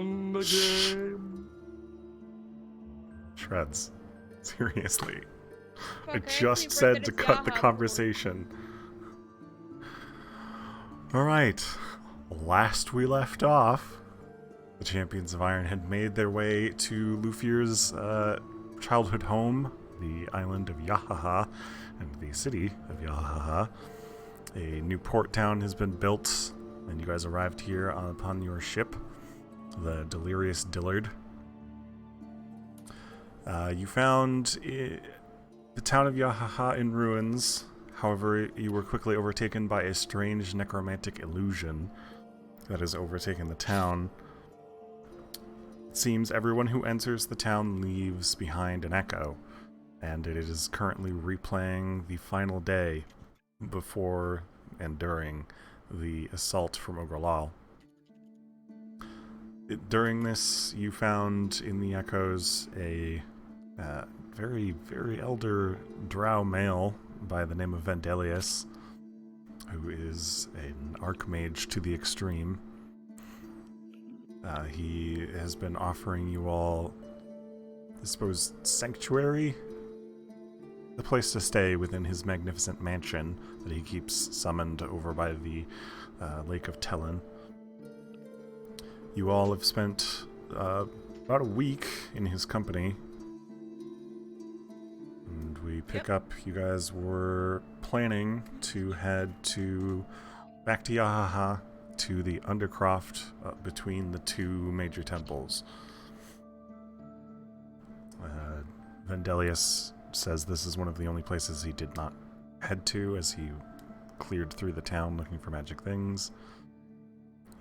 won the game. Shreds. Seriously. I Fuck, just actually said read to that it's cut the Yaha conversation. Alright. Last we left off, the champions of Iron had made their way to Lufir's childhood home, the island of Yahaha, and the city of Yahaha. A new port town has been built, and you guys arrived here upon your ship, the Delirious Dillard. You found the town of Yahaha in ruins. However, you were quickly overtaken by a strange necromantic illusion that has overtaken the town. It seems everyone who enters the town leaves behind an echo, and it is currently replaying the final day before and during the assault from Ogrelal. During this, you found in the echoes a very, very elder drow male by the name of Vendelius, who is an archmage to the extreme. He has been offering you all, I suppose, sanctuary? A place to stay within his magnificent mansion that he keeps summoned over by the Lake of Tellin. You all have spent about a week in his company. And we pick up, you guys were planning to head back to Yahaha, to the Undercroft between the two major temples. Vendelius says this is one of the only places he did not head to as he cleared through the town looking for magic things.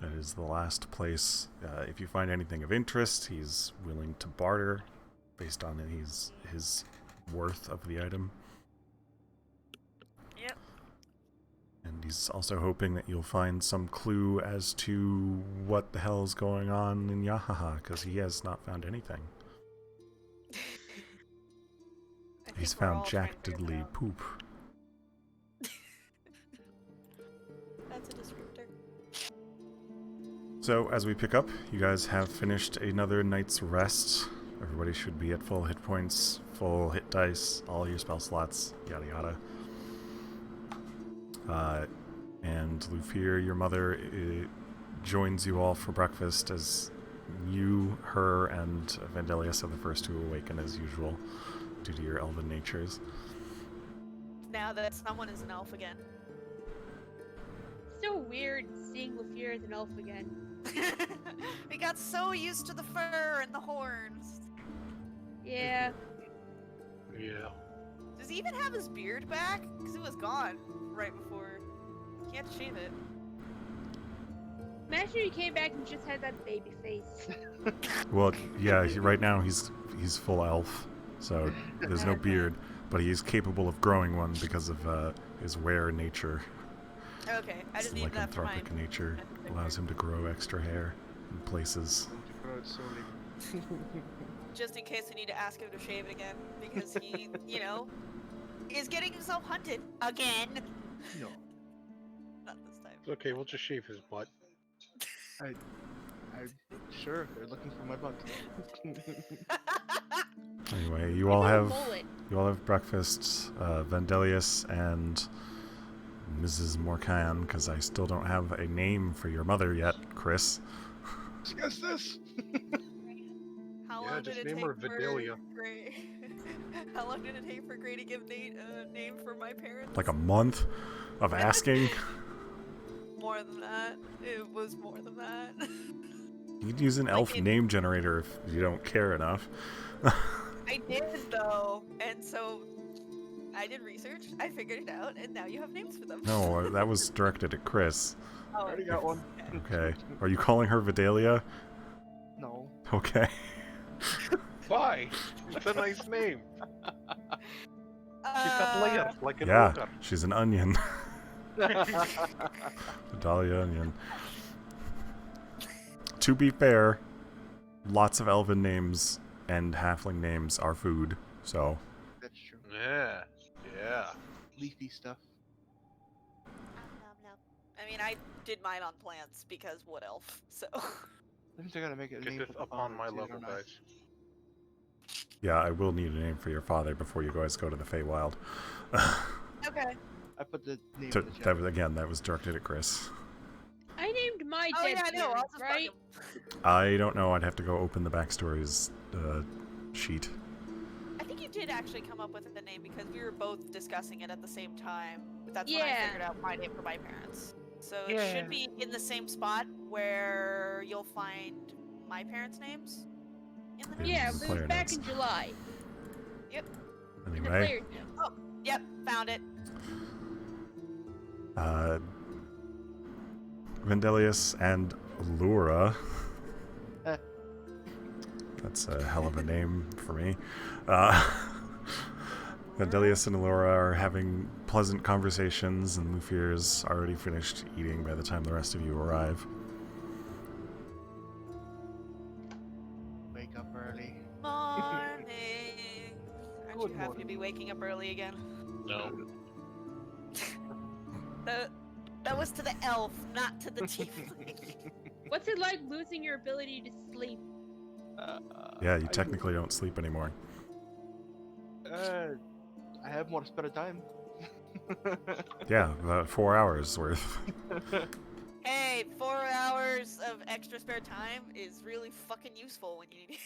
That is the last place. If you find anything of interest, he's willing to barter based on his worth of the item. Yep. And he's also hoping that you'll find some clue as to what the hell is going on in Yahaha, because he has not found anything. He's found Jack Diddley poop. That's a descriptor. So, as we pick up, you guys have finished another night's rest. Everybody should be at full hit points, full hit dice, all your spell slots, yada yada. And Lufir, your mother, joins you all for breakfast as you, her, and Vendelius are the first to awaken as usual, due to your elven natures. Now that someone is an elf again. So weird seeing Lufir as an elf again. We got so used to the fur and the horns. Yeah. Yeah. Does he even have his beard back? Because it was gone right before. He had to shave it. Imagine he came back and just had that baby face. Well, yeah, right now he's full elf, so there's no beard, but he is capable of growing one because of his were nature. Okay, I just need that for mine. Lycanthropic nature allows him to grow extra hair in places. Just in case I need to ask him to shave it again, because he, is getting himself hunted again. No. Not this time. It's okay, we'll just shave his butt. I'm sure they're looking for my butt. Anyway, you all have breakfast. Vendelius and Mrs. Morcan, because I still don't have a name for your mother yet, Chris. Discuss this. How Yeah, long just did it name take her for Vidalia. Gray? How long did it take for Gray to give Nate a name for my parents? Like a month of asking. More than that. It was more than that. You'd use an elf name generator if you don't care enough. I did though, and so I did research, I figured it out, and now you have names for them. No, that was directed at Chris. Oh, Already got one. Okay. Are you calling her Vidalia? No. Okay. Why? It's a nice name. She's got layers like an Yeah, ogre. she's an onion. Vidalia onion. To be fair, lots of elven names and halfling names are food, so... That's true. Yeah. Yeah. Leafy stuff. I mean, I did mine on plants because wood elf, so. means I gotta make it a Get name this for the up on father, my too, level, don't I? guys. Yeah, I will need a name for your father before you guys go to the Feywild. Okay. I put the name So in the chat. that was, again, that was directed at Chris. I named my Oh dead yeah, I know. I'll parents, just right? fuck him. I don't know. I'd have to go open the backstories sheet. I think you did actually come up with the name because we were both discussing it at the same time. But that's when I Yeah. figured out my name for my parents. So it Yeah. should be in the same spot where you'll find my parents' names in the notes. Yeah, In it was player back notes. in July. In the Anyway, player's notes. Oh, yep, found it. Vendelius and Allura. Eh. That's a hell of a name for me. Vendelius and Allura are having pleasant conversations, and Lufir's already finished eating by the time the rest of you arrive. Wake up early. Morning. Aren't Good you happy to be morning. waking up early again? No. That was to the elf, not to the tiefling. What's it like losing your ability to sleep? Yeah, you technically don't sleep anymore. I have more spare time. Yeah, about 4 hours worth. Hey, 4 hours of extra spare time is really fucking useful when you need it.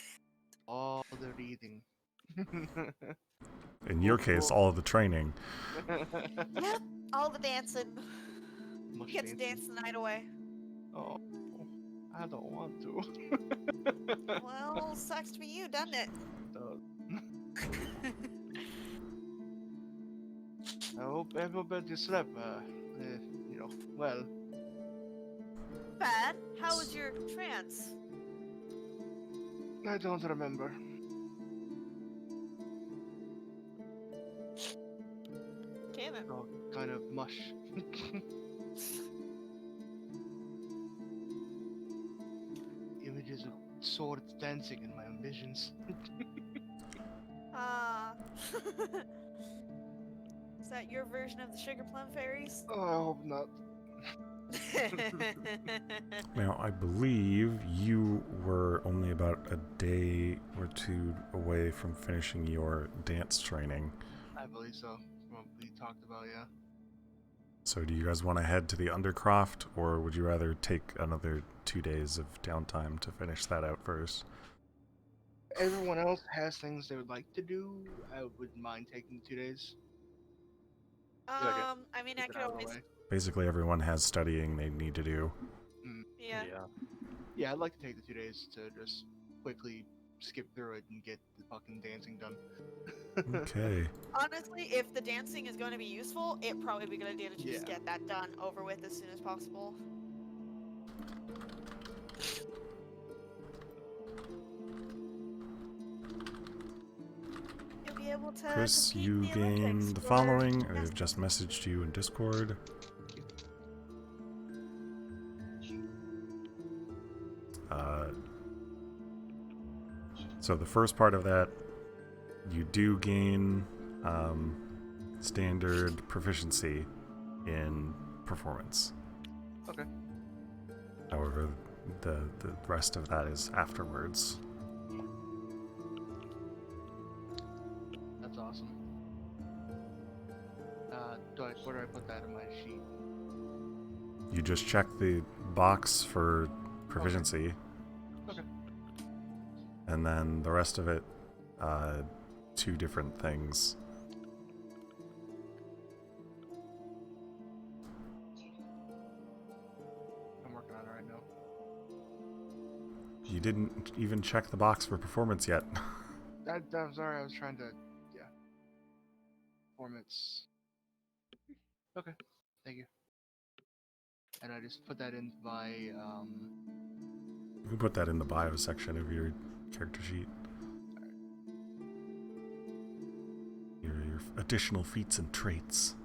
All the reading. In your case, all of the training. Yep, all the dancing. Much Get to dancing. dance the night away. Oh, I don't want to. Well, sucks to be you, doesn't it? I hope everybody slept, well. Bad. How was your trance? I don't remember. Damn it. Oh, kind of mush. Images of swords dancing in my visions. Ah. Is that your version of the sugar plum fairies? Oh, I hope not. Now, I believe you were only about a day or two away from finishing your dance training. I believe so. From what we talked about, yeah. So do you guys want to head to the Undercroft, or would you rather take another 2 days of downtime to finish that out first? Everyone else has things they would like to do. I wouldn't mind taking 2 days. I mean, I Get it could out of the always. way. Basically, everyone has studying they need to do. Yeah. Yeah, I'd like to take the 2 days to just quickly skip through it and get the fucking dancing done. Okay. Honestly, if the dancing is going to be useful, it'd probably be a good idea to just Yeah. get that done over with as soon as possible. You'll be able to Chris, compete you in the gain Olympics the for following. I've gymnastics. just messaged you in Discord. So the first part of that, you do gain standard proficiency in performance. Okay. However, the rest of that is afterwards. That's awesome. Where do I put that in my sheet? You just check the box for proficiency. Okay. And then the rest of it, 2 different things. I'm working on it right now. You didn't even check the box for performance yet. I'm sorry, I was trying to, performance. Okay, thank you. And I just put that in my, You can put that in the bio section of your character sheet. Your additional feats and traits.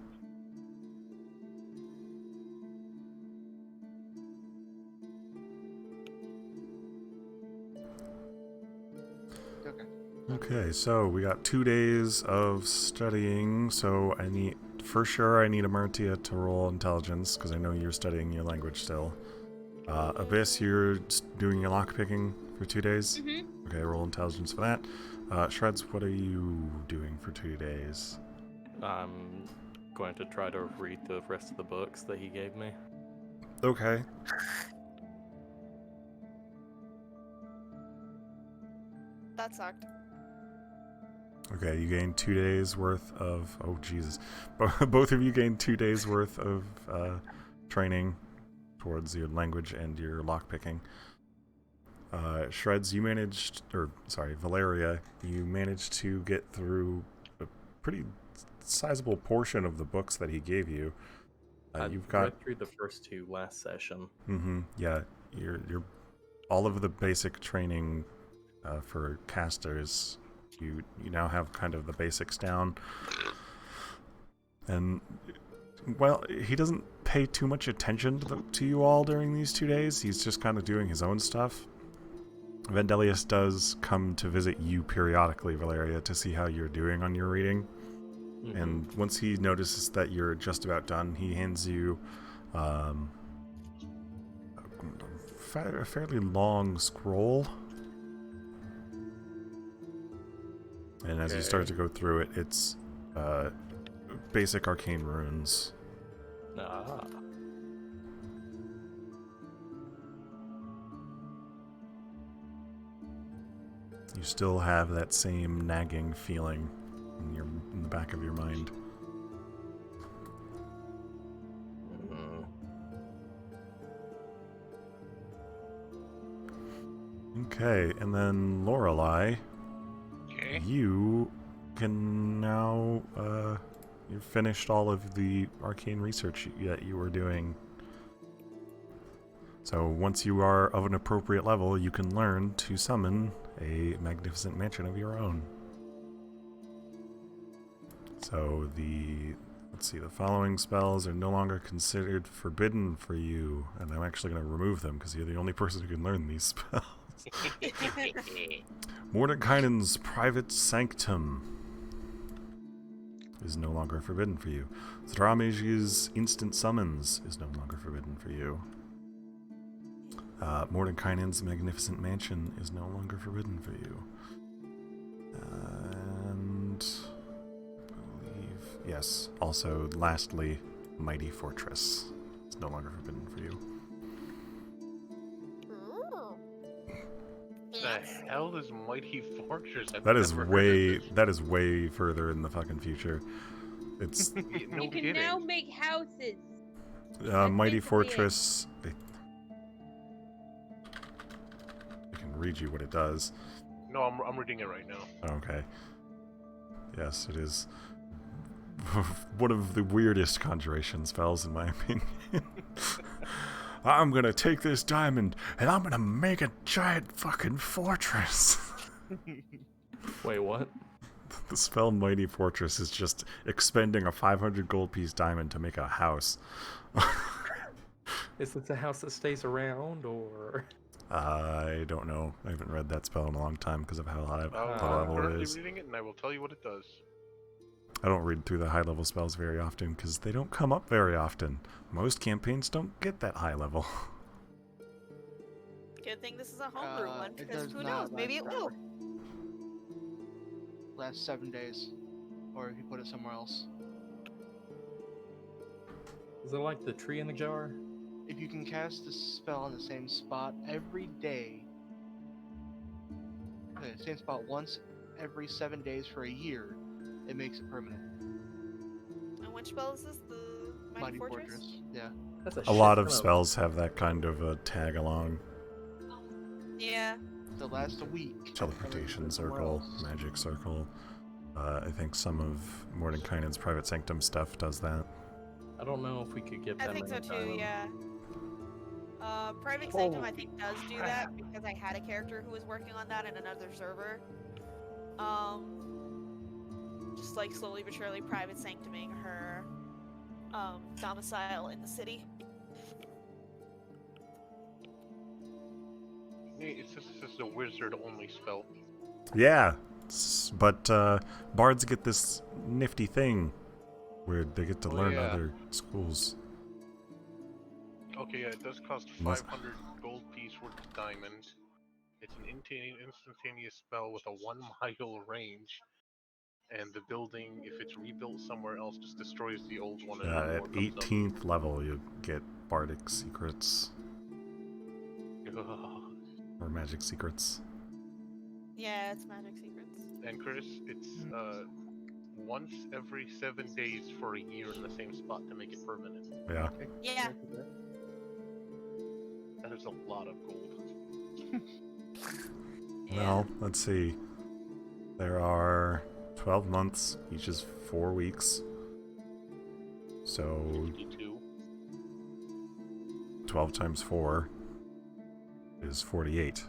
okay. Okay, so we got 2 days of studying, so I need Amartia to roll intelligence, because I know you're studying your language still. Abyss, you're doing your lockpicking for 2 days? Mm-hmm. Okay, roll intelligence for that. Shreds, what are you doing for 2 days? I'm going to try to read the rest of the books that he gave me. Okay. That sucked. Okay, you gain 2 days worth of... Oh, Jesus. Both of you gain 2 days worth of training towards your language and your lockpicking. Shreds, you managed... Or, sorry, Valeria, you managed to get through a pretty sizable portion of the books that he gave you. You've got... read through the first 2 last session. Mm-hmm, yeah. You're all of the basic training for casters... You now have kind of the basics down. And, well, he doesn't pay too much attention to you all during these 2 days. He's just kind of doing his own stuff. Vendelius does come to visit you periodically, Valeria, to see how you're doing on your reading. Mm-hmm. And once he notices that you're just about done, he hands you a fairly long scroll. And as you start to go through it, it's basic arcane runes. Ah. You still have that same nagging feeling in the back of your mind. Okay, and then Lorelei. You can now, you've finished all of the arcane research that you were doing. So once you are of an appropriate level, you can learn to summon a magnificent mansion of your own. So let's see, the following spells are no longer considered forbidden for you, and I'm actually going to remove them because you're the only person who can learn these spells. Mordenkainen's Private Sanctum is no longer forbidden for you. Thrameji's Instant Summons is no longer forbidden for you. Mordenkainen's Magnificent Mansion is no longer forbidden for you. And I believe, yes, also lastly, Mighty Fortress is no longer forbidden for you. The hell is Mighty Fortress? That is way further in the fucking future. It's No You can kidding. now make houses. Mighty basically Fortress. I can read you what it does. No, I'm reading it right now. Okay. Yes, it is one of the weirdest conjuration spells, in my opinion. I'm gonna take this diamond and I'm gonna make a giant fucking fortress. Wait, what? The spell Mighty Fortress is just expending a 500 gold piece diamond to make a house. Is this a house that stays around, or...? I don't know. I haven't read that spell in a long time because of how high I'm level it currently is. reading it, and I will tell you what it does. I don't read through the high level spells very often because they don't come up very often. Most campaigns don't get that high level. Good thing this is a homebrew one, It because does who not knows? Maybe it last will. forever. Last 7 days, or if you put it somewhere else. Is it like the tree in the jar? If you can cast the spell on the same spot every day, same spot once every 7 days for a year, it makes it permanent. And which spell is this? The Mighty Fortress? Yeah. That's A lot of spells have that kind of a tag along. Yeah. To last a week. Teleportation Somewhere circle, else. magic circle. I think some of Mordenkainen's Private Sanctum stuff does that. I don't know if we could get I that think so many too, diamonds. yeah. Private Sanctum I think does do that because I had a character who was working on that in another server. Just like slowly but surely private sanctuming her domicile in the city. It's just this is a wizard-only spell. Yeah, but bards get this nifty thing where they get to learn yeah. other schools. Okay, yeah, it does cost Unless- 500 gold piece worth of diamond. It's an instantaneous spell with a 1 mile range. And the building, if it's rebuilt somewhere else, just destroys the old one and At more comes up. 18th level, you get bardic secrets or magic secrets. Yeah, it's magic secrets. And Chris, it's once every 7 days for a year in the same spot to make it permanent. Yeah. Yeah. That is a lot of gold. Well, let's see. There are 12 months, each is 4 weeks. So 52. 12 times 4 is 48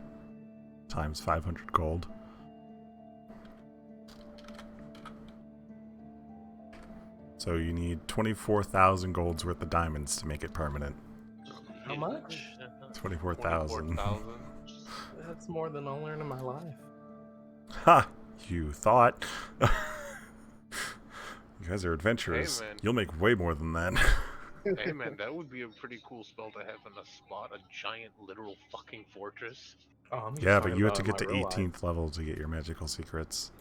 times 500 gold. So you need 24,000 golds worth of diamonds to make it permanent. How much? 24,000. That's more than I'll learn in my life. Ha! You thought. You guys are adventurers. Hey, man. You'll make way more than that. Hey man, that would be a pretty cool spell to have in a spot, a giant literal fucking fortress. Oh, I'm just Yeah, but talking you have to about get to in my real life. 18th level to get your magical secrets.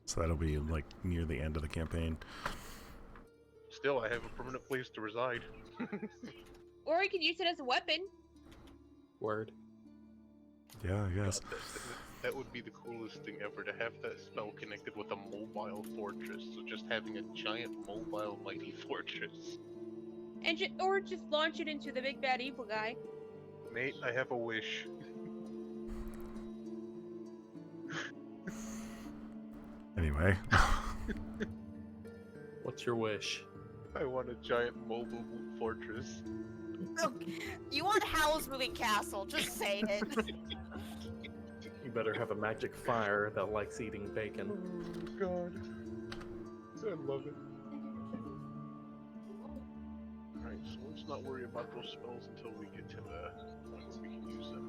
So that'll be like near the end of the campaign. Still, I have a permanent place to reside. Or you could use it as a weapon. Word. Yeah, I guess. That would be the coolest thing ever, to have that spell connected with a mobile fortress. So just having a giant mobile mighty fortress. And or just launch it into the big bad evil guy. Mate, I have a wish. Anyway. What's your wish? I want a giant mobile fortress. You want Howl's Moving Castle, just say it. You better have a magic fire that likes eating bacon. Oh god. I love it. Alright, so let's not worry about those spells until we get to the point where we can use them.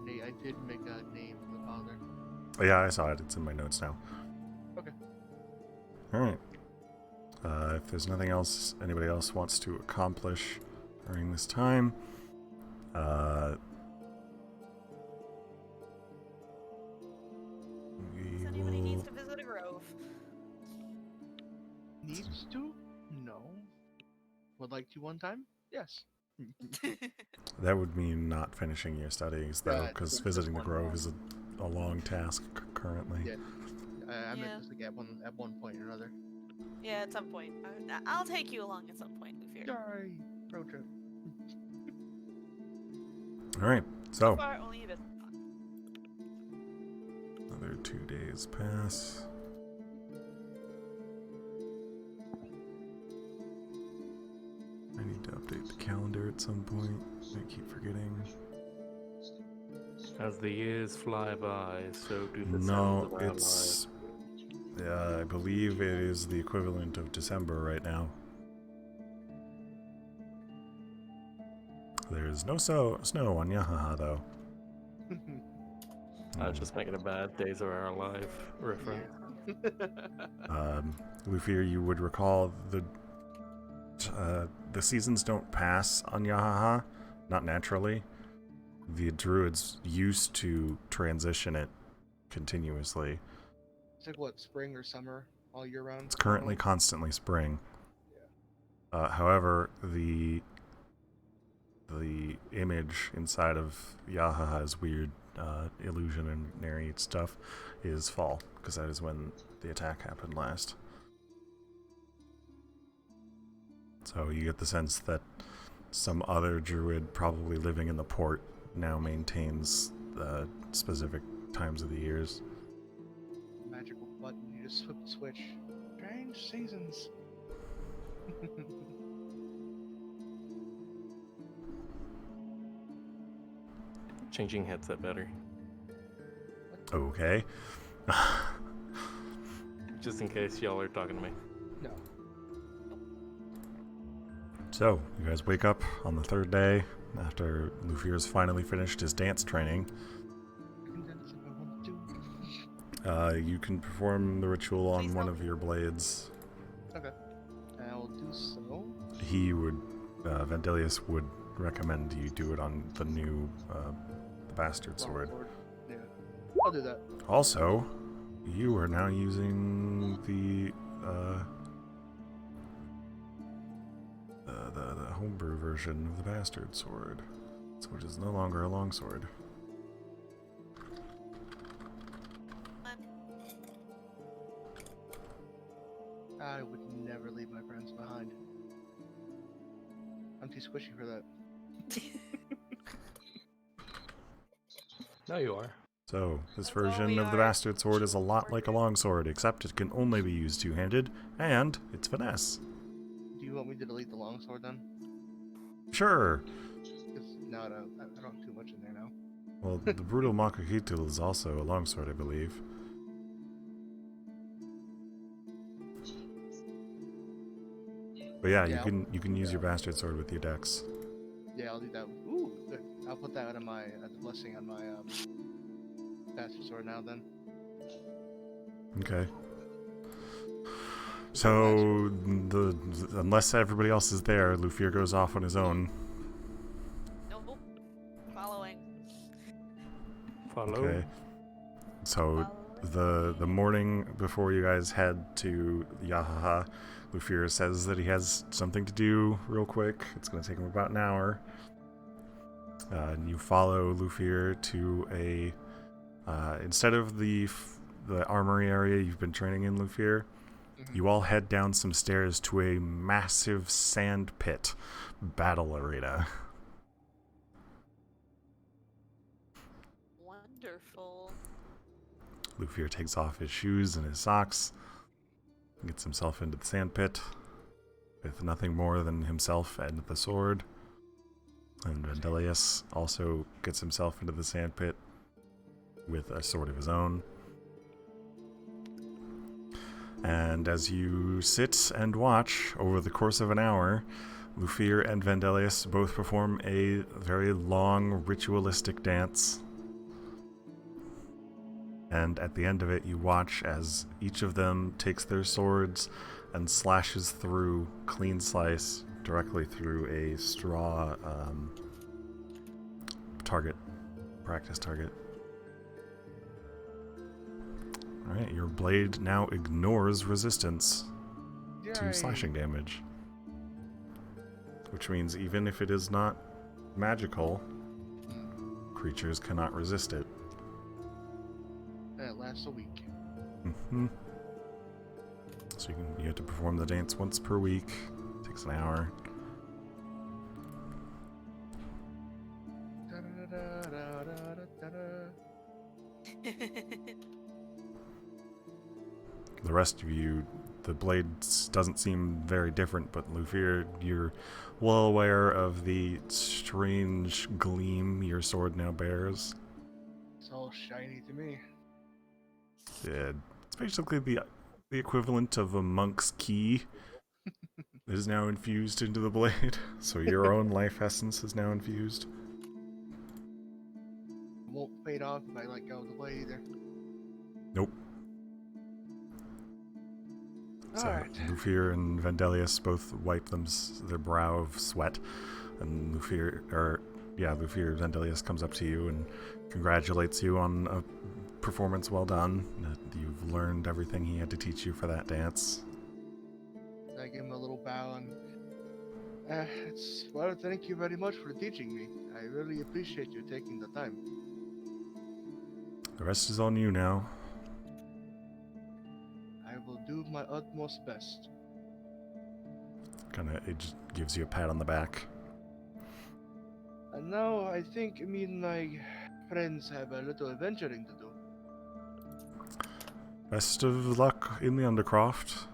Hey, I did make a name for the father. Oh, yeah, I saw it. It's in my notes now. Okay. Alright. If there's nothing else anybody else wants to accomplish during this time, If we anybody will... needs to visit a grove. Needs to? No. Would like to one time? Yes. That would mean not finishing your studies, though, Yeah, because just visiting the one grove more. is a long task currently. Yeah. I meant Yeah. just like at one point or another. Yeah, at some point. I'll take you along at some point, Luffy. Sorry. Road trip. Alright, so Far, only a bit. another 2 days pass. I need to update the calendar at some point. I keep forgetting. As the years fly by, so do the No, sounds of our it's... I believe it is the equivalent of December right now. There's no snow on Yahaha, though. lives. I was just making a bad Days of Our Life reference. Luffy, you would recall the seasons don't pass on Yahaha, not naturally. The druids used to transition it continuously. It's like what, spring or summer all year round? It's currently constantly spring. However, the image inside of Yahaha's weird illusionary stuff is fall, because that is when the attack happened last. So you get the sense that some other druid, probably living in the port, now maintains the specific times of the years. Magical button, you just flip the switch. Strange seasons. Changing headset battery. Okay. Just in case y'all are talking to me. No. So, you guys wake up on the third day after Luffy has finally finished his dance training. You can perform the ritual on Please one help. of your blades. Okay. I will do so. He would, Vendelius would recommend you do it on the new, the bastard sword. Yeah. I'll do that. Also, you are now using the homebrew version of the bastard sword, so it is no longer a longsword. I would never leave my friends behind. I'm too squishy for that. No, you are. So, this That's all version we of the are. bastard sword is a lot like a longsword, except it can only be used two-handed, and it's finesse. Do you want me to delete the longsword then? Sure. Because no, I don't have too much in there now. Well, the brutal Makahitul is also a longsword, I believe. But yeah, Yeah, you can use your bastard sword with your dex. Yeah, I'll do that. Ooh, good. I'll put that on my as a blessing on my bastard sword now then. Okay. So unless everybody else is there, Lufir goes off on his own. Nope. Following. Follow. Okay. So the morning before you guys head to Yahaha, Lufir says that he has something to do real quick. It's going to take him about an hour. And you follow Lufir to a instead of the armory area you've been training in, Lufir. You all head down some stairs to a massive sand pit battle arena. Wonderful. Lufir takes off his shoes and his socks, gets himself into the sand pit with nothing more than himself and the sword. And Vendelius also gets himself into the sand pit with a sword of his own. And as you sit and watch over the course of an hour, Lufir and Vendelius both perform a very long ritualistic dance. And at the end of it, you watch as each of them takes their swords and slashes through, clean slice, directly through a straw practice target. Alright, your blade now ignores resistance to Yay. slashing damage. Which means even if it is not magical, creatures cannot resist it. That lasts a week. Mm-hmm. So you have to perform the dance once per week. Takes an hour. The rest of you, the blade doesn't seem very different, but Lufir, you're well aware of the strange gleam your sword now bears. It's all shiny to me. It's basically the equivalent of a monk's key that is now infused into the blade. So your own life essence is now infused. It won't fade off if I let go of the blade either. Nope. So Alright. Lufir and Vendelius both wipe their brow of sweat, and Lufir Vendelius comes up to you and congratulates you on a performance well done. You've learned everything he had to teach you for that dance. I give him a little bow and thank you very much for teaching me. I really appreciate you taking the time. The rest is on you now. I will do my utmost best. It just gives you a pat on the back. And now I think me and my friends have a little adventuring to do. Best of luck in the Undercroft.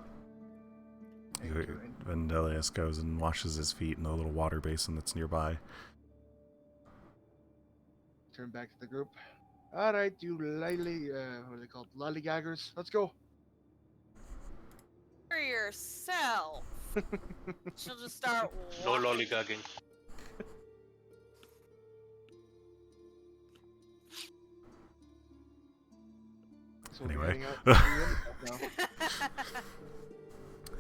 Thank you. Vendelius goes and washes his feet in a little water basin that's nearby. Turn back to the group. Alright, you what are they called? Lollygaggers. Let's go. For yourself. She'll just start No walking. lollygagging. So we'll be Anyway. heading out to the Undercroft now.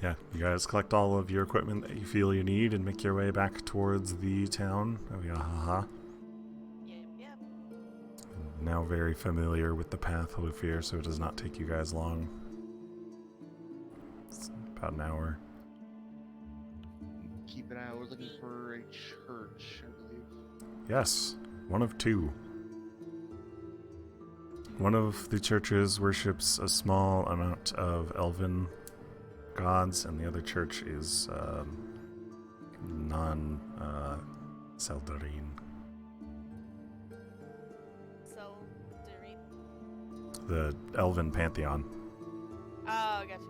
Yeah, you guys collect all of your equipment that you feel you need and make your way back towards the town of Yahaha. Yep. Now very familiar with the path, Lufir, so it does not take you guys long. It's about an hour. Keep an eye out. We're looking for a church, I believe. Yes, one of two. One of the churches worships a small amount of elven gods, and the other church is non-Seldarine. So, The elven pantheon. Oh, gotcha.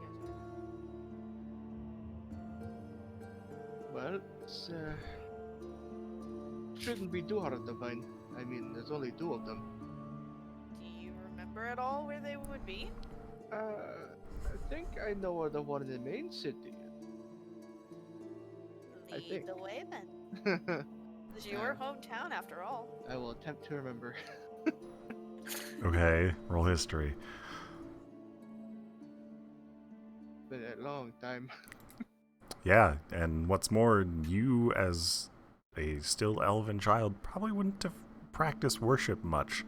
Well, it's, shouldn't be too hard to find. I mean, there's only two of them. Do you remember at all where they would be? I think I know where the one in the main city Lead think. the way then. is. It's your hometown after all. I will attempt to remember. Okay, roll history. Been a long time. Yeah, and what's more, you as a still elven child probably wouldn't have practiced worship much.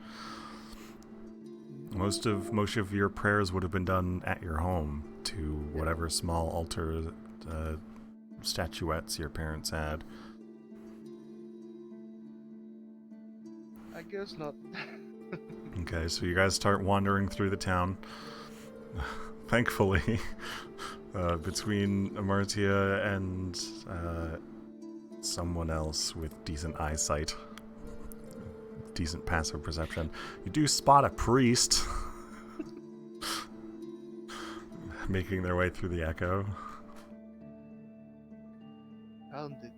Most of your prayers would have been done at your home to whatever small altar statuettes your parents had. I guess not. Okay, so you guys start wandering through the town. Thankfully, between Amartia and someone else with decent eyesight, decent passive perception, you do spot a priest making their way through the echo. Found it.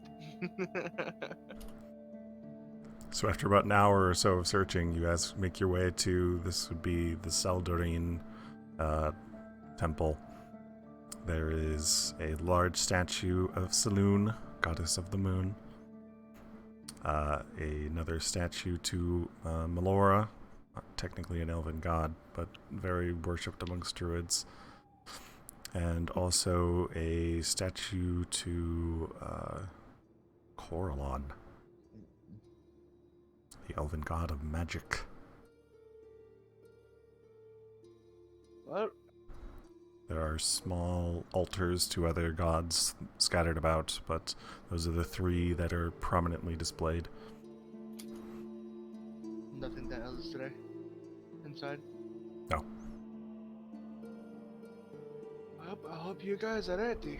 So after about an hour or so of searching, you guys make your way to, this would be the Seldarine temple. There is a large statue of Saloon, goddess of the moon. Another statue to Melora, not technically an elven god, but very worshipped amongst druids. And also a statue to Coralon, the elven god of magic. Well, There are small altars to other gods scattered about, but those are the three that are prominently displayed. nothing that else today. Inside. No. I hope you guys are ready.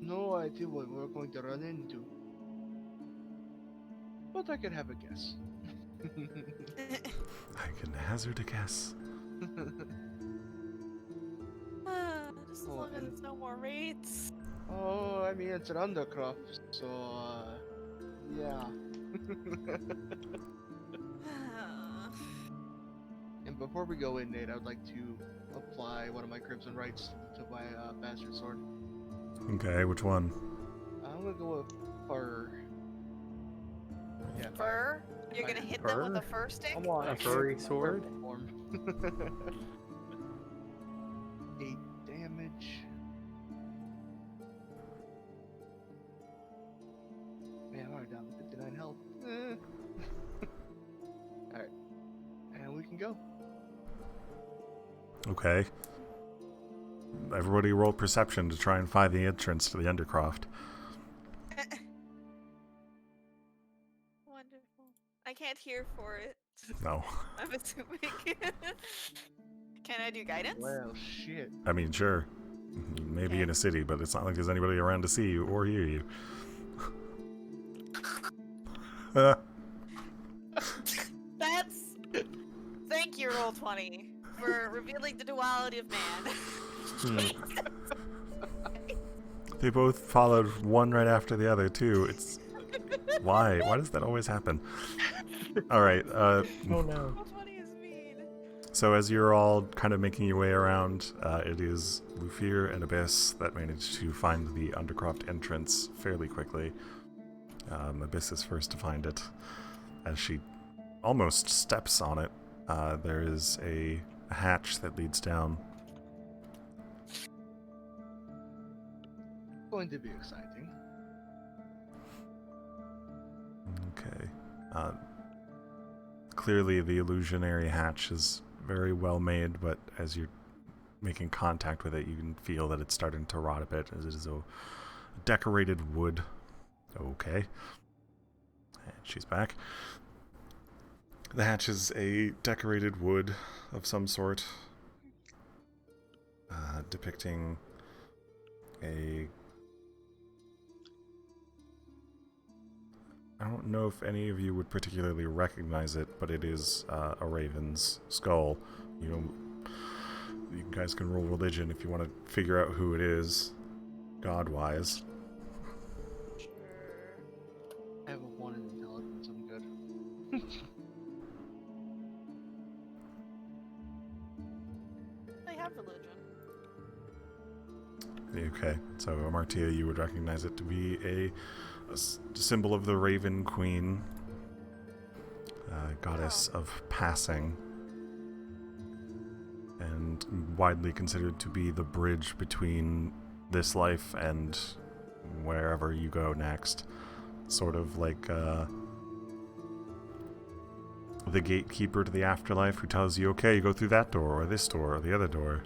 No idea what we're going to run into. But I can have a guess. I can hazard a guess. Just as long as it's no more raids. Oh, I mean, it's an Undercroft, so, yeah. And before we go in, Nate, I would like to apply one of my Crimson Rights to my Bastard Sword. Okay, which one? I'm gonna go with Fur. Yeah, Fur? You're gonna hit them with a fur stick? Come on, A furry sword? Form. 8 damage. Man, I'm already down to 59 health. Alright. And we can go. Okay. Everybody roll perception to try and find the entrance to the Undercroft. Wonderful. I can't hear for it. No. I'm assuming. Can I do guidance? Well, shit. I mean, sure. Maybe Okay. in a city, but it's not like there's anybody around to see you or hear you. That's. Thank you, Roll20, for revealing the duality of man. They both followed one right after the other, too. It's... Why? Why does that always happen? Alright, Oh no. Roll20 is mean. so as you're all kind of making your way around, it is Lufir and Abyss that managed to find the Undercroft entrance fairly quickly. Abyss is first to find it. As she almost steps on it, there is a a hatch that leads down. Going to be exciting. Okay. Clearly the illusionary hatch is very well made, but as you're making contact with it, you can feel that it's starting to rot a bit, as it is a decorated wood. Okay. And she's back. The hatch is a decorated wood of some sort, depicting a... I don't know if any of you would particularly recognize it, but it is a raven's skull. You guys can roll religion if you want to figure out who it is, god-wise. Sure. I have a 1 in intelligence, I'm good. I have religion. Okay, so Amartia, you would recognize it to be a symbol of the Raven Queen, goddess of passing, and widely considered to be the bridge between this life and wherever you go next. Sort of like the gatekeeper to the afterlife who tells you, okay, you go through that door, or this door, or the other door.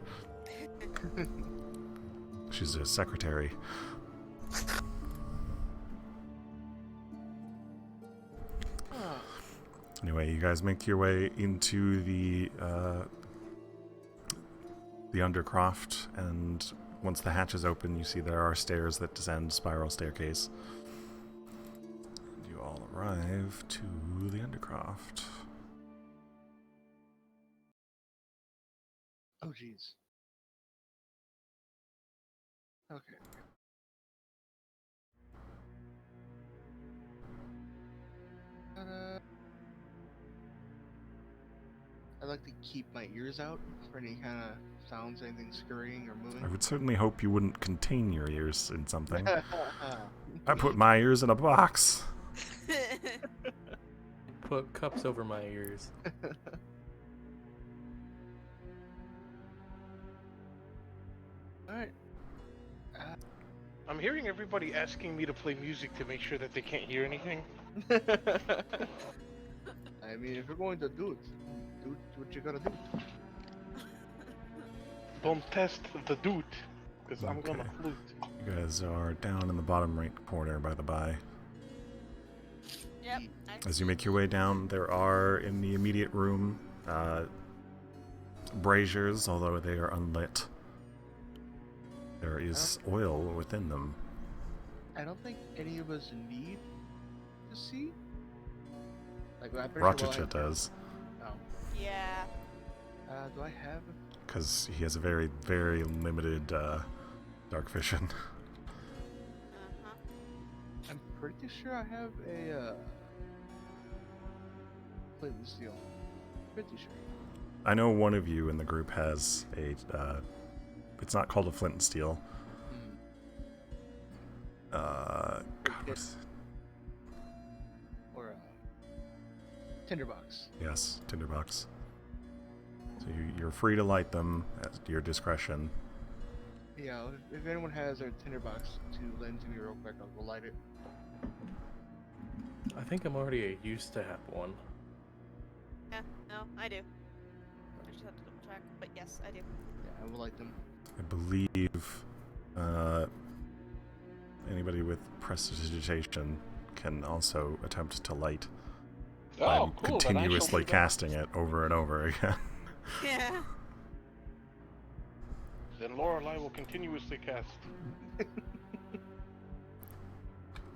She's a secretary. Anyway, you guys make your way into the undercroft, and once the hatch is open, you see there are stairs that descend, spiral staircase. And you all arrive to the undercroft. Oh, jeez. Okay. I like to keep my ears out for any kind of sounds, anything scurrying or moving. I would certainly hope you wouldn't contain your ears in something. I put my ears in a box. Put cups over my ears. Alright. I'm hearing everybody asking me to play music to make sure that they can't hear anything. I mean, if you're going to do it, do what you gotta do. Don't test the dude, because I'm gonna Okay. flute. You guys are down in the bottom right corner, by the by. Yep. As you make your way down, there are, in the immediate room, braziers, although they are unlit. There is oil within them. I don't think any of us need to see. Like, I'm pretty sure Rachicha does, Oh. Yeah. Do I have? because he has a very, very limited dark vision. Uh-huh. I'm pretty sure I have a flint and steel. Pretty sure. I know one of you in the group has a, it's not called a flint and steel. God, what's it? Or a tinderbox. Yes, tinderbox. So you're free to light them at your discretion. Yeah, if anyone has their tinderbox to lend to me real quick, I'll go light it. I think I'm already used to have one. Yeah, no, I do. I just have to double check. But yes, I do. Yeah, I will light them. I believe anybody with prestidigitation can also attempt to light by Oh, cool. continuously casting it over and over again. Yeah. Then Lorelei will continuously cast.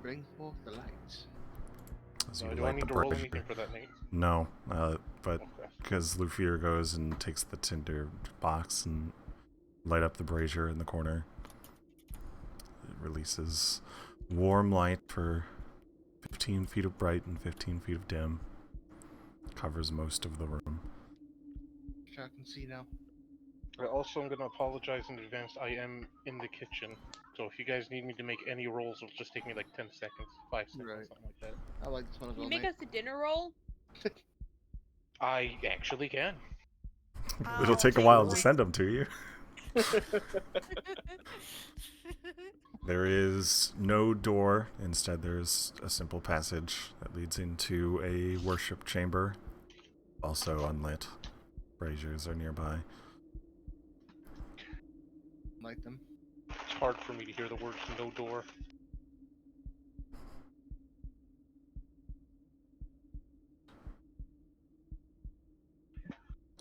Bring forth the lights. As So you do I light need the to roll brazier. anything for that, Nate? No, but Okay. because Lufier goes and takes the tinder box and light up the brazier in the corner, it releases warm light for 15 feet of bright and 15 feet of dim. Covers most of the room. Which I can see now. I also am going to apologize in advance. I am in the kitchen. So if you guys need me to make any rolls, it'll just take me like 10 seconds, 5 seconds, Right. something like that. I like this one as Can you well, make Nate. us a dinner roll? I actually can. It'll take a while to send them to you. There is no door. Instead, there's a simple passage that leads into a worship chamber, also unlit. Braziers are nearby. Light them. It's hard for me to hear the words "no door."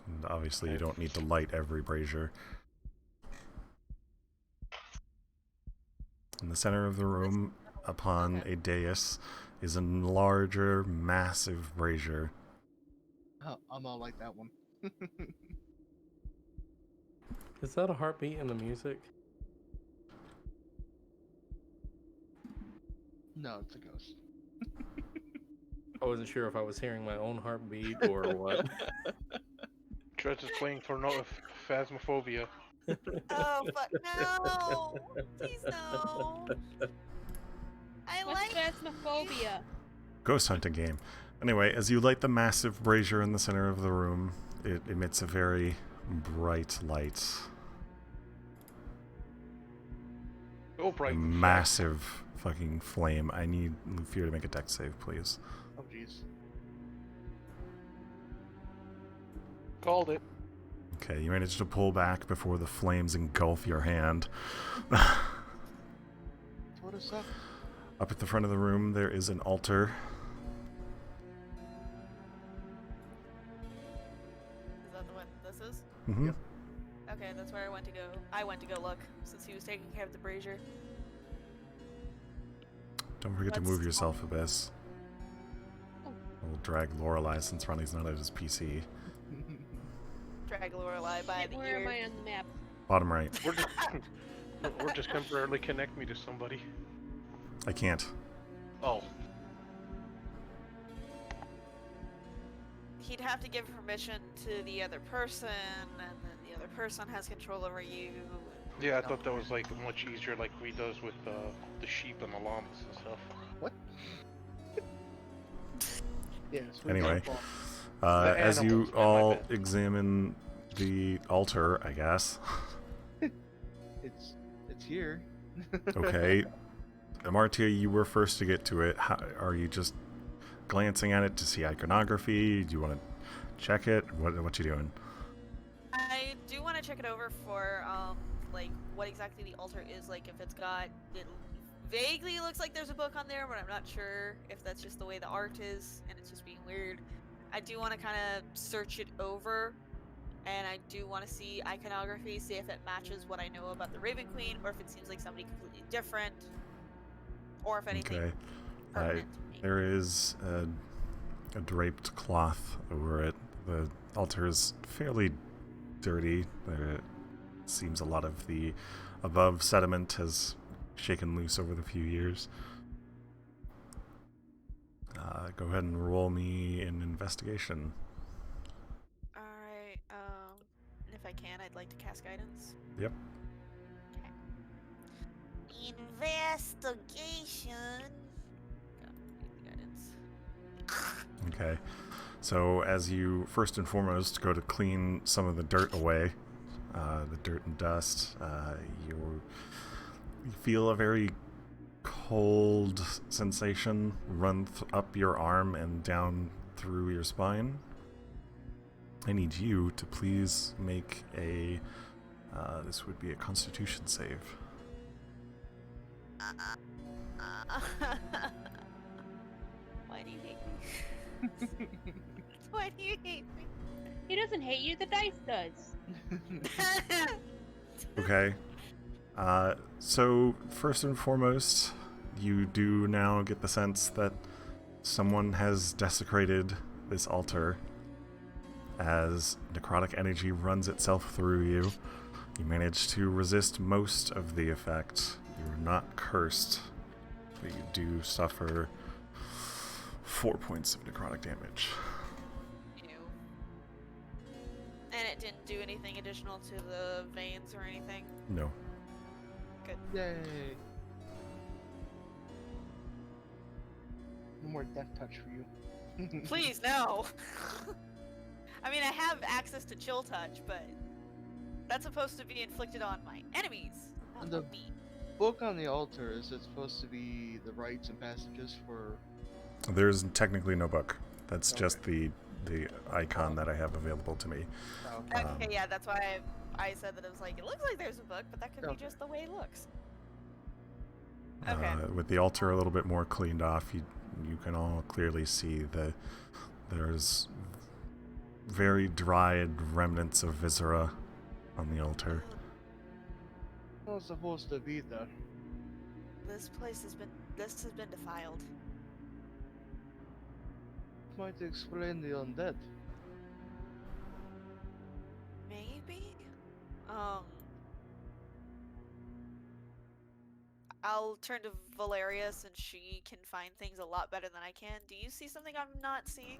And obviously, you don't need to light every brazier. In the center of the room, upon a dais, is a larger, massive brazier. Oh, I'm all like that one. Is that a heartbeat in the music? No, it's a ghost. I wasn't sure if I was hearing my own heartbeat or what. Dredge is playing for no Phasmophobia. Oh fuck no! Please no! I What's like phasmophobia? Ghost hunting game. Anyway, as you light the massive brazier in the center of the room, it emits a very bright light. Go bright. A massive fucking flame. I need Fear to make a dex save, please. Oh jeez. Called it. Okay, you managed to pull back before the flames engulf your hand. What is up? Up at the front of the room, there is an altar. Is that the one this is? Mm-hmm. Yep. Okay, that's where I went to go. I went to go look, since he was taking care of the brazier. Don't forget to Let's- move yourself, Abyss. We'll drag Lorelei since Ronnie's not at his PC. Drag Lorelei by the Where ear. am I on the map? Bottom right. Or just temporarily connect me to somebody. I can't. Oh. He'd have to give permission to the other person, and then the other person has control over you. Yeah, I thought that was like much easier, like we does with the sheep and the llamas and stuff. What? Yes. Anyway. The As you animals, man, my all bad. examine the altar, I guess. It's here. Okay. Amartia, you were first to get to it. How, are you just glancing at it to see iconography? Do you want to check it? What you doing? I do want to check it over for like what exactly the altar is like. If it's got it vaguely looks like there's a book on there, but I'm not sure if that's just the way the art is and it's just being weird. I do want to kind of search it over, and I do want to see iconography, see if it matches what I know about the Raven Queen, or if it seems like somebody completely different, or if anything Okay. pertinent to me. There is a draped cloth over it. The altar is fairly dirty. There seems a lot of the above sediment has shaken loose over the few years. Go ahead and roll me an investigation. Alright, and if I can, I'd like to cast guidance. Yep. Okay. Investigation. Go, guidance. Okay. So as you first and foremost go to clean some of the dirt away, the dirt and dust, you feel a very cold sensation run up your arm and down through your spine. I need you to please make a, this would be a Constitution save. Why do you hate me? Why do you hate me? He doesn't hate you, the dice does. Okay. So first and foremost, you do now get the sense that someone has desecrated this altar. As necrotic energy runs itself through you, you manage to resist most of the effect. You're not cursed, but you do suffer 4 points of necrotic damage. Ew. And it didn't do anything additional to the veins or anything. No. Yay! No more death touch for you. Please, no. I mean, I have access to chill touch, but that's supposed to be inflicted on my enemies, not And the on me. book on the altar, is it supposed to be the rites and passages for... There's technically no book. That's Okay. just the icon that I have available to me. Oh, okay. Okay, yeah, that's why I said that it was like, it looks like there's a book, but that could be Okay. just the way it looks. Okay. With the altar a little bit more cleaned off, you can all clearly see that there's very dried remnants of viscera on the altar. Not supposed to be there. This has been defiled. Might explain the undead. Maybe? I'll turn to Valeria since she can find things a lot better than I can. Do you see something I'm not seeing?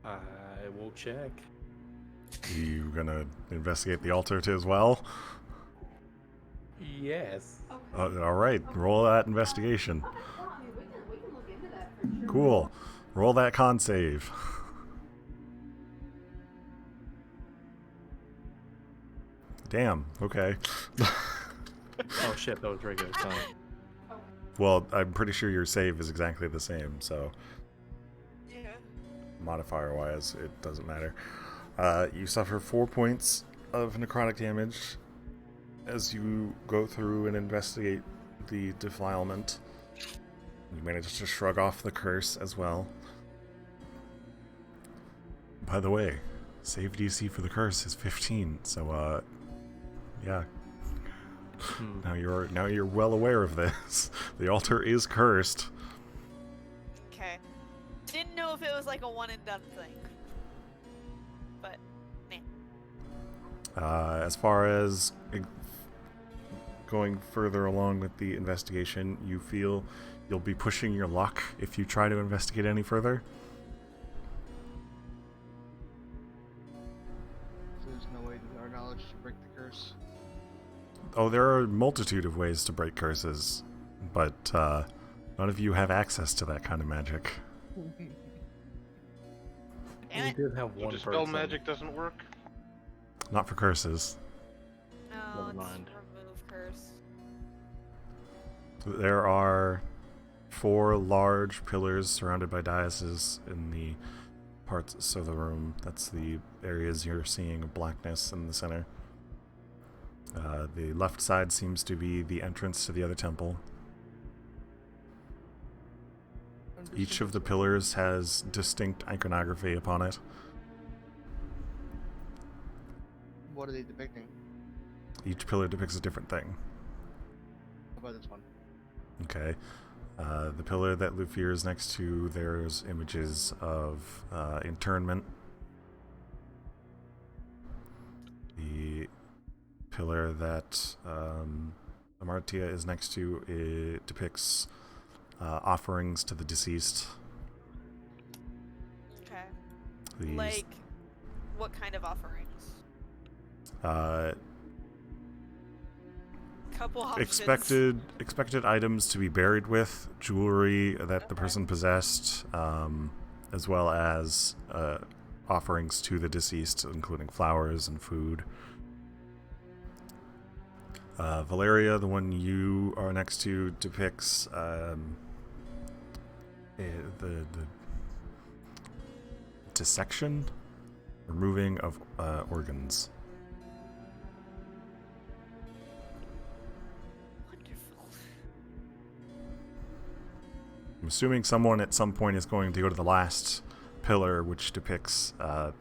I will check. You gonna investigate the altar too as well? Yes. All right, roll that investigation. Cool. Roll that con save. Damn. Okay. Oh shit, that was regular time. Well, I'm pretty sure your save is exactly the same, so Yeah. modifier-wise, it doesn't matter. You suffer 4 points of necrotic damage as you go through and investigate the defilement. You manage to shrug off the curse as well. By the way, save DC for the curse is 15, so yeah. Now you're well aware of this. The altar is cursed. Okay. Didn't know if it was like a one and done thing. But, As far as going further along with the investigation, you feel you'll be pushing your luck if you try to investigate any further. There's no way to our knowledge to break the curse. Oh, there are a multitude of ways to break curses, but none of you have access to that kind of magic. damn We it. did have So one dispel person. magic doesn't work? Not for curses. No, Never it's mind. remove curse. There are 4 large pillars surrounded by daises in the parts of the room. That's the areas you're seeing of blackness in the center. The left side seems to be the entrance to the other temple. Each of the pillars has distinct iconography upon it. What are they depicting? Each pillar depicts a different thing. How about this one? Okay. The pillar that Lufir is next to, there's images of internment. The pillar that Amartya is next to, it depicts offerings to the deceased. Okay. These, Like, what kind of offerings? Couple options. expected items to be buried with, jewelry that the person possessed, as well as offerings to the deceased, including flowers and food. Valeria, the one you are next to, depicts the dissection, removing of organs. Wonderful. I'm assuming someone at some point is going to go to the last pillar, which depicts a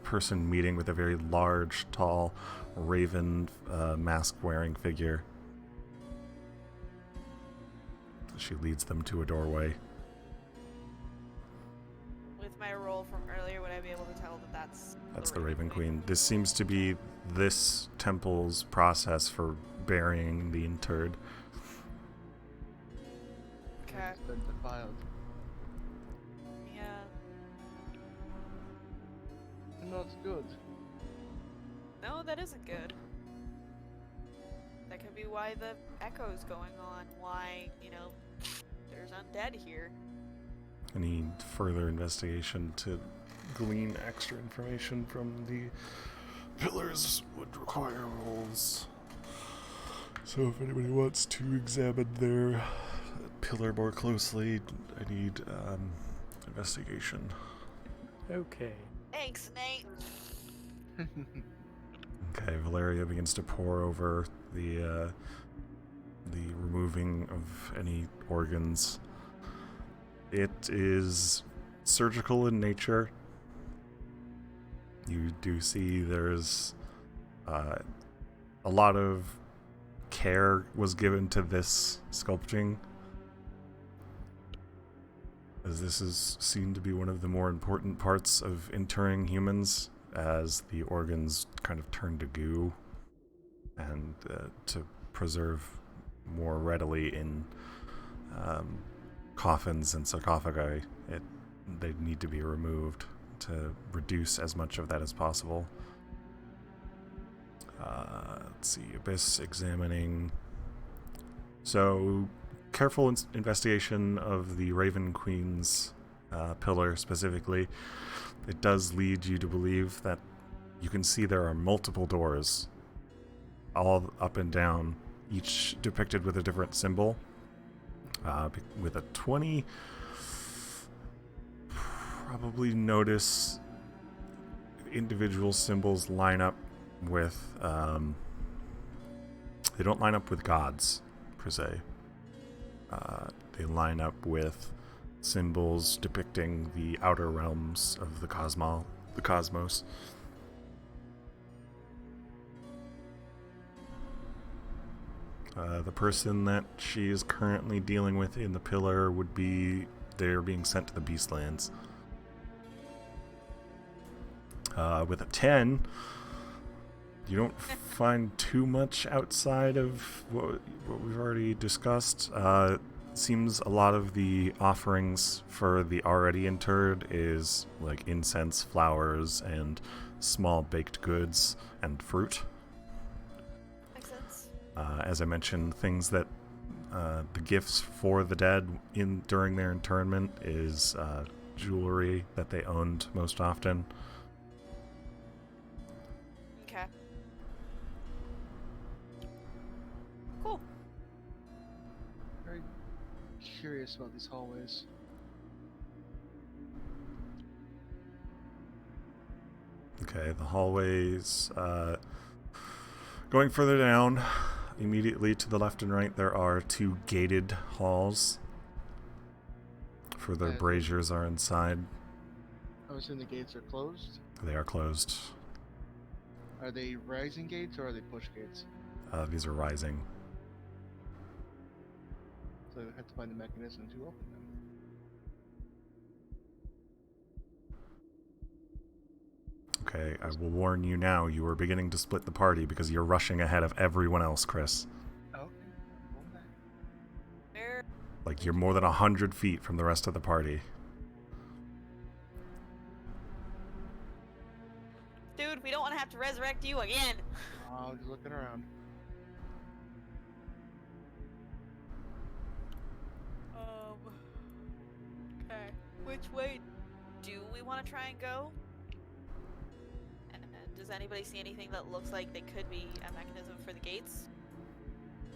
person meeting with a very large, tall, raven mask-wearing figure. She leads them to a doorway. With my roll from earlier, would I be able to tell that That's the Raven Queen. This seems to be this temple's process for burying the interred. Okay. It's been defiled. Yeah. Not good. No, that isn't good. That could be why the echo's going on. Why, there's undead here. Any further investigation to glean extra information from the pillars would require rolls. So if anybody wants to examine their pillar more closely, I need investigation. Okay. Thanks, Nate. Okay, Valeria begins to pore over the removing of any organs. It is surgical in nature. You do see there's a lot of care was given to this sculpting, as this is seen to be one of the more important parts of interring humans, as the organs kind of turn to goo, and to preserve more readily in coffins and sarcophagi, they need to be removed to reduce as much of that as possible. Let's see, Abyss examining. So, careful investigation of the Raven Queen's pillar specifically. It does lead you to believe that you can see there are multiple doors, all up and down, each depicted with a different symbol. With a 20, probably notice individual symbols line up with, they don't line up with gods, per se. They line up with symbols depicting the outer realms of the cosmos. The person that she is currently dealing with in the pillar would be, they're being sent to the Beastlands. With a 10, you don't find too much outside of what we've already discussed. Seems a lot of the offerings for the already interred is like incense, flowers, and small baked goods and fruit. Makes sense. As I mentioned, things that the gifts for the dead during their interment is jewelry that they owned most often. Okay. Cool. Very curious about these hallways. Okay, the hallways. Going further down, immediately to the left and right, there are 2 gated halls. Further braziers are inside. I'm assuming the gates are closed. They are closed. Are they rising gates or are they push gates? These are rising. So I have to find the mechanism to open them. Okay, I will warn you now, you are beginning to split the party because you're rushing ahead of everyone else, Chris. Okay. Hold back. Where? Like, you're more than 100 feet from the rest of the party. Dude, we don't want to have to resurrect you again. I'm just looking around. Okay. Which way do we want to try and go? And does anybody see anything that looks like they could be a mechanism for the gates?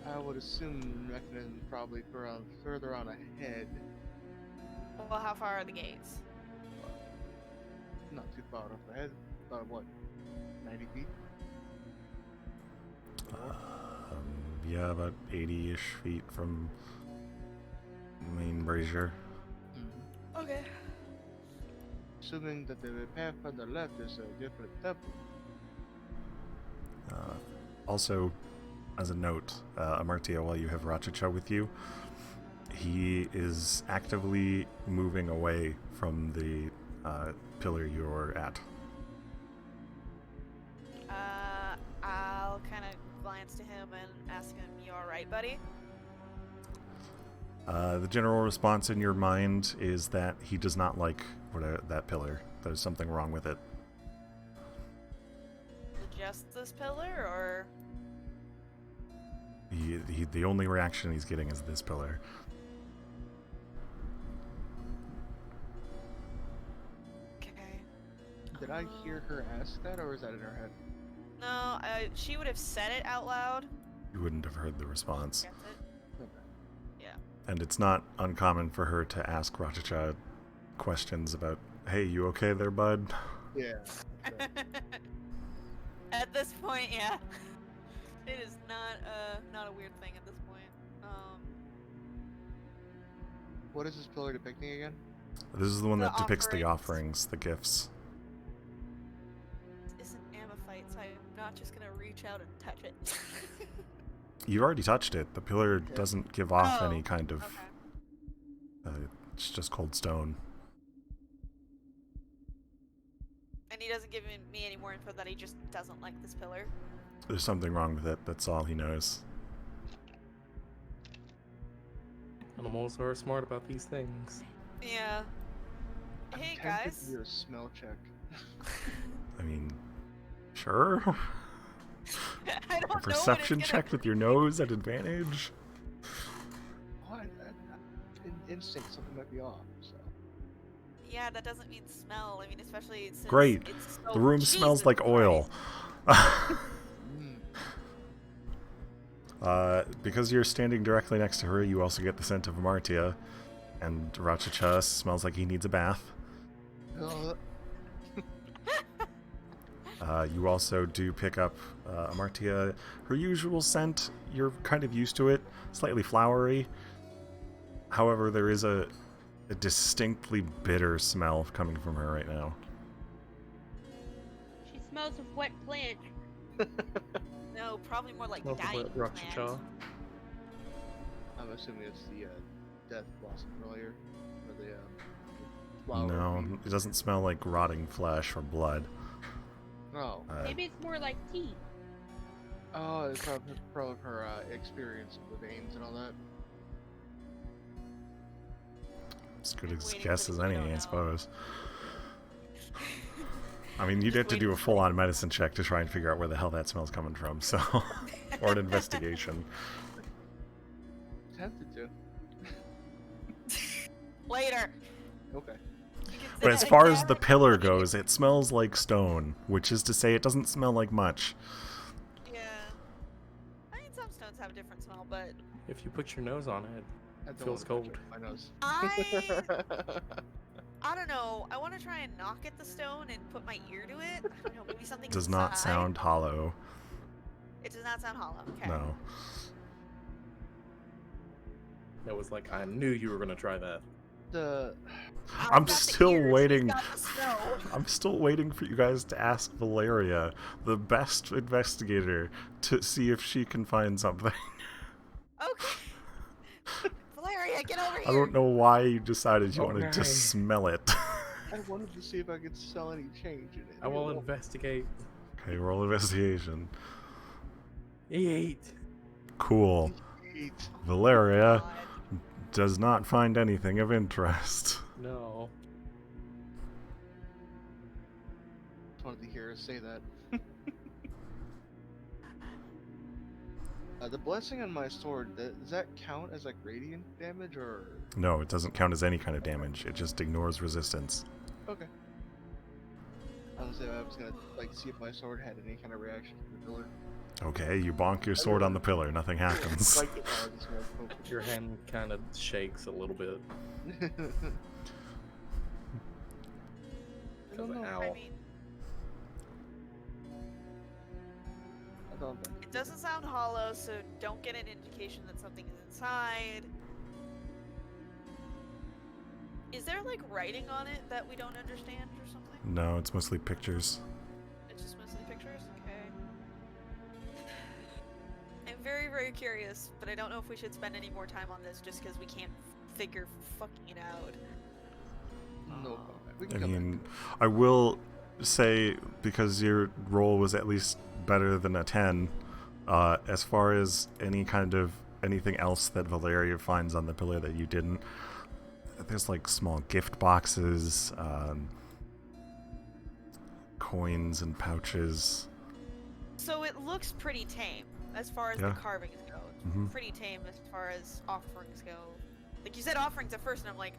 I would assume the mechanism probably further on ahead. Well, how far are the gates? Not too far off ahead. About what? 90 feet? Yeah, about 80-ish feet from the main brazier. Mm-hmm. Okay. Assuming that the path on the left is a different temple. Also, as a note, Amartya, while you have Rachicha with you, he is actively moving away from the pillar you're at. I'll kind of glance to him and ask him, "You all right, buddy?" The general response in your mind is that he does not like that pillar. There's something wrong with it. Just this pillar, or? The only reaction he's getting is this pillar. Okay. Did I hear her ask that, or is that in her head? No, she would have said it out loud. You wouldn't have heard the response. Gets it? Okay. Yeah. And it's not uncommon for her to ask Rachacha questions about, hey, you okay there, bud? Yeah. At this point, yeah. It is not a weird thing at this point. What is this pillar depicting again? This is the one The that depicts the offerings. offerings, the gifts. This isn't Ammophite, so I'm not just gonna reach out and touch it. You already touched it. The pillar doesn't give off Oh, any kind of... Okay. It's just cold stone. And he doesn't give me any more info that he just doesn't like this pillar. There's something wrong with it. That's all he knows. Animals are smart about these things. Yeah. I'm Hey tempted guys. to do a smell check. I mean, sure. I don't know A what perception it's gonna check with your nose at advantage? What? In instinct, something might be off. So. Yeah, that doesn't mean smell. I mean, especially since Great. it's so The room smells Jesus like oil. Because you're standing directly next to her, you also get the scent of Amartia. And Rachacha smells like he needs a bath. You also do pick up Amartia. Her usual scent, you're kind of used to it. Slightly flowery. However, there is a distinctly bitter smell coming from her right now. She smells of wet plant. No, probably more like Well, dying what, plant. Rachacha? I'm assuming it's the death blossom earlier, or the flower. No, it doesn't smell like rotting flesh or blood. Oh. Maybe it's more like tea. Oh, it's probably her experience of the veins and all that. As good I'm a waiting guess for as the any, keto I now. suppose. I mean, you'd Just have to do waiting a for full-on medicine check to try and figure out where the hell that smell's coming from, so... or an investigation. Tempted to. Later. Okay. But as far as the pillar goes, it smells like stone, which is to say it doesn't smell like much. Yeah. I mean, some stones have a different smell, but If you put your nose on it, I it don't feels wanna touch cold. My nose. I don't know. I want to try and knock at the stone and put my ear to it. I don't know, maybe something Does not inside. sound hollow. It does not sound hollow. Okay. No. That was like, I knew you were gonna try that. I've I'm got the still ears, she's waiting. got the smell. I'm still waiting for you guys to ask Valeria, the best investigator, to see if she can find something. Okay. Valeria, get over here. I don't know why you decided you wanted to Okay. smell it. I wanted to see if I could sell any change in it. I will investigate. Okay, roll investigation. 8. Cool. Eat. Valeria God. does not find anything of interest. No. Just wanted to hear her say that. The blessing on my sword, does that count as like radiant damage or? No, it doesn't count as any kind of damage. It just ignores resistance. Okay. I was gonna like see if my sword had any kind of reaction to the pillar. Okay, you bonk your sword on the pillar. Nothing happens. Like it, I just wanna poke Your hand kind of shakes a little bit. it. I don't know. Ow. I mean, I don't know. it doesn't sound hollow, so don't get an indication that something is inside. Is there like writing on it that we don't understand or something? No, it's mostly pictures. It's just mostly pictures? Okay. I'm very, very curious, but I don't know if we should spend any more time on this just because we can't figure fucking it out. No comment. We can I come back. mean, I will say, because your roll was at least better than a 10, as far as any kind of anything else that Valeria finds on the pillar that you didn't, there's like small gift boxes, coins and pouches. So it looks pretty tame as far as Yeah. the carvings go. It's Mhm. pretty tame as far as offerings go. Like you said offerings at first, and I'm like,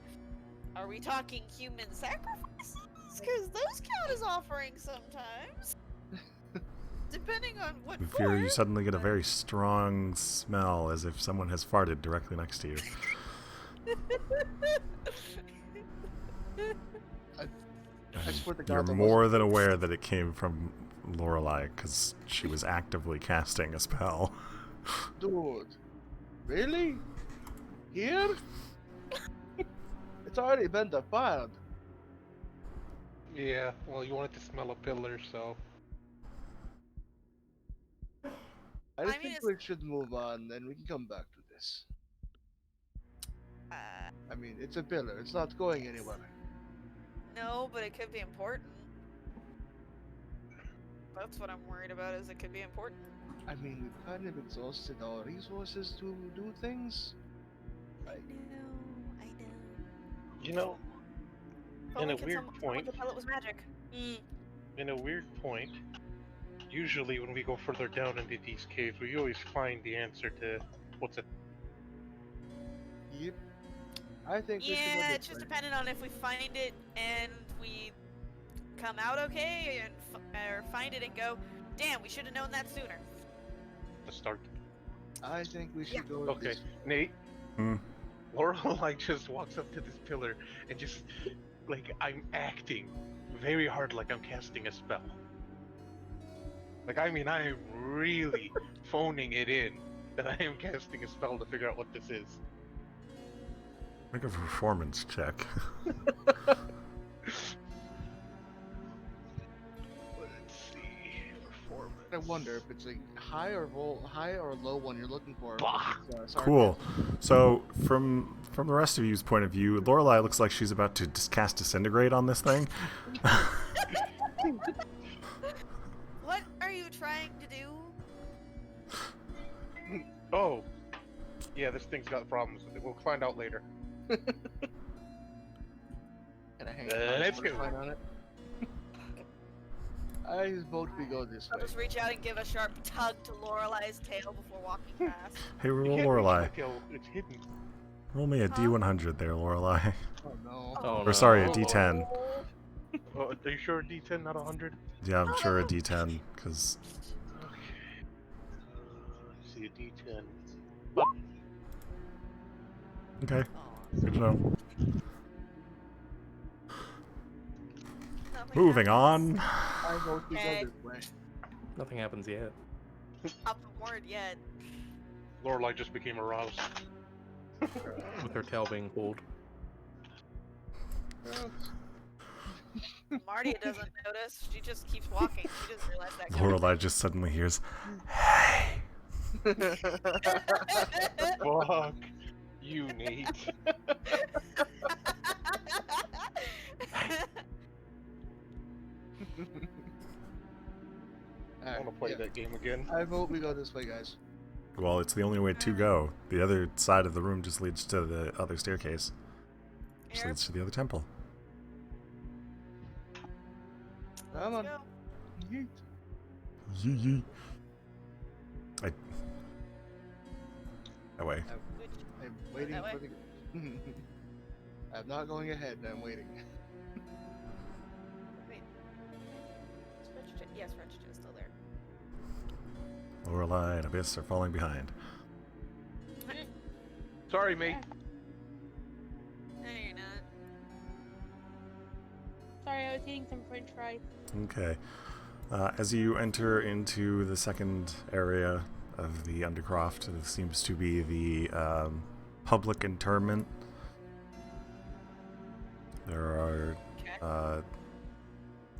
are we talking human sacrifices? Because those count as offerings sometimes. Depending on what In fear, you for. suddenly get a very strong smell as if someone has farted directly next to you. I swear to God, You're that more wasn't than aware that it came from Lorelei because she was actively casting a spell. Dude, really? Here? It's already been defiled. Yeah, well, you wanted to smell a pillar, so. I just mean, think it's- we should move on, and we can come back to this. Uh, I mean, it's a pillar. It's not going anywhere. no, but it could be important. That's what I'm worried about, is it could be important. I mean, we've kind of exhausted our resources to do things. I know. You know, If in only a weird someone point, could tell it was magic. in a weird point, usually when we go further down into these caves, we always find the answer to what's it. Yep. I think we should go Yeah, this it's just way. dependent on if we find it and we come out okay, and or find it and go, damn, we should have known that sooner. The start. I think we should Yeah. go Okay, this Nate. Hmm. Lorelei just walks up to this pillar and just, like, I'm acting very hard like I'm casting a spell. Like, I mean, I am really phoning it in that I am casting a spell to figure out what this is. Make a performance check. Let's see. Performance. I wonder if it's a high or low one you're looking for. Bah! Cool. So, from the rest of you's point of view, Lorelei looks like she's about to just cast Disintegrate on this thing. What are you trying to do? Oh. Yeah, this thing's got problems with it. We'll find out later. Can I hang Let's go. on it? I vote we go this I'll way. just reach out and give a sharp tug to Lorelei's tail before walking past. Hey, You roll can't reach Lorelei. my tail, it's hidden. Roll me a Huh? D100 there, Lorelei. Oh no. Oh, Or sorry, a no. D10. Oh, are you sure D10, not 100? Yeah, I'm sure a D10, because... Okay. Let's see, a D10. Okay, Oh, good to know. nothing Moving happens. on. I vote we Okay. go this way. Nothing happens yet. Up the word yet. Lorelei just became aroused. With her tail being pulled. Marty doesn't notice. She just keeps walking. She doesn't realize that. Lorelei just suddenly hears, "Hey!" Fuck you, Nate. I want to play that game again. I vote we go this way, guys. Well, it's the only way to go. The other side of the room just leads to the other staircase. Just Here, leads to the other temple. Come on. let's go. Yeet. Yee yee. That way. Which, I'm waiting That way? for the. I'm not going ahead. I'm waiting. wait. Is French yes, French is still there. Lorelei and Abyss are falling behind. Sorry, mate. No, you're not. Sorry, I was eating some french fries. Okay. As you enter into the second area of the Undercroft, it seems to be the public interment. There are Okay.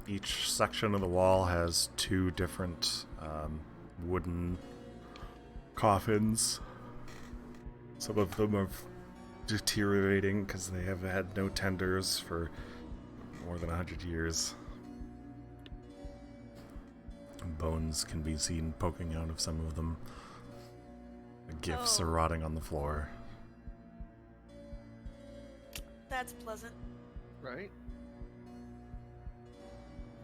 each section of the wall has two different wooden coffins. Some of them are deteriorating because they have had no tenders for more than 100 years. And bones can be seen poking out of some of them. The gifts are Oh. rotting on the floor. That's pleasant. Right?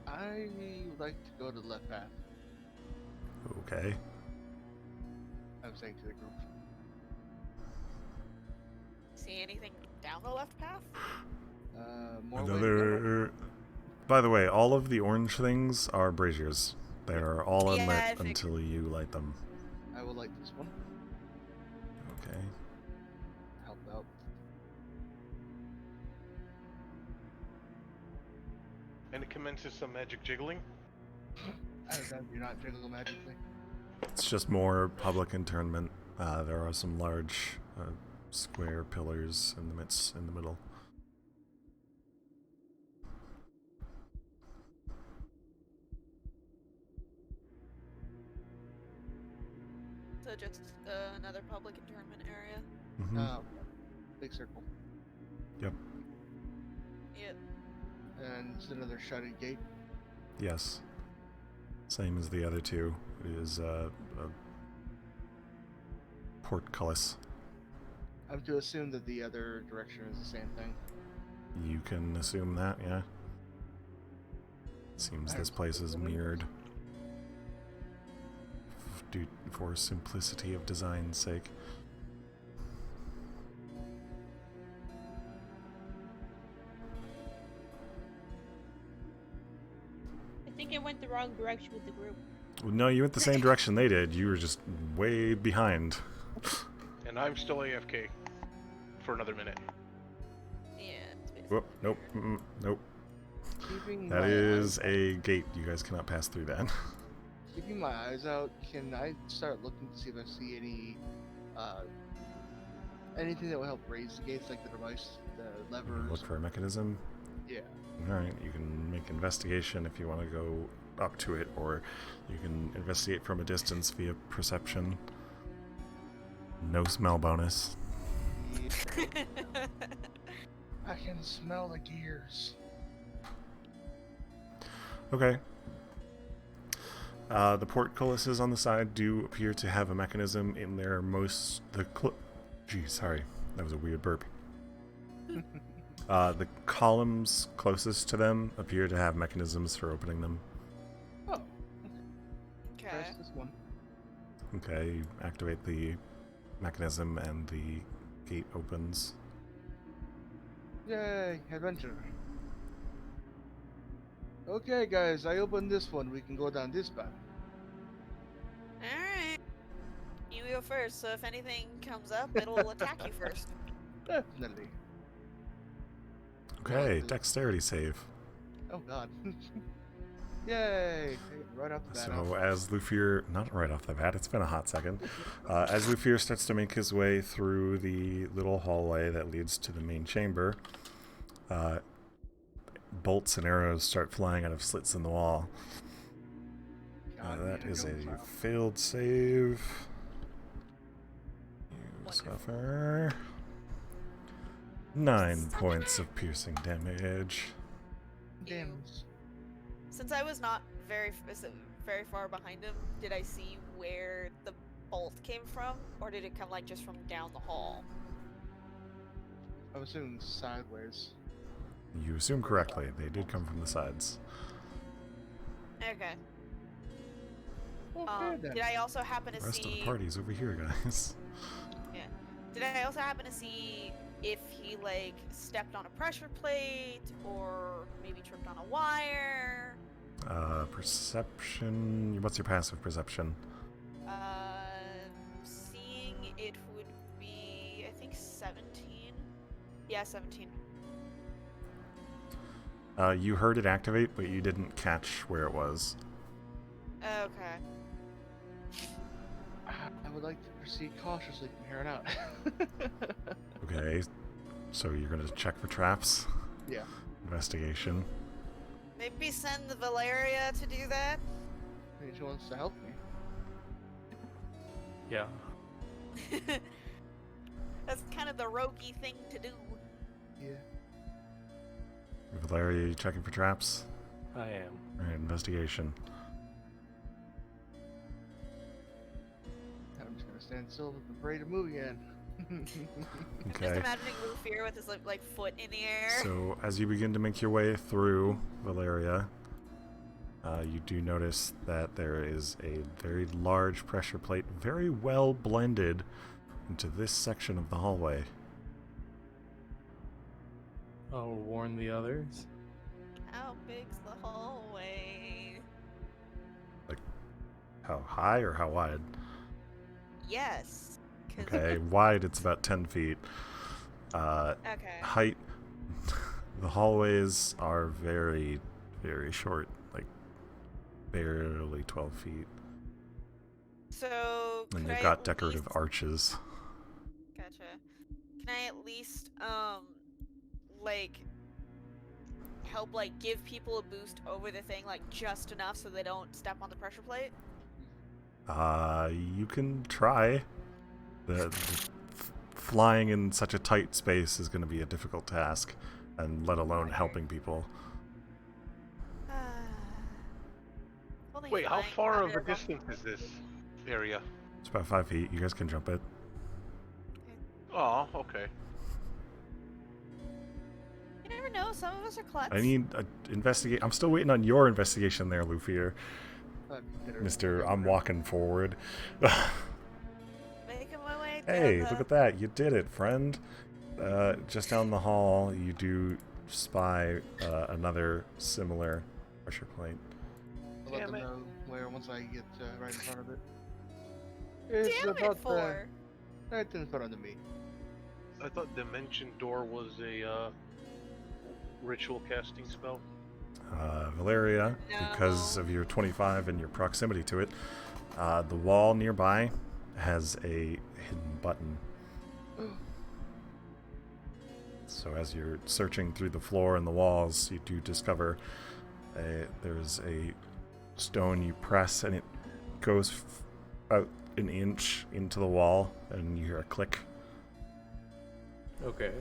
I would like to go to the left path. Okay. I'm saying to the group. See anything down the left path? More way to go. Another By the way, all of the orange things are braziers. They are all Yeah, I unlit figured. until you light them. I will light this one. Okay. Help out. And it commences some magic jiggling. I don't know, you're not jiggle magically. It's just more public internment. There are some large square pillars in the middle. So just another public internment area. Mm-hmm. Big circle. Yep. Yep. And it's another shuttered gate. Yes. Same as the other two. It is a portcullis. I'm to assume that the other direction is the same thing. You can assume that, yeah. Seems this place is mirrored. For simplicity of design's sake. I think I went the wrong direction with the group. No, you went the same direction they did. You were just way behind. And I'm still AFK for another minute. Yeah. It's basically Whoop, nope, nope. Keeping That my is eyes, a gate. You guys cannot pass through that. keeping my eyes out, can I start looking to see if I see any anything that will help raise the gates, like the device, the levers? Look for a mechanism. Yeah. Alright, you can make investigation if you want to go up to it, or you can investigate from a distance via perception. No smell bonus. I can smell the gears. Okay. The portcullises on the side do appear to have a mechanism in their Gee, sorry. That was a weird burp. The columns closest to them appear to have mechanisms for opening them. Oh, Okay. press this one. Okay, you activate the mechanism and the gate opens. Yay, adventure. Okay, guys, I opened this one. We can go down this path. Alright. You go first, so if anything comes up, it'll attack you first. Definitely. Okay, dexterity save. Oh god. Yay! Right off the bat. So as Lufier, not right off the bat, it's been a hot second. As Lufier starts to make his way through the little hallway that leads to the main chamber, bolts and arrows start flying out of slits in the wall. That is a failed save. You suffer 9 points of piercing damage. Damage. Since I was not very far behind him, did I see where the bolt came from, or did it come like just from down the hall? I'm assuming sideways. You assume correctly. They did come from the sides. Okay. Okay, then. Did I also happen to The rest of see? the party's over here, guys. Did I also happen to see if he like stepped on a pressure plate or maybe tripped on a wire? Perception. What's your passive perception? Seeing it would be, I think 17. Yeah, 17. You heard it activate, but you didn't catch where it was. Okay. I would like to proceed cautiously from here on out. Okay, so you're gonna check for traps? Yeah. Investigation. Maybe send the Valeria to do that. Maybe she wants to help me. Yeah. That's kind of the roguey thing to do. Yeah. Valeria, you checking for traps? I am. Alright, investigation. I'm just gonna stand still and pray to move again. I'm just Okay. imagining Lufier with his like foot in the air. So as you begin to make your way through Valeria, you do notice that there is a very large pressure plate, very well blended into this section of the hallway. I'll warn the others. How big's the hallway? How high or how wide? Yes. 'Cause- Okay, wide it's about 10 feet. Okay. Height, the hallways are very, very short, like barely 12 feet. So And could you've I got at decorative least- arches. Gotcha. Can I at least like help like give people a boost over the thing, like just enough so they don't step on the pressure plate? You can try. The flying in such a tight space is going to be a difficult task, and let alone helping people. Only Wait, how flying far of under a bump- distance is this area? It's about 5 feet. You guys can jump it. Oh, okay. You never know. Some of us are klutz. I need investigate. I'm still waiting on your investigation there, Lufier. Consider- Mister, I'm walking forward. Making my way down Hey, the... look at that. You did it, friend. Just down the hall, you do spy another similar pressure plate. I'll let Damn them it. know where once I get right in front of it. It's Damn it about for. right in front of me. I thought Dimension Door was a ritual casting spell. Valeria, because No. of your 25 and your proximity to it, the wall nearby has a hidden button. So as you're searching through the floor and the walls, you do discover there's a stone you press and it goes out an inch into the wall, and you hear a click. Okay.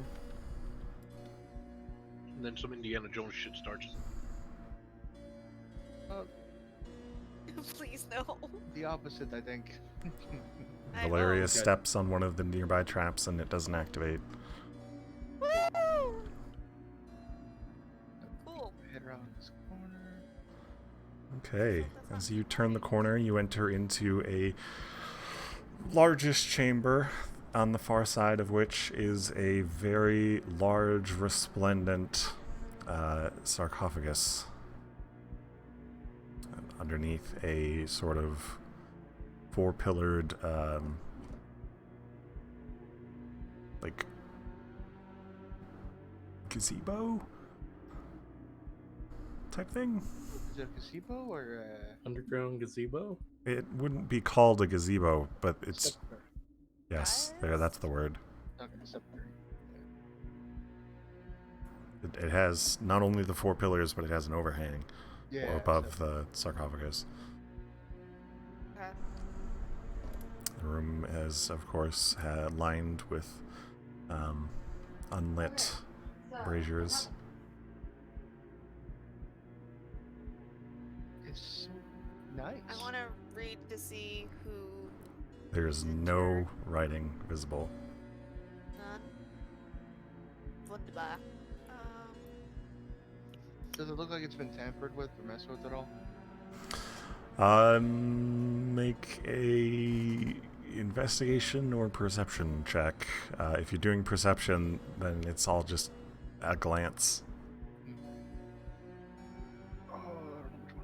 And then some Indiana Jones shit starts. Please no. The opposite, I think. I Valeria won't. steps on one of the nearby traps and it doesn't activate. Woo! Cool. Head around this corner. Okay, as you turn the corner, you enter into a largest chamber, on the far side of which is a very large, resplendent sarcophagus. Underneath a sort of four-pillared, like, gazebo type thing. Is it a gazebo or Underground gazebo? It wouldn't be called a gazebo, but it's sepulchre? yes, there. That's the word. Okay, sepulchre. It has not only the four pillars, but it has an overhang Yeah. above the sarcophagus. Okay. The room is, of course, lined with unlit braziers. It's so nice. I want to read to see who. There's no writing visible. None. Wunderbar. Does it look like it's been tampered with or messed with at all? Make a investigation or perception check. If you're doing perception, then it's all just a glance. Oh, I don't know which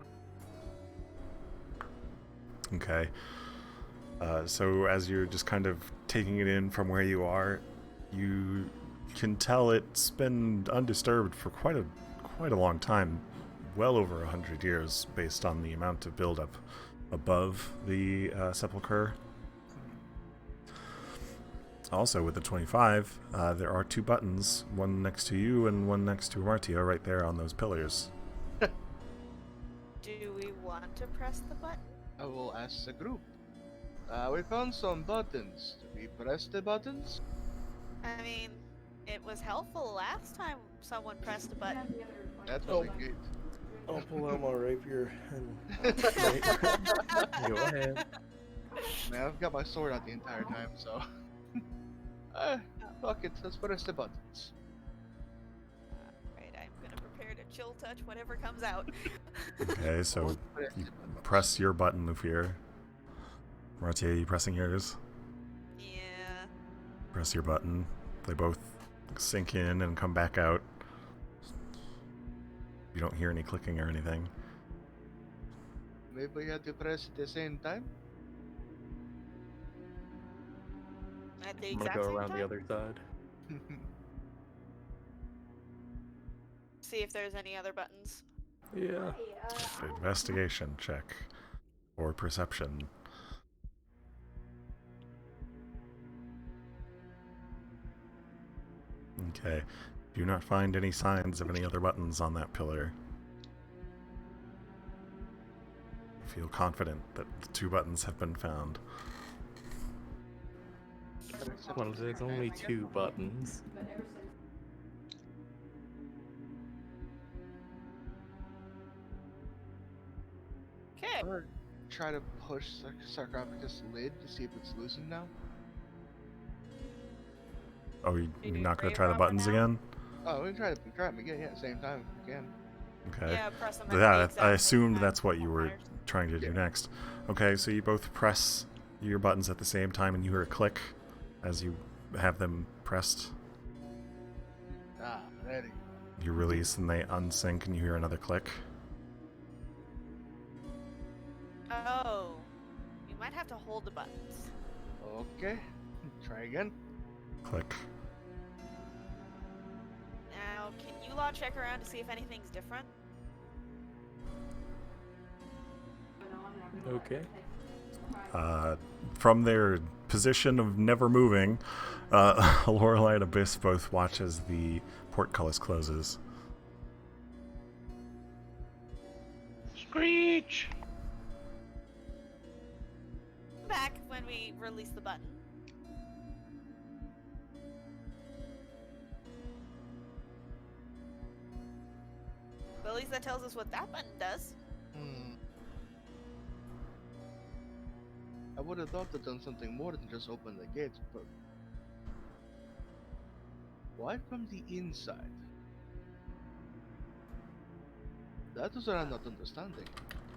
one. Okay. So as you're just kind of taking it in from where you are, you can tell it's been undisturbed for quite a long time, well over 100 years, based on the amount of buildup above the sepulcher. Also, with the 25, there are two buttons, one next to you and one next to Martia, right there on those pillars. Do we want to press the button? I will ask the group. We found some buttons. Do we press the buttons? I mean, it was helpful last time someone pressed a button. That's Oh. really good. I'll pull out my rapier and go ahead. Man, I've got my sword out the entire time, so. Fuck it, let's press the buttons. Right, I'm gonna prepare to chill touch whatever comes out. Okay, so Press you the buttons. press your button, Lufier. Martia, you pressing yours? Yeah. Press your button. They both sink in and come back out. You don't hear any clicking or anything. Maybe we had to press at the same time? At the I'm gonna exact go same around time? the other side. See if there's any other buttons. Yeah. Investigation check. Or perception. Okay. Do not find any signs of any other buttons on that pillar. Feel confident that the 2 buttons have been found. Well, there's only 2 buttons. Okay. Or try to push sarcophagus lid to see if it's loosened now. Oh, you're Maybe not going brave to try the robber buttons now? again? Oh, we can try them again, yeah, same time if we can. Okay. Yeah, press them at the Yeah, exact I same assumed time. that's what you That were matters. trying to do Yeah. next. Okay, so you both press your buttons at the same time and you hear a click as you have them pressed. Ah, there you go. You release and they unsync and you hear another click. Oh. You might have to hold the buttons. Okay, try again. Click. Now, can you lot check around to see if anything's different? Okay. From their position of never moving, Lorelei and Abyss both watch as the portcullis closes. Screech! Back when we release the button. Well, at least that tells us what that button does. I would have thought they'd done something more than just open the gates, but why from the inside? That is what I'm not understanding.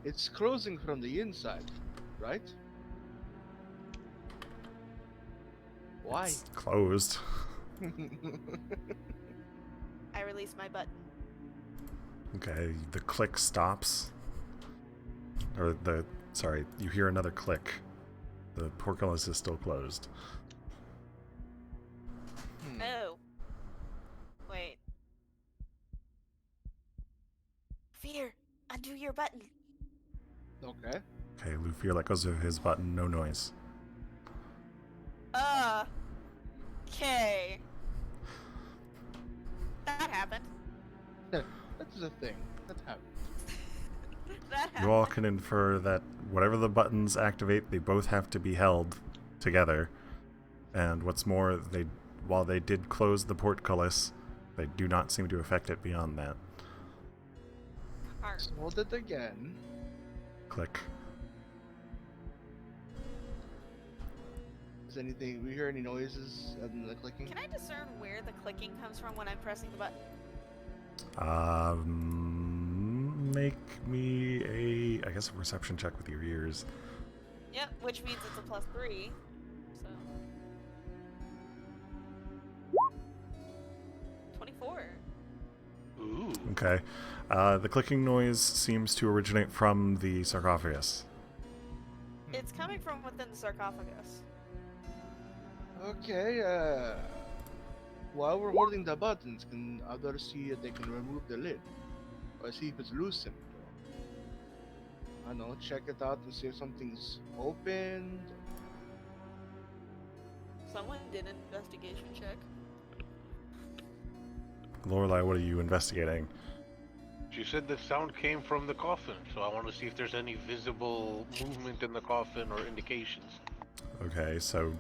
It's closing from the inside, right? Why? It's closed. I release my button. Okay, the click stops. Sorry, you hear another click. The portcullis is still closed. Oh. Wait. Fear, undo your button. Okay. Okay, Luffy let goes of his button, no noise. Okay. That happened. That is a thing. That happened. That happened. You all can infer that whatever the buttons activate, they both have to be held together. And what's more, while they did close the portcullis, they do not seem to affect it beyond that. Arr. So hold it again. Click. Is anything? We hear any noises other than the clicking? Can I discern where the clicking comes from when I'm pressing the button? Make me a perception check with your ears. Yep, which means it's a +3. So 24. Ooh. Okay. The clicking noise seems to originate from the sarcophagus. It's coming from within the sarcophagus. Okay, while we're holding the buttons, can others see if they can remove the lid? Or see if it's loosened? I don't know, check it out and see if something's opened. Someone did an investigation check. Lorelei, what are you investigating? She said the sound came from the coffin, so I want to see if there's any visible movement in the coffin or indications. Okay, so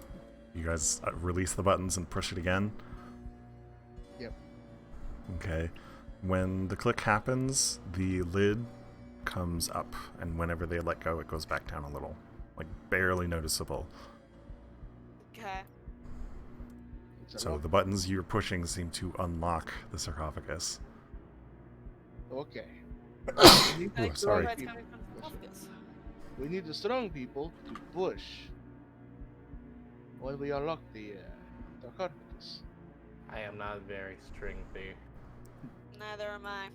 you guys release the buttons and push it again? Yep. Okay. When the click happens, the lid comes up, and whenever they let go, it goes back down a little. Like, barely noticeable. Okay. It's a So lock. the buttons you're pushing seem to unlock the sarcophagus. Okay. Ooh, sorry. That's coming from the sarcophagus. We need the strong people to push when we unlock the sarcophagus. I am not very strengthy. Neither am I.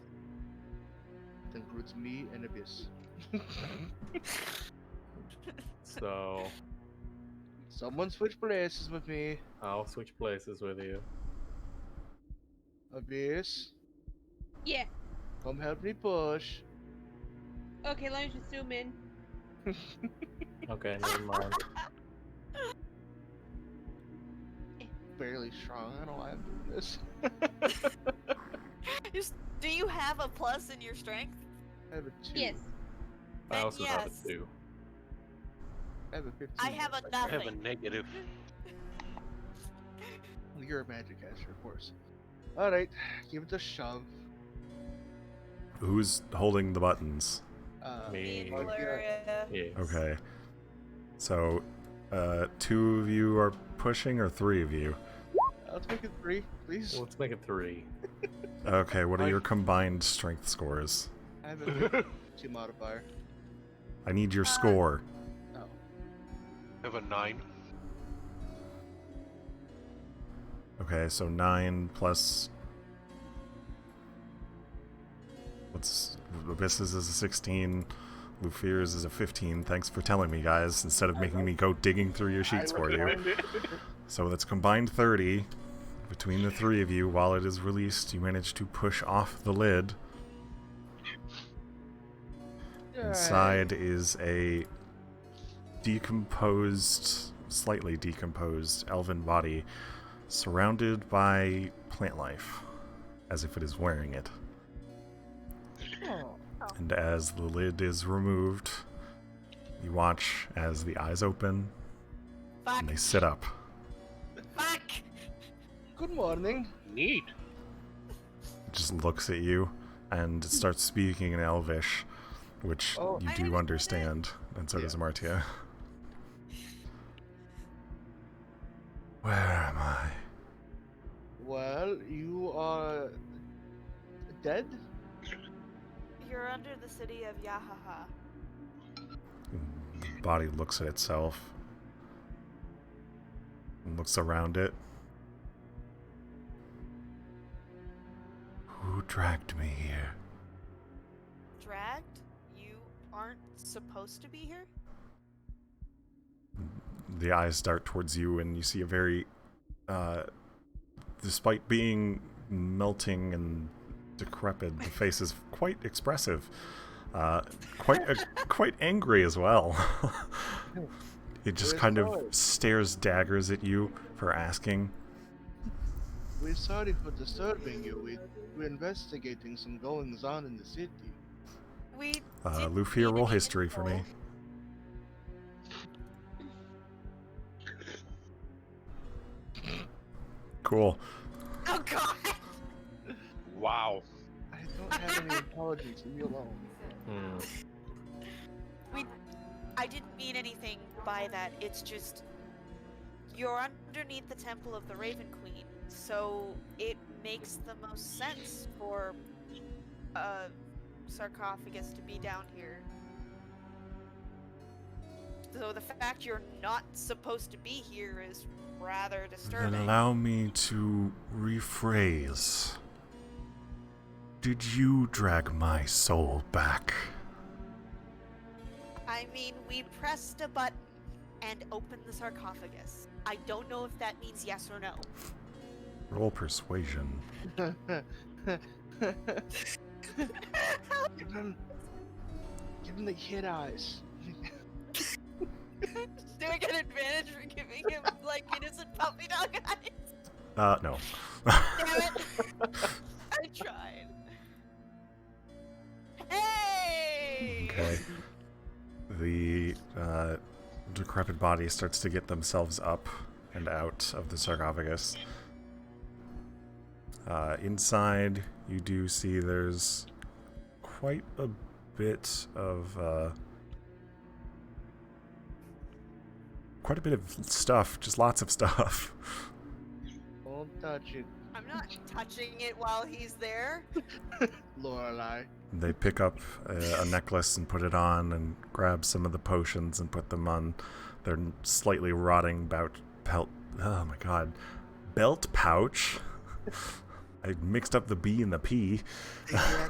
It includes me and Abyss. So Someone switch places with me. I'll switch places with you. Abyss, Yeah. come help me push. Okay, let me just zoom in. Okay, never mind. Barely strong. I don't know why I'm doing this. Do you have a plus in your strength? I have a 2. Yes. I Then also have yes. a 2. I have a 15. I have a I have a nothing. negative. You're a magic caster, of course. Alright, give it a shove. Who's holding the buttons? Me and Me. Valeria. Yes. Okay. So, 2 of you are pushing, or 3 of you? Let's make it 3, please. Well, let's make it 3. Okay, what are your combined strength scores? I have a 2 modifier. I need your score. Oh. I have a 9. Okay, so 9 plus... What's... Abyss's is a 16. Lufir's is a 15. Thanks for telling me, guys, instead of making me go digging through your sheets for you. So that's combined 30. Between the 3 of you, while it is released, you manage to push off the lid. Inside is a decomposed, slightly decomposed elven body surrounded by plant life, as if it is wearing it. Oh. And as the lid is removed, you watch as the eyes open Fuck. and they sit up. Fuck. Good morning. Neat. It just looks at you and it starts speaking in Elvish, which Oh. you I do understand understand, and so does Martia. Where am I? Well, you are dead? You're under the city of Yahaha. The body looks at itself and looks around it. Who dragged me here? Dragged? You aren't supposed to be here? The eyes dart towards you, and you see a very, despite being melting and decrepit, the face is quite expressive, quite angry as well. It just We're kind of sorry. stares daggers at you for asking. We're sorry for disturbing you. We're investigating some goings on in the city. We Lufia, didn't mean to roll be history for me. involved. Cool. Oh god! Wow. I don't have any intelligence. Leave me alone. I didn't mean anything by that. It's just you're underneath the temple of the Raven Queen, so it makes the most sense for a sarcophagus to be down here. So the fact you're not supposed to be here is rather disturbing. Then allow me to rephrase. Did you drag my soul back? I mean, we pressed a button and opened the sarcophagus. I don't know if that means yes or no. Roll persuasion. give him the kid eyes. Do I get advantage for giving him, like, innocent puppy dog eyes? No. Damn it! I tried. Hey! Okay. The decrepit body starts to get themselves up and out of the sarcophagus. Inside, you do see there's quite a bit of stuff, just lots of stuff. Don't touch it, I'm not touching it while he's there. Lorelai. They pick up a necklace and put it on, and grab some of the potions and put them on their slightly rotting belt pouch. I mixed up the B and the P. Yeah.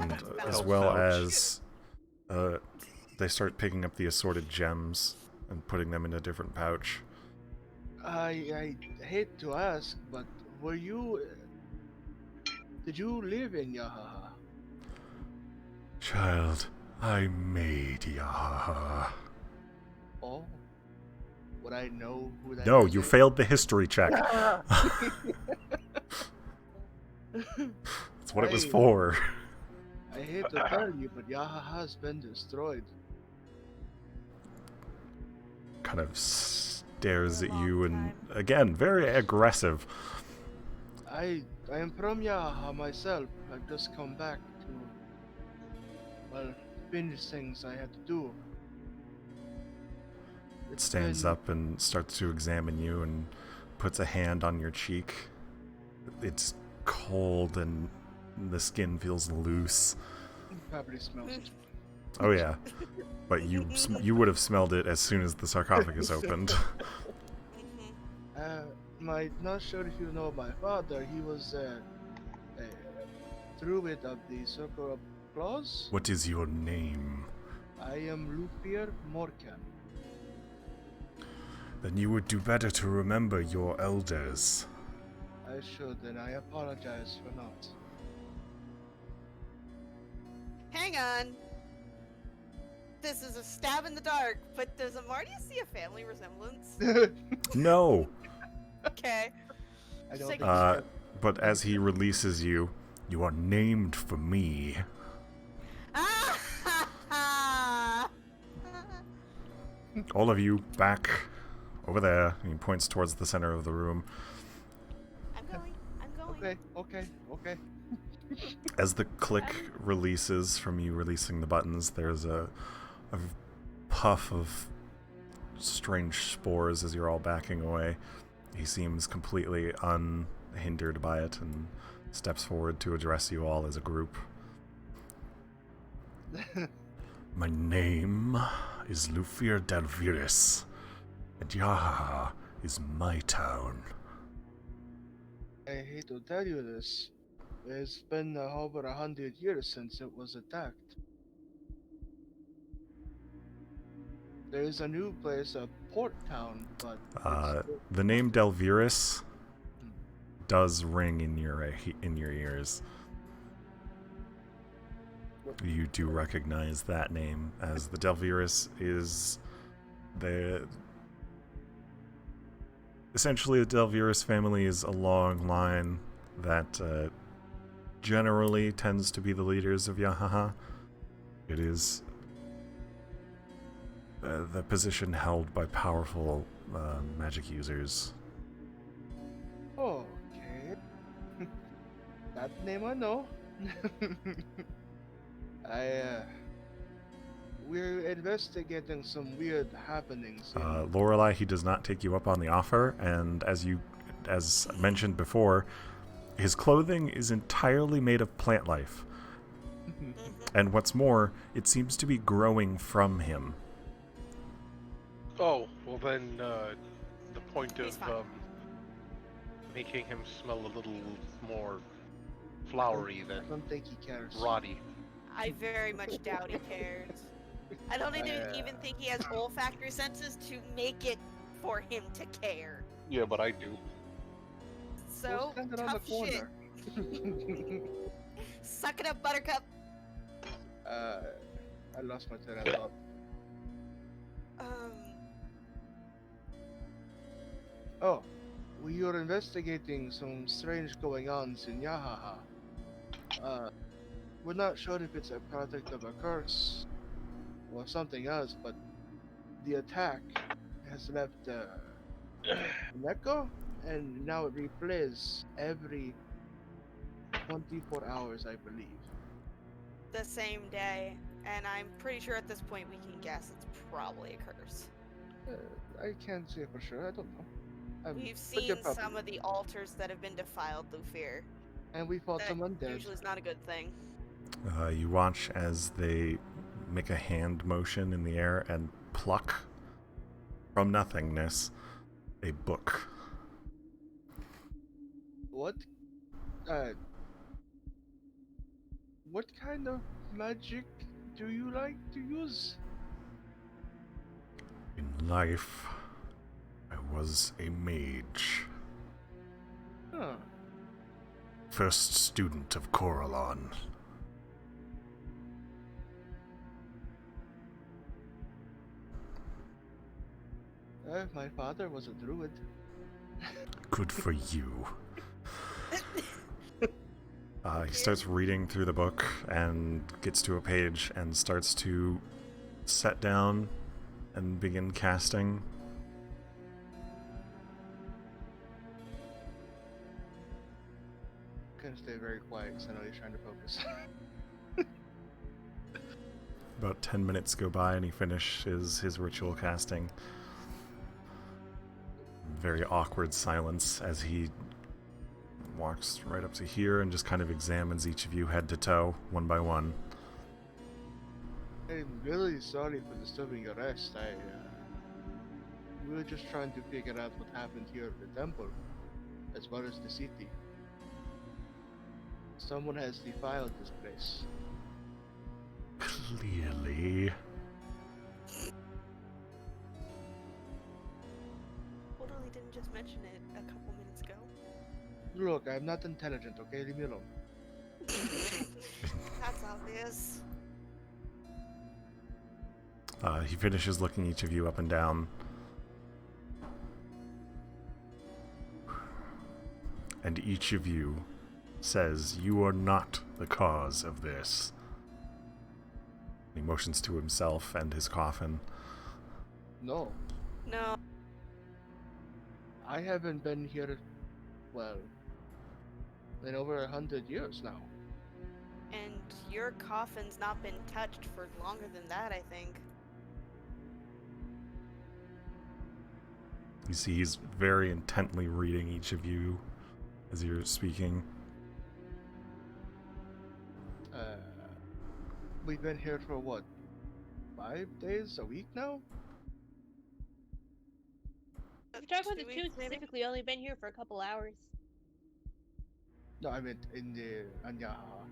And as Health well pouch. as they start picking up the assorted gems and putting them in a different pouch. I hate to ask, but were you? Did you live in Yahaha? Child, I made Yahaha. Oh, would I know who that is? No, you failed the history check. That's what it was for. I hate to tell you, but Yahaha's been destroyed. Kind of stares For a at you long and, time. again, very aggressive. I am from Yahaha myself. I've just come back to, well, finish things I had to do. It stands been- up and starts to examine you and puts a hand on your cheek. It's cold and the skin feels loose. Probably smells it. Oh yeah, but you would have smelled it as soon as the sarcophagus opened. Mhm. Not sure if you know my father. He was a druid of the Circle of Claws. What is your name? I am Lufier Morkan. Then you would do better to remember your elders. I should, and I apologize for not. Hang on. This is a stab in the dark, but does Amardia see a family resemblance? No. Okay. I don't Like- think so. But as he releases you, you are named for me. Ah! All of you back over there. He points towards the center of the room. I'm going. Okay. As the click releases from you releasing the buttons, there's a puff of strange spores as you're all backing away. He seems completely unhindered by it and steps forward to address you all as a group. My name is Lufier Dalviris, and Yahaha is my town. I hate to tell you this. It's been over 100 years since it was attacked. There is a new place, a port town, but The name Delviris does ring in your ears. You do recognize that name, as the Delviris is essentially the Delviris family is a long line that generally tends to be the leaders of Yahaha. It is the position held by powerful magic users. Okay. That name I know. We're investigating some weird happenings. Lorelei, he does not take you up on the offer, and as mentioned before, his clothing is entirely made of plant life. And what's more, it seems to be growing from him. Oh, well then, the point He's of fine. making him smell a little more flowery I than don't think he cares. rotty. I very much doubt he cares. I don't even think he has olfactory senses to make it for him to care. Yeah, but I do. So, Stand around tough the corner. shit. Suck it up, Buttercup. I lost my train of thought. Oh, we are investigating some strange going-ons in Yahaha. We're not sure if it's a product of a curse or something else, but the attack has left an echo, and now it replays every 24 hours, I believe. The same day, and I'm pretty sure at this point we can guess it's probably a curse. I can't say for sure, I don't know. We've but you're seen probably some of the altars that have been defiled, Lufir. And we fought That some undead. usually is not a good thing. You watch as they make a hand motion in the air and pluck from nothingness a book. What? What kind of magic do you like to use? In life, I was a mage. Huh. First student of Coralon. My father was a druid. Good for you. He starts reading through the book and gets to a page and starts to set down and begin casting. Gonna stay very quiet because I know he's trying to focus. About 10 minutes go by and he finishes his ritual casting. Very awkward silence as he walks right up to here and just kind of examines each of you head to toe, one by one. I'm really sorry for disturbing your rest. We were just trying to figure out what happened here at the temple, as well as the city. Someone has defiled this place. Clearly. Totally didn't just mention it a couple minutes ago. Look, I'm not intelligent, okay? Leave me alone. That's obvious. He finishes looking each of you up and down. And each of you says, "You are not the cause of this." He motions to himself and his coffin. No, No. I haven't been here, well, in over 100 years now. And your coffin's not been touched for longer than that, I think. You see he's very intently reading each of you as you're speaking. We've been here for what? 5 days? A week now? If you're talking about the 2 two weeks, maybe? specifically, only been here for a couple hours. No, I meant in the Anyaha.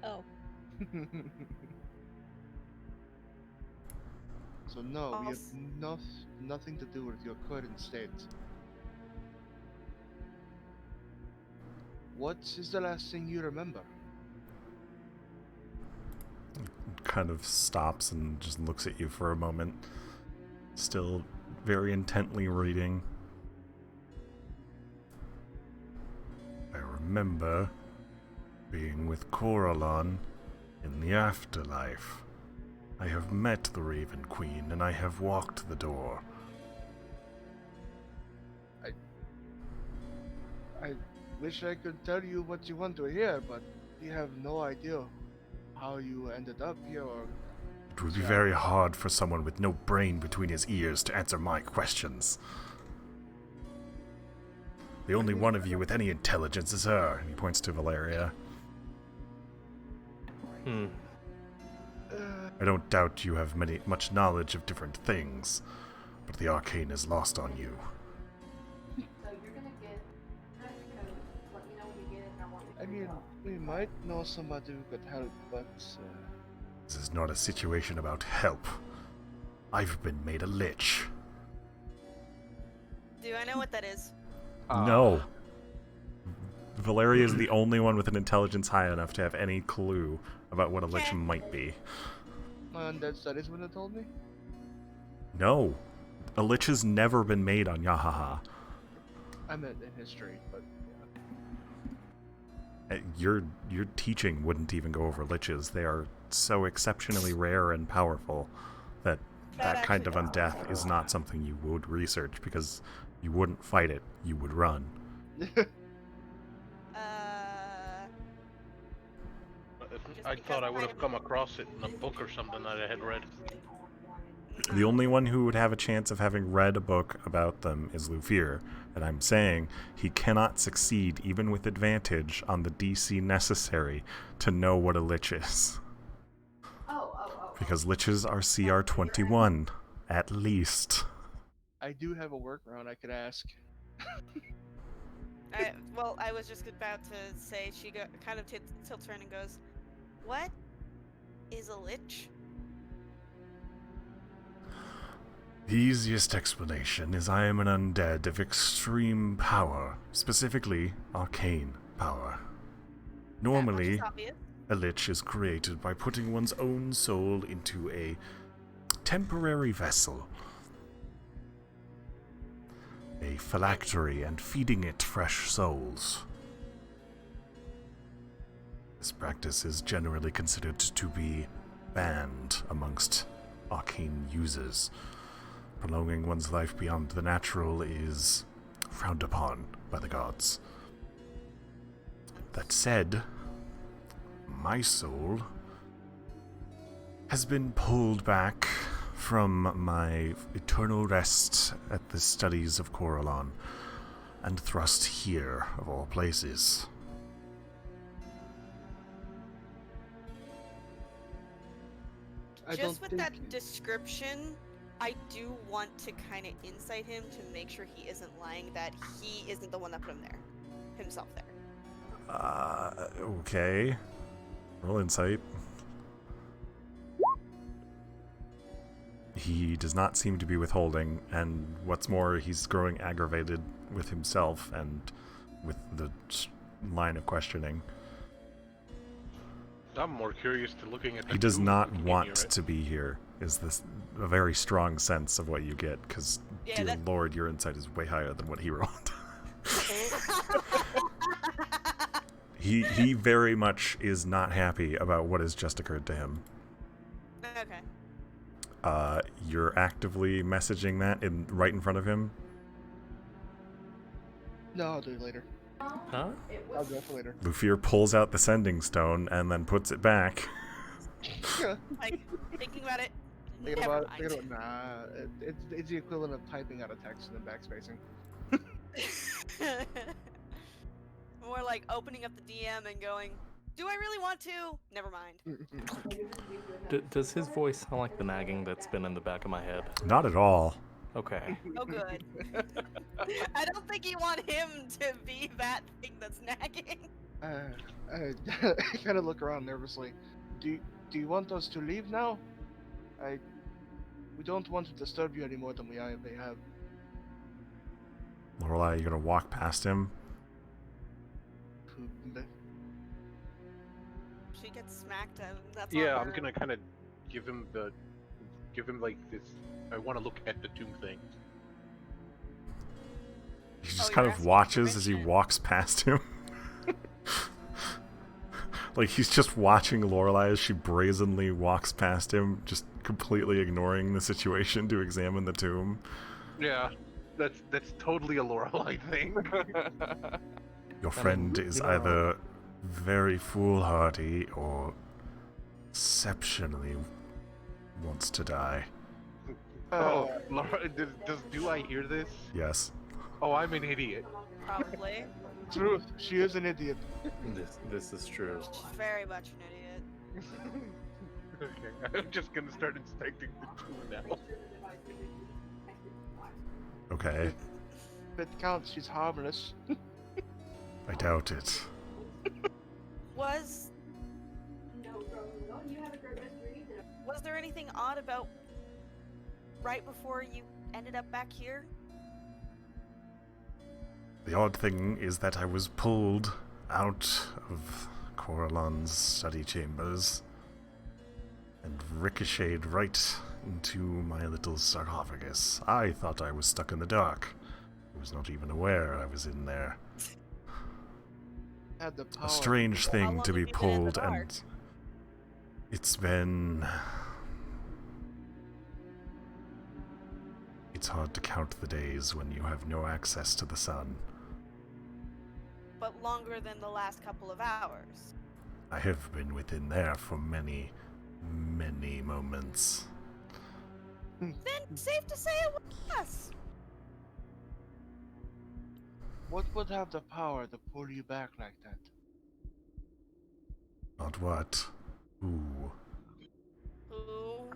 Oh. So no, we have Also- nothing to do with your current state. What is the last thing you remember? Kind of stops and just looks at you for a moment, still very intently reading. I remember being with Coralon in the afterlife. I have met the Raven Queen and I have walked the door. I wish I could tell you what you want to hear, but we have no idea how you ended up here or... It would be very hard for someone with no brain between his ears to answer my questions. The only one of you with any intelligence is her. And he points to Valeria. I don't doubt you have much knowledge of different things, but the arcane is lost on you. So you're gonna get crack code. Let me know when you get it, and I want you to I figure mean, it out. we might know somebody who could help, but... This is not a situation about help. I've been made a lich. Do I know what that is? No. Valeria is the only one with an intelligence high enough to have any clue about what a lich Okay. might be. My undead studies wouldn't have told me? No. A lich has never been made on Yahaha. I meant in history, but... Your teaching wouldn't even go over liches. They are so exceptionally rare and powerful that that kind of actually does. undeath is not something you would research because you wouldn't fight it, you would run. I thought I would have come across it in a book or something that I had read. The only one who would have a chance of having read a book about them is Lufir, and I'm saying he cannot succeed even with advantage on the DC necessary to know what a lich is. Because liches are CR 21, at least. I do have a workaround I could ask. Well, I was just about to say, she kind of tilts around and goes, What is a lich? The easiest explanation is I am an undead of extreme power, specifically arcane power. Normally, That much is obvious. a lich is created by putting one's own soul into a temporary vessel, a phylactery, and feeding it fresh souls. This practice is generally considered to be banned amongst arcane users. Prolonging one's life beyond the natural is frowned upon by the gods. That said, my soul has been pulled back from my eternal rest at the studies of Coralon and thrust here, of all places. Just with that description, I do want to kind of insight him to make sure he isn't lying, that he isn't the one that put him there. Himself there. Okay. Roll insight. He does not seem to be withholding, and what's more, he's growing aggravated with himself and with the line of questioning. I'm more curious to looking at the He does tomb not if we can want hear it. to be here, is this a very strong sense of what you get, because, Yeah, dear lord, your insight is way higher than what he rolled. He very much is not happy about what has just occurred to him. Okay. You're actively messaging that right in front of him? No, I'll do it later. Huh? I'll do it for later. Lufir pulls out the sending stone and then puts it back. Yeah. Like, thinking about it. Thinking Never about it, mind. nah, it's the equivalent of typing out a text and then backspacing. More like opening up the DM and going, do I really want to? Never mind. Does his voice sound like the nagging that's been in the back of my head? Not at all. Okay. Oh, good. I don't think you want him to be that thing that's nagging. I kind of look around nervously. Do you want us to leave now? We don't want to disturb you any more than we may have. Lorelai, you're gonna walk past him? She gets smacked and that's Yeah, on I'm her. gonna kind of give him like this. I want to look at the tomb thing. He just you're kind of asking watches as he permission. walks past him. Like he's just watching Lorelai as she brazenly walks past him, just completely ignoring the situation to examine the tomb. Yeah, that's totally a Lorelei thing. Your friend is either very foolhardy or exceptionally wants to die. Oh, Laura, do I hear this? Yes. Oh, I'm an idiot. Probably. Truth, she is an idiot. This is true. She's very much an idiot. Okay, I'm just gonna start inspecting the tomb now. Okay. If it counts, she's harmless. I doubt it. Was there anything odd about right before you ended up back here? The odd thing is that I was pulled out of Coralon's study chambers and ricocheted right into my little sarcophagus. I thought I was stuck in the dark. I was not even aware I was in there. Had the power. A strange How thing long to be have you been in the pulled, and it's been... It's hard to count the days when you have no access to the sun. But longer than the last couple of hours. I have been within there for many, many moments. Then safe to say it was us. What would have the power to pull you back like that? Not what? Ooh. Ooh.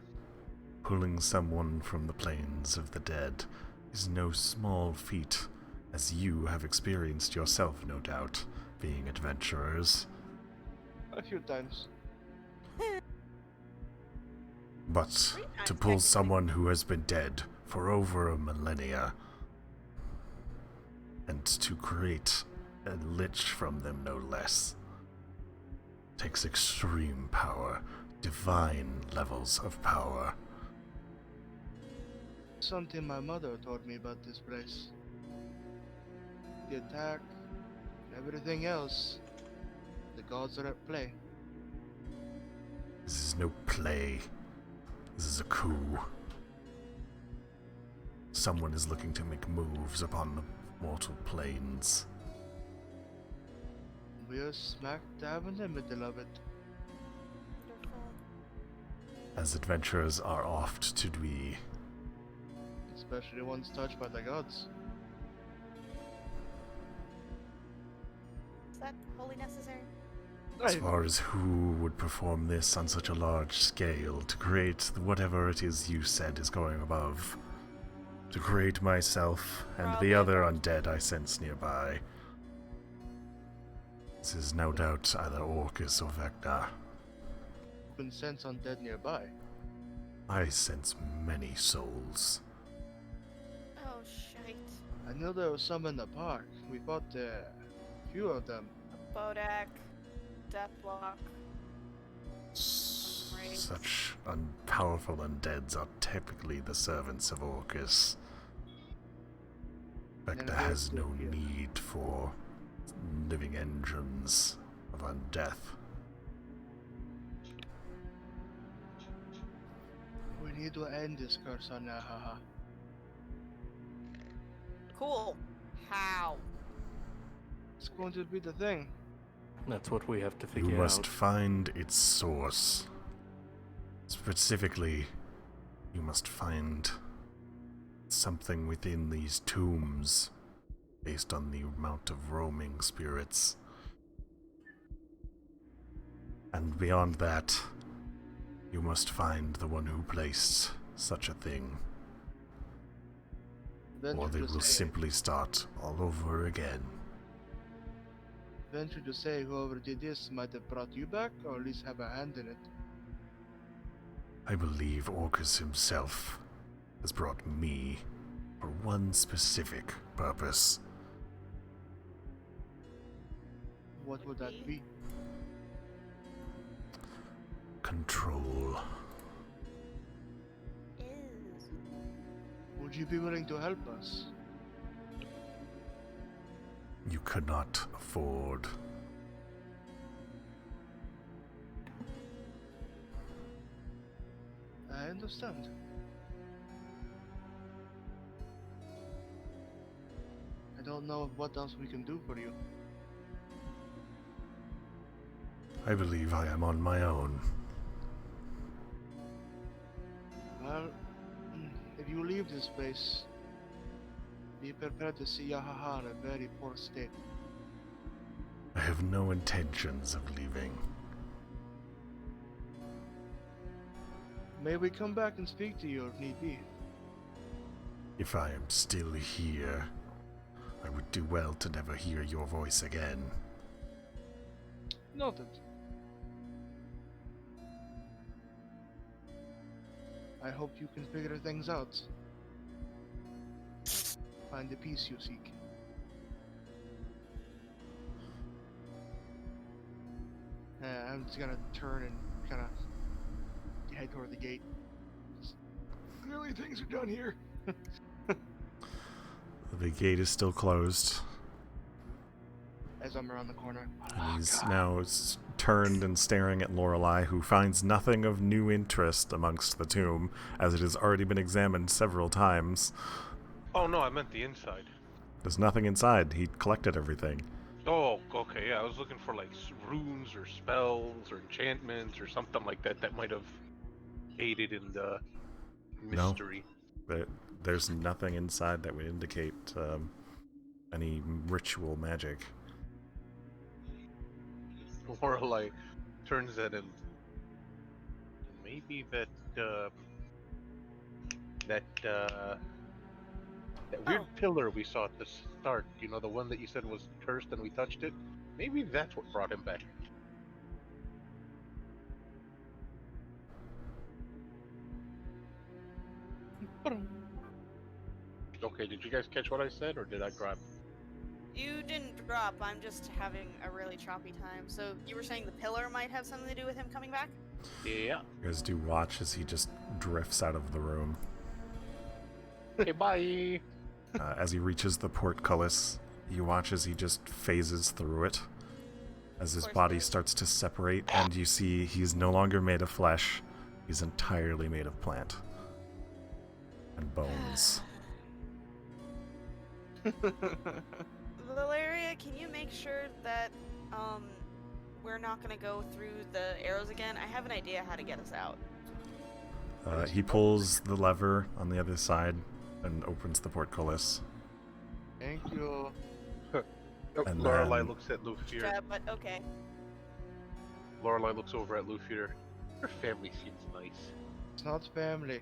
Pulling someone from the plains of the dead is no small feat, as you have experienced yourself, no doubt, being adventurers. A few times. But 3 to times, pull technically. someone who has been dead for over a millennia and to create a lich from them, no less, takes extreme power, divine levels of power. Something my mother told me about this place. The attack, everything else. The gods are at play. This is no play. This is a coup. Someone is looking to make moves upon the mortal planes. We're smack dab in the middle of it. Wonderful. As adventurers are oft to be. Especially ones touched by the gods. Is that wholly necessary? As far as who would perform this on such a large scale, to create whatever it is you said is going above. To create myself and Probably the other above. undead I sense nearby. This is no doubt either Orcus or Vecna. You can sense undead nearby. I sense many souls. Oh, shite. I know there was some in the park. We fought a few of them. Bodak, Deathlock. Right. Such powerful undeads are typically the servants of Orcus. Vecna they're has no still here. need for living engines of undeath. We need to end this curse on Nahaha. Cool. How? It's going to be the thing. That's what we have to You figure must out. find its source. Specifically, you must find something within these tombs based on the amount of roaming spirits. And beyond that, you must find the one who placed such a thing, or they will simply start all over again. Venture to say whoever did this might have brought you back, or at least have a hand in it. I believe Orcus himself has brought me for one specific purpose. What would that be? Control. Is. Would you be willing to help us? You could not afford. I understand. I don't know what else we can do for you. I believe I am on my own. Well, if you leave this place, be prepared to see Yahaha in a very poor state. I have no intentions of leaving. May we come back and speak to you if need be. If I am still here, I would do well to never hear your voice again. Noted. I hope you can figure things out. Find the peace you seek. I'm just gonna turn and kind of head toward the gate. Clearly things are done here. The gate is still closed, As I'm around the corner. and he's now turned and staring at Lorelei, who finds nothing of new interest amongst the tomb, as it has already been examined several times. Oh no, I meant the inside. There's nothing inside. He collected everything. Oh, okay, yeah, I was looking for like runes or spells or enchantments or something like that that might have aided in the No. mystery. But there's nothing inside that would indicate any ritual magic. Lorelei turns that in. Maybe that that weird pillar we saw at the start, you know, the one that you said was cursed and we touched it. Maybe that's what brought him back. Okay, did you guys catch what I said, or did I grab? You didn't drop. I'm just having a really choppy time. So you were saying the pillar might have something to do with him coming back? Yeah. You guys do watch as he just drifts out of the room. Okay, bye. As he reaches the portcullis, you watch as he just phases through it. As his Of course body he does. starts to separate, and you see he's no longer made of flesh. He's entirely made of plant. And bones. Valeria, can you make sure that we're not gonna go through the arrows again? I have an idea how to get us out. He pulls the lever on the other side and opens the portcullis. Thank you. And Lorelai then- looks at Lufear. Yeah, but okay. Lorelai looks over at Lufear. Her family seems nice. It's not family.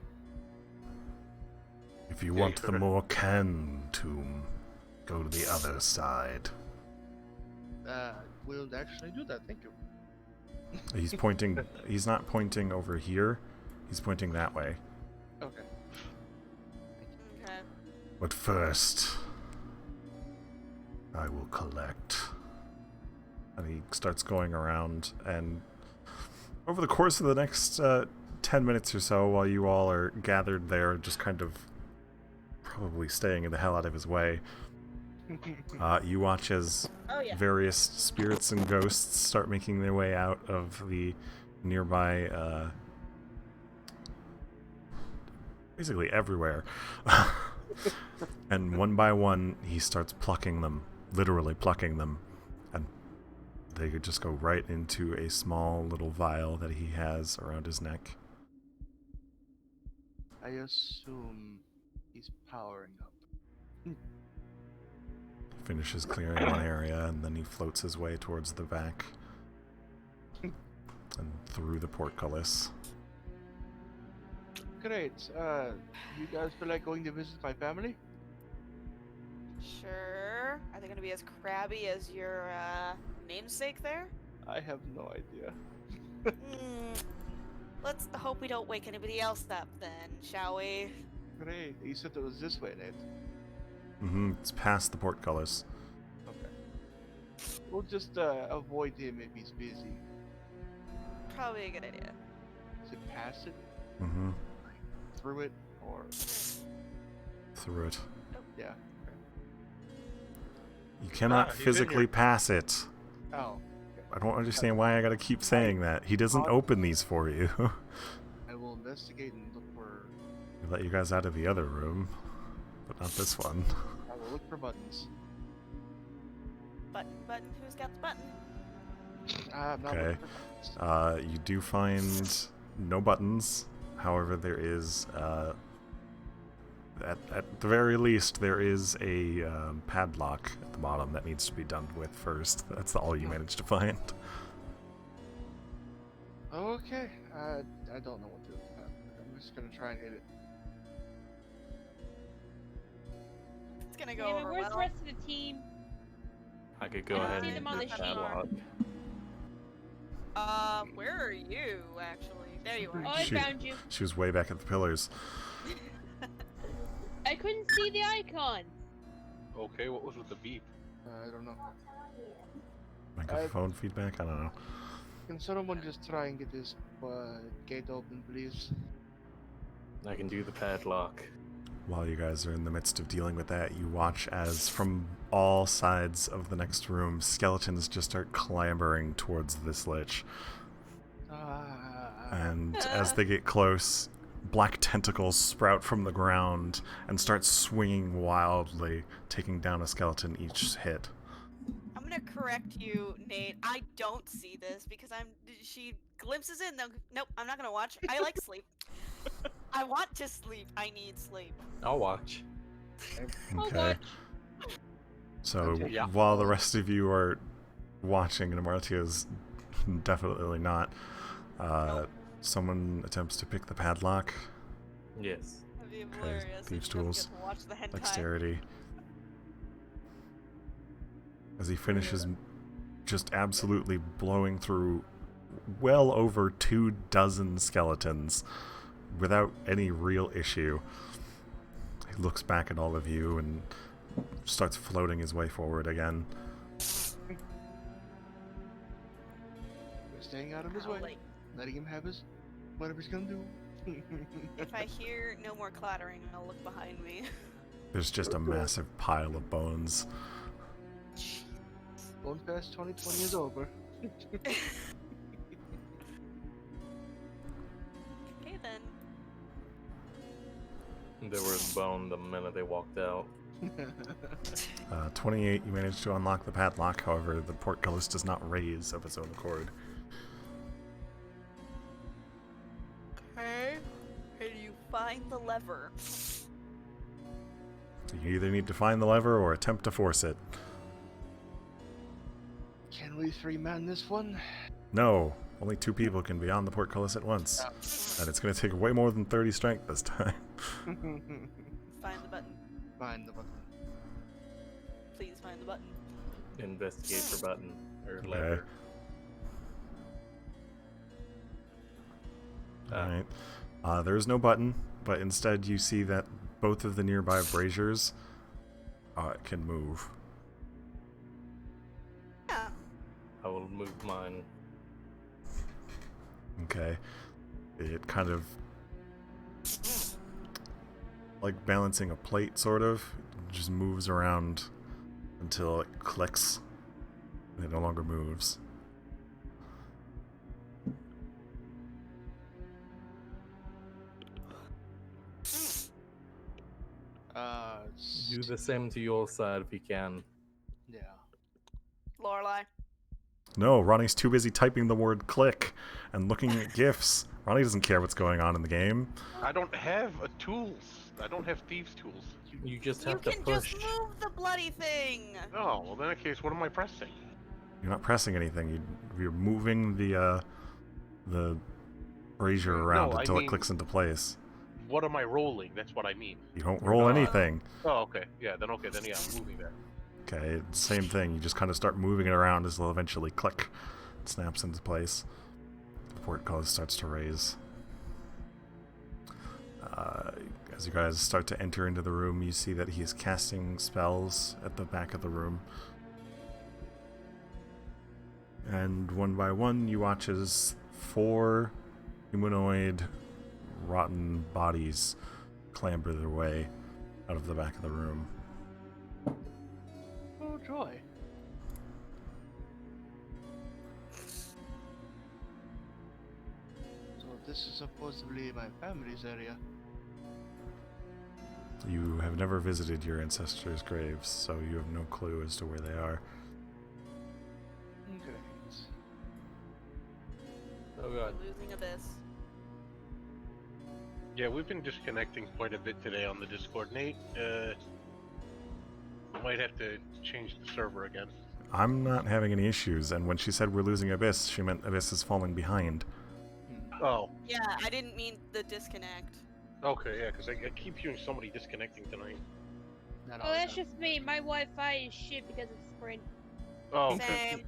If you Yeah, want the sure. more can tomb, go to the other side. We'll actually do that. Thank you. He's pointing. He's not pointing over here. He's pointing that way. Okay. Okay. But first, I will collect. And he starts going around, and over the course of the next 10 minutes or so, while you all are gathered there, just kind of probably staying the hell out of his way, you watch as Oh yeah. various spirits and ghosts start making their way out of the nearby, basically everywhere. And one by one, he starts plucking them, literally plucking them, and they could just go right into a small little vial that he has around his neck. I assume he's powering up. Finishes clearing one area, and then he floats his way towards the back and through the portcullis. Great. You guys feel like going to visit my family? Sure. Are they gonna be as crabby as your namesake there? I have no idea. Let's hope we don't wake anybody else up then, shall we? Great. You said it was this way, Nate. It's past the portcullis. Okay. We'll just avoid him if he's busy. Probably a good idea. Is it past it? Through it? Or... Through it. Yeah. You cannot he's in physically here. pass it. Oh. I don't understand why I gotta keep saying that. He doesn't open these for you. I will investigate and look for... He let you guys out of the other room, but not this one. I will look for buttons. Button, who's got the button? I'm not Okay. looking for buttons. You do find no buttons. However, there is, at the very least, there is a padlock at the bottom that needs to be done with first. That's all you managed to find. Okay. I don't know what to do with that. I'm just gonna try and hit it. It's gonna go Damn it, over where's the well. rest of the team? I could go I don't ahead see and them on hit the the sheet. padlock. Where are you, actually? There you Oh, are. I Shoot. found you. She was way back at the pillars. I couldn't see the icon. Okay, what was with the beep? I don't know. Microphone feedback? I don't know. Can someone just try and get this gate open, please? I can do the padlock. While you guys are in the midst of dealing with that, you watch as from all sides of the next room, skeletons just start clambering towards this lich. And as they get close, black tentacles sprout from the ground and start swinging wildly, taking down a skeleton each hit. I'm gonna correct you, Nate. I don't see this because she glimpses in. Nope, I'm not gonna watch. I like sleep. I want to sleep. I need sleep. I'll watch. Oh, Okay. watch. So Yeah. while the rest of you are watching, and Amartya's definitely not, someone attempts to pick the padlock. Yes. That'd be Okay, hilarious. if thieves' she doesn't tools, get to watch the hentai. Dexterity. As he finishes just absolutely blowing through well over 24 skeletons without any real issue. He looks back at all of you and starts floating his way forward again. We're staying out of his I'll, way, like, letting him have his whatever he's gonna do. if I hear no more clattering, I'll look behind me. There's just a massive pile of bones. Bone Fest 2020 is over. Okay then. There was bone the minute they walked out. 28, you managed to unlock the padlock. However, the portcullis does not raise of its own accord. Okay. Can you find the lever? You either need to find the lever or attempt to force it. Can we three-man this one? No, only 2 people can be on the portcullis at once. And it's going to take way more than 30 strength this time. Find the button. Find the button. Please find the button. Investigate for button or Okay. lever. Alright. There is no button, but instead you see that both of the nearby braziers can move. Yeah. I will move mine. Okay. It kind of... like balancing a plate, sort of. It just moves around until it clicks. And it no longer moves. Do the same to your side if you can. Yeah. Lorelai. No, Ronnie's too busy typing the word click and looking at GIFs. Ronnie doesn't care what's going on in the game. I don't have tools. I don't have thieves' tools. You just You have to can push. just move the bloody thing. Oh, well, in that case, what am I pressing? You're not pressing anything. You're moving the brazier around No, I until it mean- clicks into place. What am I rolling? That's what I mean. You don't roll anything. Oh, okay. Yeah, then yeah, I'm moving that. Okay, same thing. You just kind of start moving it around as it'll eventually click. It snaps into place. The portcullis starts to raise. As you guys start to enter into the room, you see that he is casting spells at the back of the room. And one by one, you watch as 4 humanoid, rotten bodies clamber their way out of the back of the room. Oh, joy. So this is supposedly my family's area. You have never visited your ancestors' graves, so you have no clue as to where they are. Great. Oh god. Losing Abyss. Yeah, we've been disconnecting quite a bit today on the Discord, Nate. Might have to change the server again. I'm not having any issues, and when she said we're losing Abyss, she meant Abyss is falling behind. Oh, Yeah, I didn't mean the disconnect. okay, yeah, because I keep hearing somebody disconnecting tonight. Not Oh, all the that's time. just me. My Wi-Fi is shit because of Sprint. Oh, okay. Same.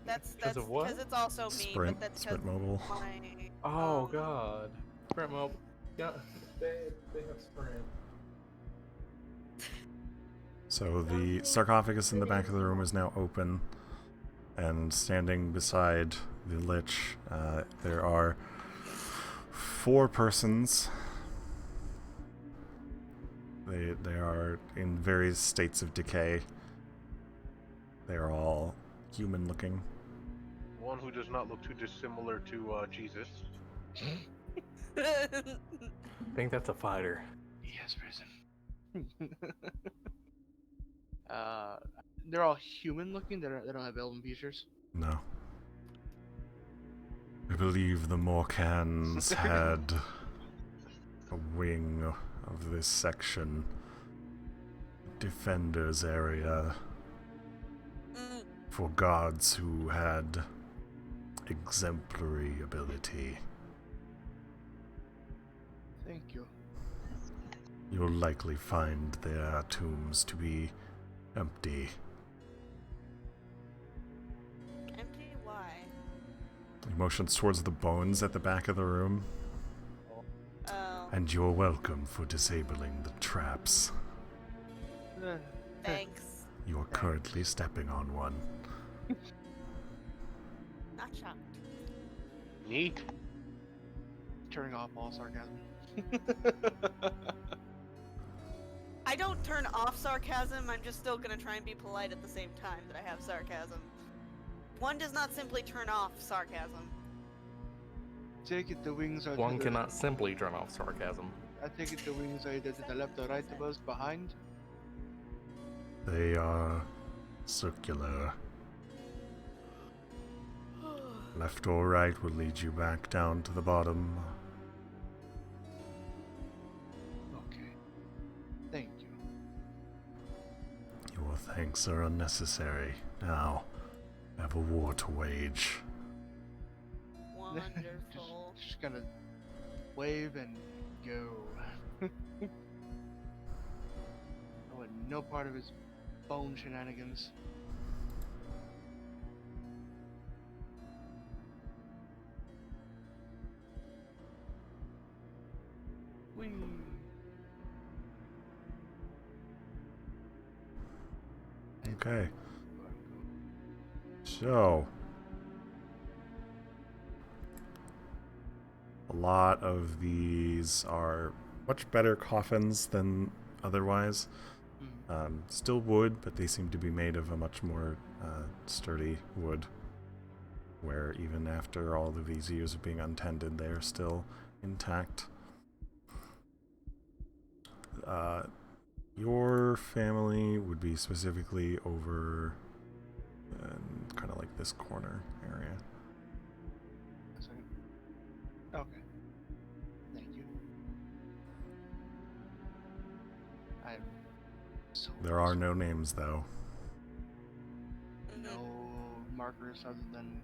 That's Because of what? because it's also me, Sprint, but that's because Sprint Mobile. my Oh god. Sprint Mob. Yeah, they have Sprint. So the sarcophagus in the back of the room is now open, and standing beside the Lich, there are 4 persons. They are in various states of decay. They are all human-looking. One who does not look too dissimilar to Jesus. I think that's a fighter. Yes, prison. They're all human looking. They don't have elven features. No. I believe the Morcans had a wing of this section. Defenders area Mm, for gods who had exemplary ability. Thank you. You'll likely find their tombs to be empty. empty? Why? He motions towards the bones at the back of the room. Oh. And you're welcome for disabling the traps. Thanks. You're currently stepping on one. Not shocked. Neat. Turning off all sarcasm. I don't turn off sarcasm, I'm just still gonna try and be polite at the same time that I have sarcasm. One does not simply turn off sarcasm. Take it the wings are One to cannot simply turn off sarcasm. I take it the wings are either to the left or right of us, behind. They are circular. Left or right will lead you back down to the bottom. Okay. Thank you. Your thanks are unnecessary. Now, I have a war to wage. Wonderful. Just gonna wave and go. I want no part of his bone shenanigans. Whee! Okay. So, a lot of these are much better coffins than otherwise. Still wood, but they seem to be made of a much more sturdy wood, where even after all of these years of being untended, they are still intact. Your family would be specifically over kind of like this corner area. Okay. Thank you. I'm so There are no names, though. no markers other than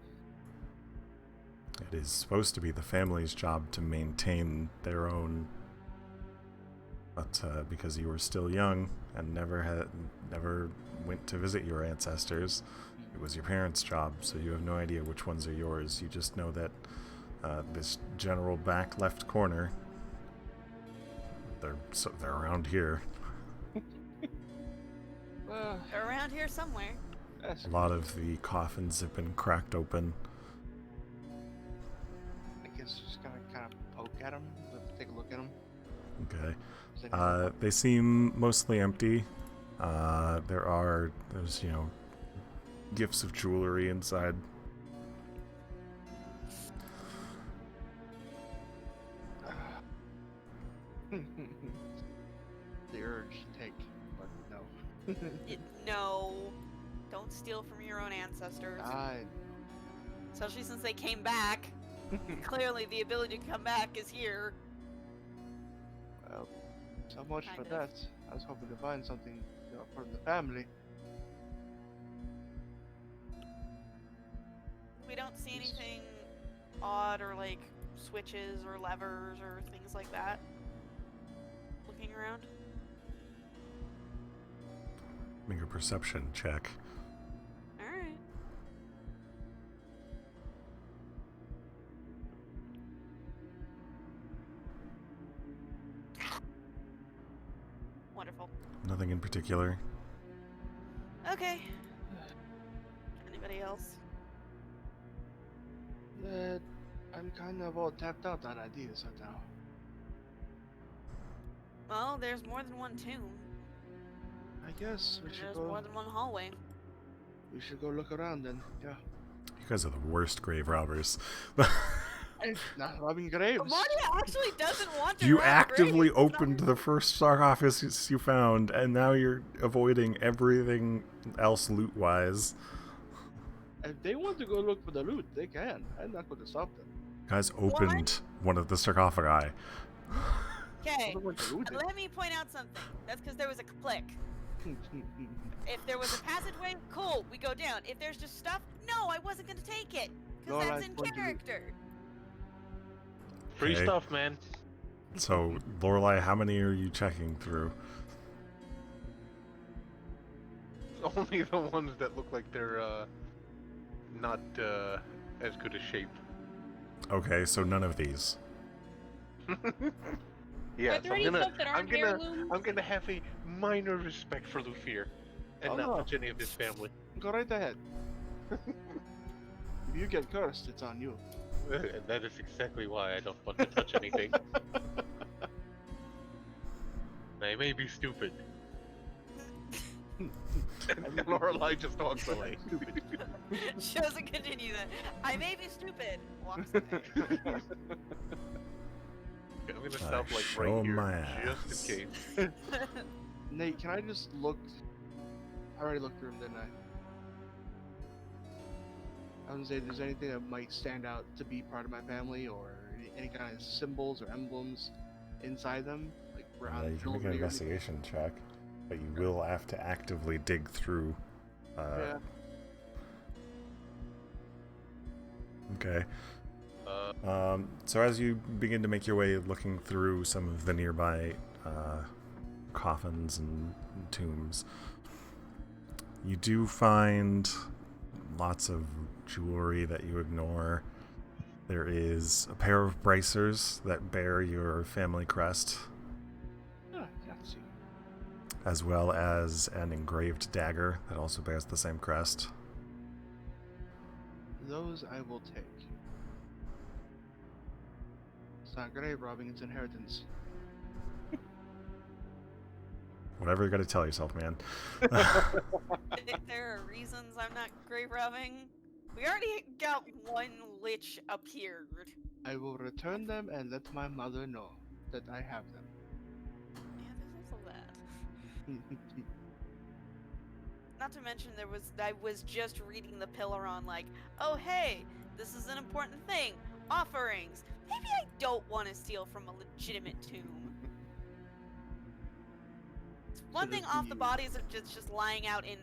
It is supposed to be the family's job to maintain their own, but because you were still young and never went to visit your ancestors, it was your parents' job, so you have no idea which ones are yours. You just know that this general back left corner, they're around here. They're around here somewhere. that's A lot of the coffins have been cracked open. I guess just gonna kind of poke at him, take a look at him. Okay. They seem mostly empty. There's gifts of jewelry inside. The urge to take, but no. No. Don't steal from your own ancestors. I Especially since they came back. Clearly the ability to come back is here. well, so much Kind for of. that. I was hoping to find something, for the family. We don't see anything odd or like switches or levers or things like that. Looking around. Make a perception check. Alright. Wonderful. Nothing in particular. Okay. Anybody else? I'm kind of all tapped out on ideas right now. Well, there's more than one tomb. I guess we And should there's go. more than one hallway. We should go look around then. Yeah. You guys are the worst grave robbers. Not robbing graves. Marty actually doesn't want to You rob actively graves. It's not opened her- the first sarcophagus you found, and now you're avoiding everything else loot-wise. If they want to go look for the loot, they can. I'm not going to stop them. You guys opened one of the sarcophagi. Okay, I don't want to loot it. let me point out something. That's because there was a click. If there was a passageway, cool, we go down. If there's just stuff, no, I wasn't gonna take it. No, Because that's I in told you. character. Free Okay. stuff, man. So, Lorelai, how many are you checking through? Only the ones that look like they're not as good a shape. Okay, so none of these. Yes, there any folk that aren't heirlooms? I'm gonna have a minor respect for Lufir, and Oh, not no. touch any of his family. Go right ahead. If you get cursed, it's on you. And that is exactly why I don't want to touch anything. I may be stupid. And Lorelai just walks away. Stupid. She doesn't continue that. I may be stupid. Walks away. I'm gonna stop like show right here, my just in case. Nate, can I just look? I already looked through them, didn't I? I was gonna say, if there's anything that might stand out to be part of my family, or any kind of symbols or emblems inside them, like around You can make an jewelry or anything. investigation check, but you will have to actively dig through. Yeah. Okay. So as you begin to make your way looking through some of the nearby coffins and tombs, you do find lots of jewelry that you ignore. There is a pair of bracers that bear your family crest, Ah, see. as well as an engraved dagger that also bears the same crest. Those I will take. It's not grave robbing, it's inheritance. Whatever you gotta tell yourself, man. There are reasons I'm not grave robbing. We already got one lich appeared. I will return them and let my mother know that I have them. Yeah, there's also that. Not to mention I was just reading the pillar on like, oh hey, this is an important thing. Offerings. Maybe I don't want to steal from a legitimate tomb. It's one thing off the bodies of just lying out in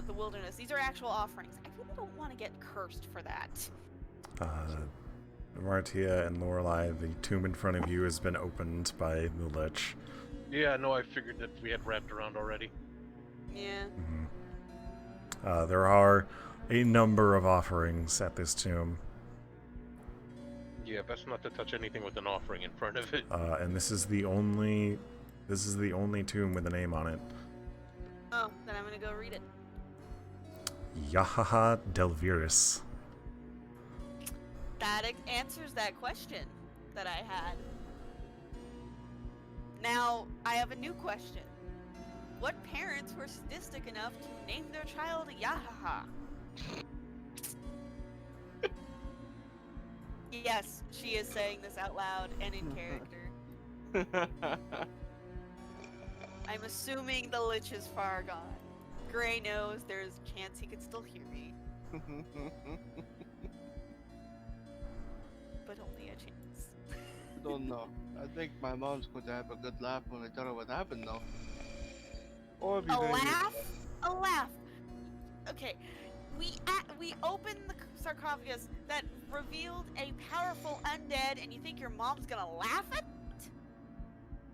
the wilderness. These are actual offerings. I really don't want to get cursed for that. Martia and Lorelai, the tomb in front of you has been opened by the Lich. Yeah, no, I figured that we had wrapped around already. Yeah. There are a number of offerings at this tomb, Yeah, best not to touch anything with an offering in front of it. and this is the only tomb with a name on it. Oh, then I'm gonna go read it. Yahaha Delviris. That answers that question that I had. Now, I have a new question. What parents were sadistic enough to name their child Yahaha? Yes, she is saying this out loud and in character. I'm assuming the Lich is far gone. Gray knows there's a chance he could still hear me, but only a chance. I don't know. I think my mom's going to have a good laugh when I tell her what happened, though. Or be A very- laugh? A laugh. Okay, we opened the sarcophagus that revealed a powerful undead, and you think your mom's gonna laugh at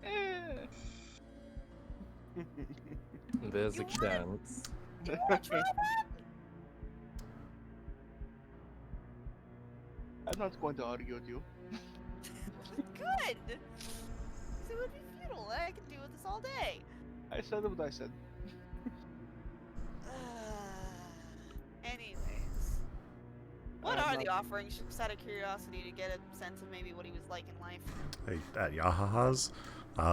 it? Eh. There's a You wanna- chance. You wanna try that? I'm not going to argue with you. Good. 'Cause it would be futile. I could do this all day. I said what I said. Anyways, what I'm are not- the offerings? Just out of curiosity, to get a sense of maybe what he was like in life. At Yahaha's,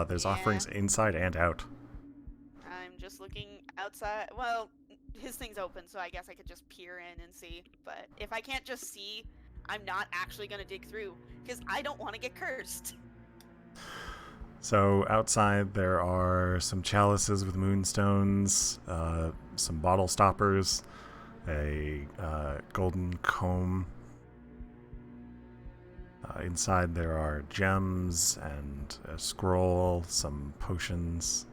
there's Yeah. offerings inside and out. I'm just looking outside. Well, his thing's open, so I guess I could just peer in and see. But if I can't just see, I'm not actually gonna dig through because I don't want to get cursed. So outside there are some chalices with moonstones, some bottle stoppers, a golden comb. Inside there are gems and a scroll, some potions,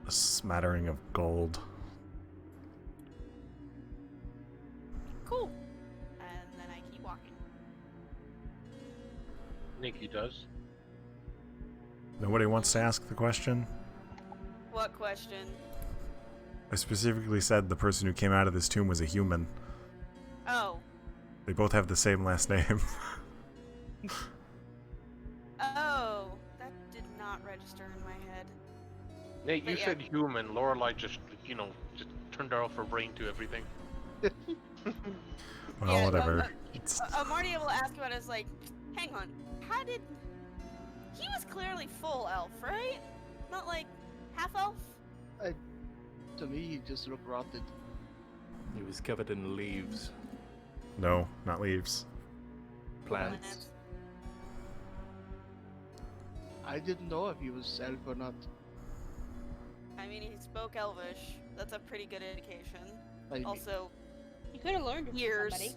a smattering of gold. Cool. And then I keep walking. Nikki does. Nobody wants to ask the question? What question? I specifically said the person who came out of this tomb was a human. Oh, They both have the same last name. Nate, you But yeah. said human. Lorelai just, just turned off her brain to everything. Well, Yeah, whatever. It's- Marty will ask about it. It's like, hang on, how did? He was clearly full elf, right? Not like half elf. To me, he just looked rotted. He was covered in leaves, no, not leaves. plants. I didn't know if he was elf or not. I mean, he spoke Elvish. That's a pretty good indication. I mean, Also, You could have learned it from ears. somebody.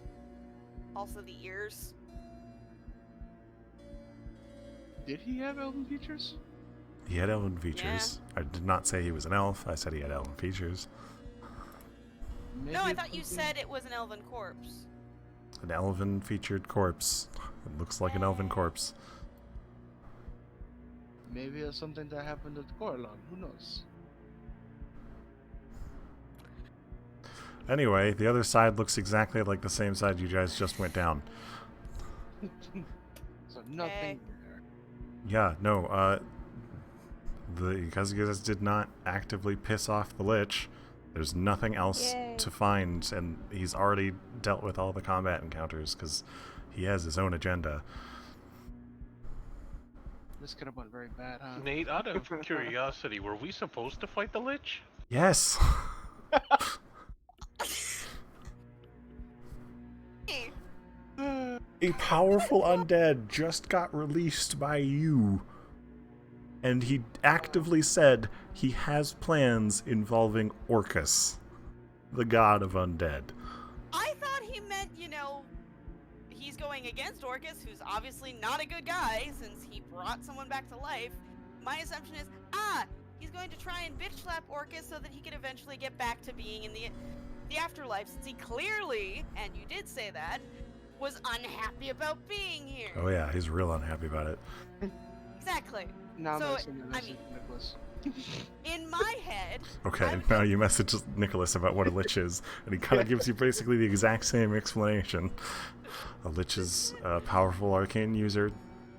Also, the ears. did he have elven features? He had elven features. I did not say he was an elf. I said he had elven features. Maybe No, I it's thought you something- said it was an elven corpse. An elven featured corpse. It looks like an elven corpse. Maybe it's something that happened at Coralon. Who knows? Anyway, the other side looks exactly like the same side you guys just went down. So nothing there. Yeah, no, because you guys did not actively piss off the Lich, there's nothing else Yay. to find, and he's already dealt with all the combat encounters, because he has his own agenda. This could have went very bad, huh? Nate, out of curiosity, were we supposed to fight the Lich? Yes! Hey, A powerful undead just got released by you. And he actively said he has plans involving Orcus, the god of undead. I thought he meant, he's going against Orcus, who's obviously not a good guy since he brought someone back to life. My assumption is, he's going to try and bitch slap Orcus so that he can eventually get back to being in the afterlife, since he clearly, and you did say that, was unhappy about being here. Oh yeah, he's real unhappy about it. Exactly. Now So, I'm sending a I message mean- to Nicholas. In my head, Okay, I would now think- you message Nicholas about what a lich is, and he kind of gives you basically the exact same explanation. A lich is a powerful arcane user,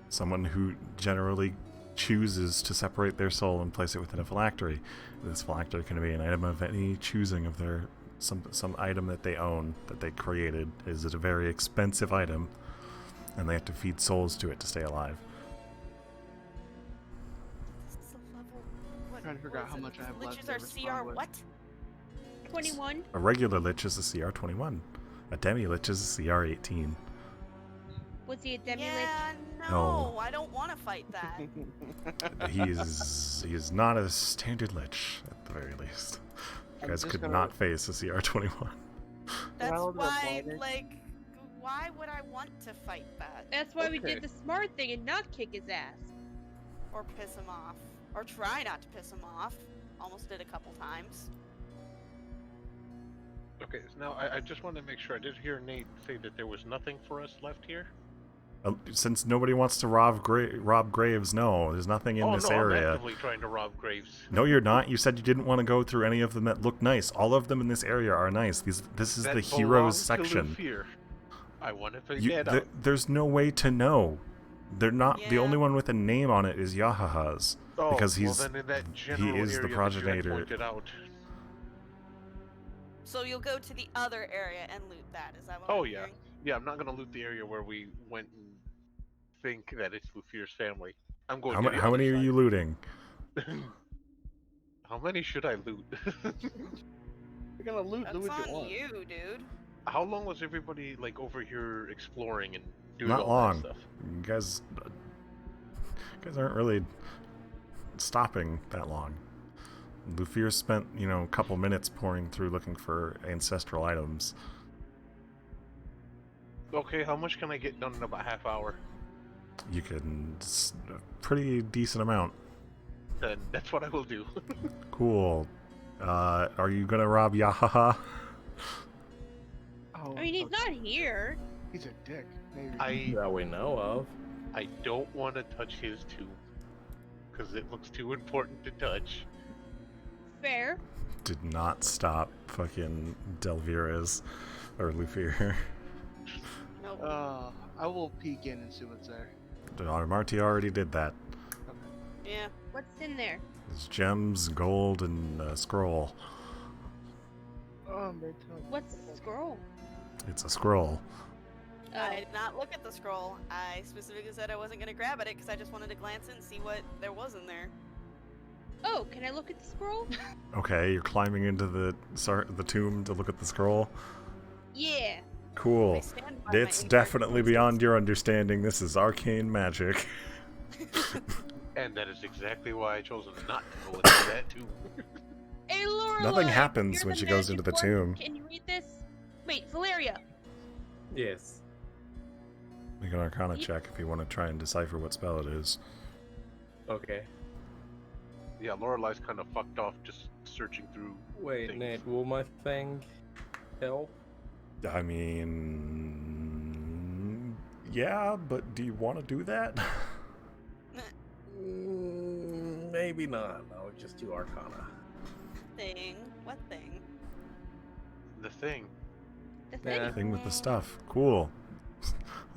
someone who generally chooses to separate their soul and place it within a phylactery. This phylactery can be an item of any choosing of their some item that they own, that they created. Is it a very expensive item, and they have to feed souls to it to stay alive. this is a level. What, Trying to figure out what how is it? much I have Liches left to are respond CR with. what? 21. A regular lich is a CR 21. A demi lich is a CR 18. Was he a demi Yeah, No. no, I don't want to fight that. He is not a standard lich, at the very least. You I'm guys just could gonna- not face a CR 21. That's Well, the why, water- why would I want to fight that? That's why we Okay. did the smart thing and not kick his ass. Or piss him off. Or try not to piss him off. Almost did a couple times. Okay, so now I just want to make sure. I did hear Nate say that there was nothing for us left here. Since nobody wants to rob graves, no, there's nothing in this I'm area. actively trying to rob graves. No, you're not. You said you didn't want to go through any of them that look nice. All of them in this area are nice. This is That the heroes belongs to section. Lufir. I wanted to You, get th- out. there's no way to know. They're not. The Yeah. only one with a name on it is Yahaha's. Oh, because well he's- then in that general is the area that you had progenitor. pointed out. So you'll go to the other area and loot that. Is that what Oh, I'm yeah. hearing? Yeah, I'm not gonna loot the area where we went and think that it's Lufir's family. I'm going. How, to the how other many are you looting? side. How many should I loot? You're gonna loot That's what you on want. you, dude. How long was everybody like over here exploring and doing Not all long. that stuff? You guys aren't really stopping that long. Lufir spent, a couple minutes pouring through looking for ancestral items. Okay, how much can I get done in about half hour? You can a pretty decent amount. Then that's what I will do. Cool. Are you gonna rob Yahaha? Oh, I mean, he's not here. He's a dick. Maybe. That we know of. I don't want to touch his tomb because it looks too important to touch. Fair. Did not stop fucking Delvira's or Lufir. Nope. I will peek in and see what's there. Marty already did that. Yeah. What's in there? There's gems, gold, and a scroll. Oh, I'm very tired. What's the scroll? It's a scroll. Oh. I did not look at the scroll. I specifically said I wasn't going to grab at it because I just wanted to glance in and see what there was in there. Oh, can I look at the scroll? Okay, you're climbing into the tomb to look at the scroll. Yeah. I Cool. stand by my It's incorrect definitely choices. beyond your understanding. This is arcane magic. And that is exactly why I chose not to go into that too. Hey, Lorelai! Nothing happens you're when the she goes into magic the one. tomb. Can you read this? Wait, Valeria. Yes. Make an arcana Ye- check if you want to try and decipher what spell it is. Okay. Yeah, Lorelai's kind of fucked off just searching through. Wait, things. Nate, will my thing help? I mean, yeah, but do you want to do that? Maybe not. I'll just do Arcana. Thing? What thing? The thing. The thing. Yeah. Thing with the stuff. Cool.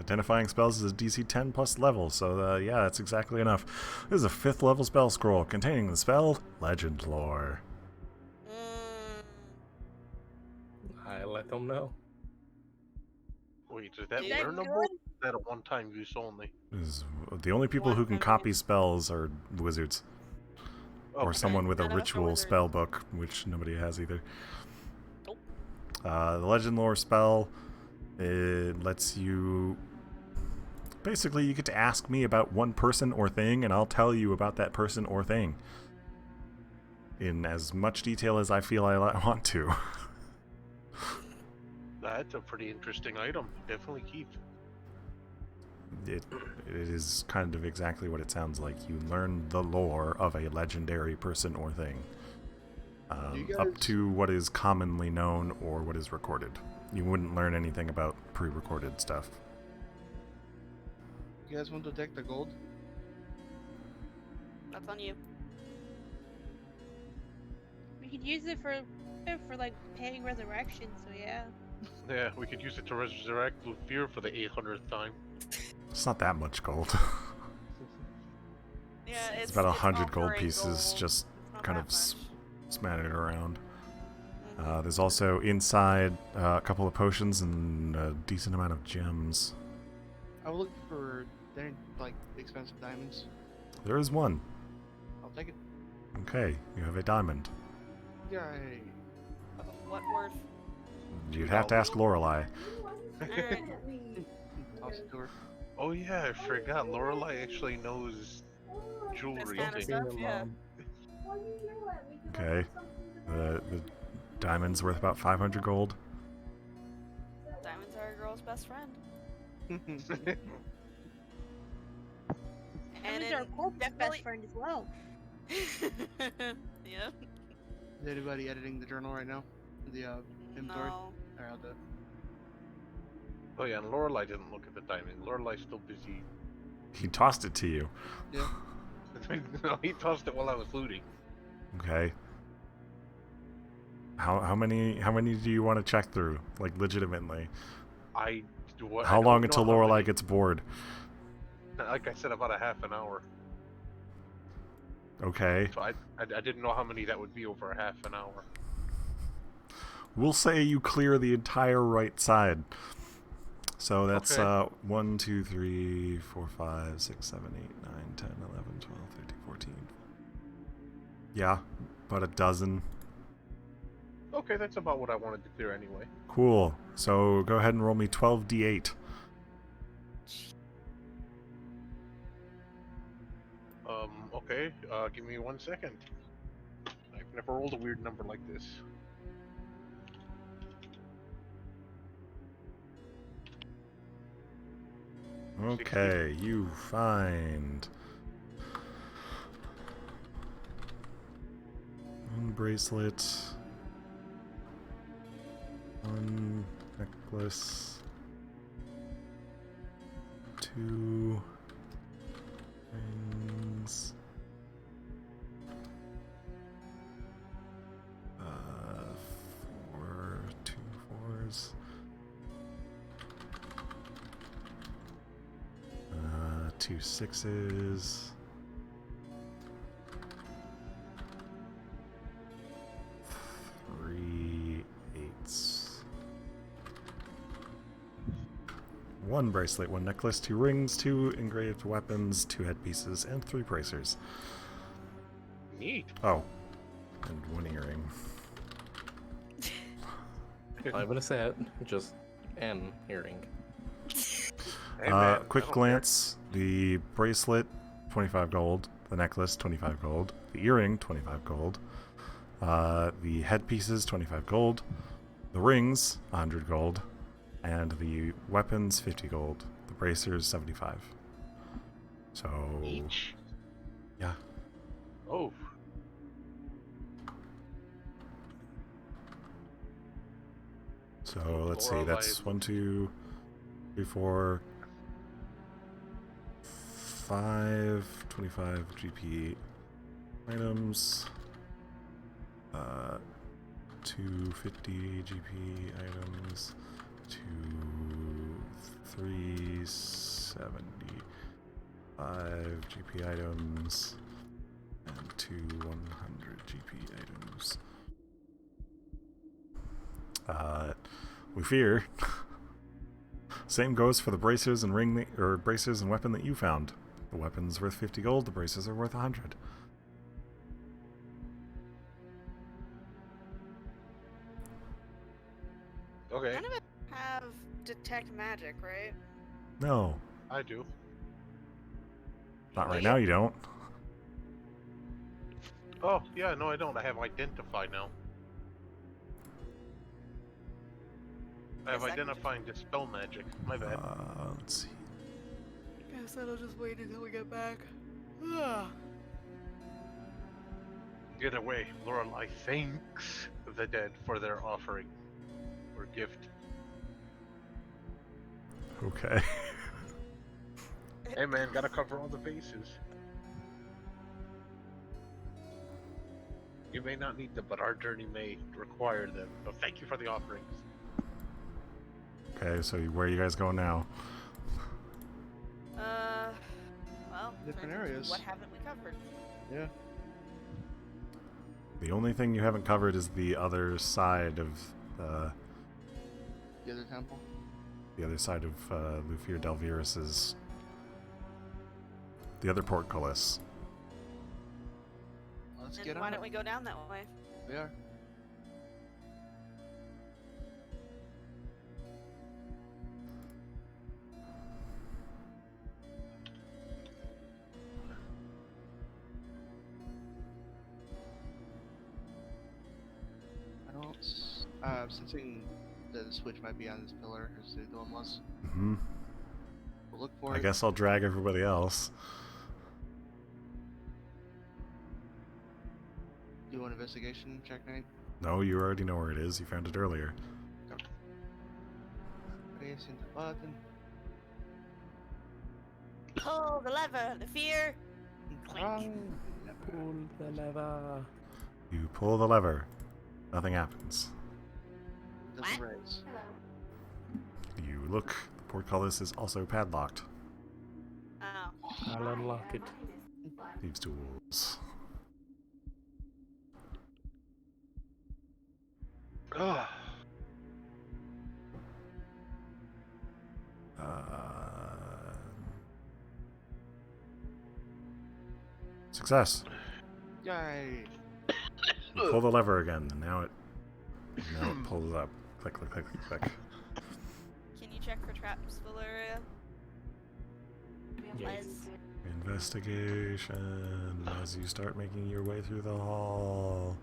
Identifying spells is a DC 10 plus level, so yeah, that's exactly enough. This is a 5th level spell scroll containing the spell Legend Lore. I let them know. Wait, is that Is that learnable? good? Or is that a one-time use only? The only people who can One-time copy use. spells are wizards. Or Okay. someone with a None of us are ritual wizards. spell book, which nobody has either. Nope. The Legend Lore spell, it lets you... Basically, you get to ask me about one person or thing, and I'll tell you about that person or thing. In as much detail as I feel I want to. That's a pretty interesting item. Definitely keep. It is kind of exactly what it sounds like. You learn the lore of a legendary person or thing. You Up guys- to what is commonly known or what is recorded. You wouldn't learn anything about pre-recorded stuff. You guys want to take the gold? That's on you. We could use it for like paying resurrection. So yeah. Yeah, we could use it to resurrect Lufir for the 800th time. It's not that much gold. Yeah, It's about 100 gold offering pieces gold. just It's not kind that of much. smattered around. Mhm. There's also inside a couple of potions and a decent amount of gems. I will look for like expensive diamonds. There is one. I'll take it. Okay, you have a diamond. Yay! What worth? You'd have to ask Lorelei. Alright. Toss it to her. Oh yeah, I forgot. Lorelai actually knows jewelry This kind of things. stuff, yeah. Okay. The diamond's worth about 500 gold. Diamonds are a girl's best friend. And Diamonds are Corp's definitely- best friend as well. Yeah. Is anybody editing the journal right now? The inventory? No. Alright, I'll do it. Oh yeah, and Lorelai didn't look at the diamond. Lorelai's still busy. He tossed it to you. Yeah. No, he tossed it while I was looting. Okay. How many do you want to check through? Like legitimately. I How long don't until know how Lorelai many- gets bored? Like I said, about a half an hour. Okay. So I didn't know how many that would be over a half an hour. We'll say you clear the entire right side. So that's Okay. 1, 2, 3, 4, 5, 6, 7, 8, 9, 10, 11, 12, 13, 14. Yeah, about a dozen. Okay, that's about what I wanted to clear anyway. Cool. So go ahead and roll me 12d8. Okay, give me 1 second. I've never rolled a weird number like this. Okay, you find one bracelet, one necklace, 2 rings, 2 fours. 2 6s, 1 bracelet, 1 necklace, 2 rings, 2 engraved weapons, 2 headpieces, and 3 bracers. Neat. Oh, and 1 earring. Not even a set, just an earring. Hey, man, Quick I don't glance, the bracelet, 25 gold, the necklace, 25 gold, the earring, 25 gold, the headpieces, 25 gold, the rings, 100 gold, and the weapons, 50 gold, the bracers, 75. So, care. Each? yeah. Oh. So let's see, Laura that's lies. 1, 2, 3, 4, 5, 25 GP items, 250 GP items, 375 GP items, and 100 GP items. We fear. Same goes for the bracers and bracers and weapon that you found. The weapon's worth 50 gold, the bracers are worth 100. Okay, None of us have detect magic, right? No, I do. not right now you don't. Oh, yeah, no, I don't. I have identify now. I have Yes, I can identifying dispel magic. My bad. Let's see. Guess that'll just wait until we get back. Either way, Lorelei thanks the dead for their offering or gift. Okay. Hey man, gotta cover all the bases. You may not need them, but our journey may require them. So thank you for the offerings. Okay, so where are you guys going now? Well, Different turns into areas. What haven't we covered? Yeah. The only thing you haven't covered is the other side of The other temple. Lufir Delvirus's. The other portcullis. Let's And get why on don't it. we go down that way? We are. I don't. Sensing that the switch might be on this pillar, as the other one was. Mm-hmm. We'll look for I it. guess I'll drag everybody else. Do an investigation check, Nate. No, you already know where it is. You found it earlier. Pressing the button. Pull the lever, the fear. Clink. Wrong. Pull the lever. You pull the lever. Nothing happens. Doesn't raise. Hello. You look. The portcullis is also padlocked. Oh. I'll unlock it. My name is Black. Thieves' tools. Ugh. Success. Yay! You pull the lever again, and now it pulls up. Click, click, click, click, click. Can you check for traps, Valeria? Yes. Investigation as you start making your way through the hall.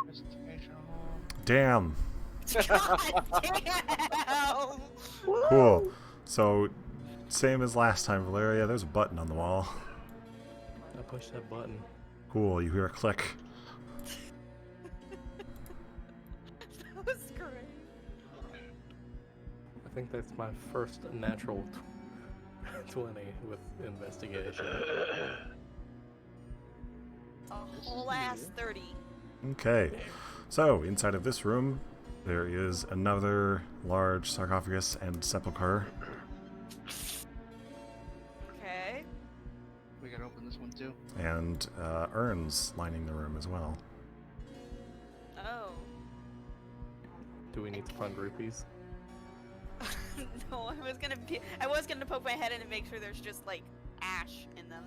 Investigation. Damn. God damn! Cool. So, same as last time, Valeria. There's a button on the wall. I push that button. Cool. You hear a click. That was great. I think that's my first natural 20 with investigation. A whole ass 30. Okay. So, inside of this room, there is another large sarcophagus and sepulcher. Okay. We gotta open this one too. And urns lining the room as well. Oh. Do we need to find rupees? No, I was gonna poke my head in and make sure there's just like ash in them.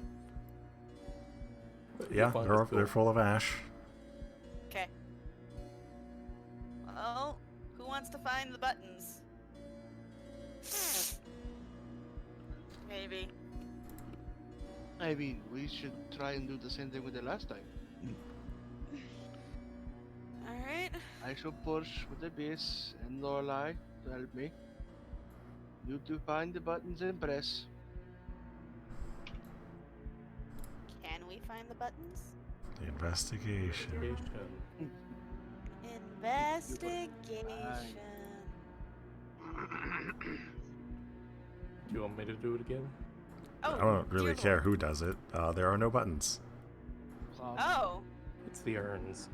Yeah, Fine, they're that's cool. full of ash. Okay. Well, who wants to find the buttons? Maybe. I mean, we should try and do the same thing we did last time. Alright. I shall push with the base and Lorelai to help me. You two find the buttons and press. Can we find the buttons? The investigation. Investigation. Do you want me to do it again? Oh, I don't really dear care Lord. who does it. There are no buttons. Oh. It's the urns.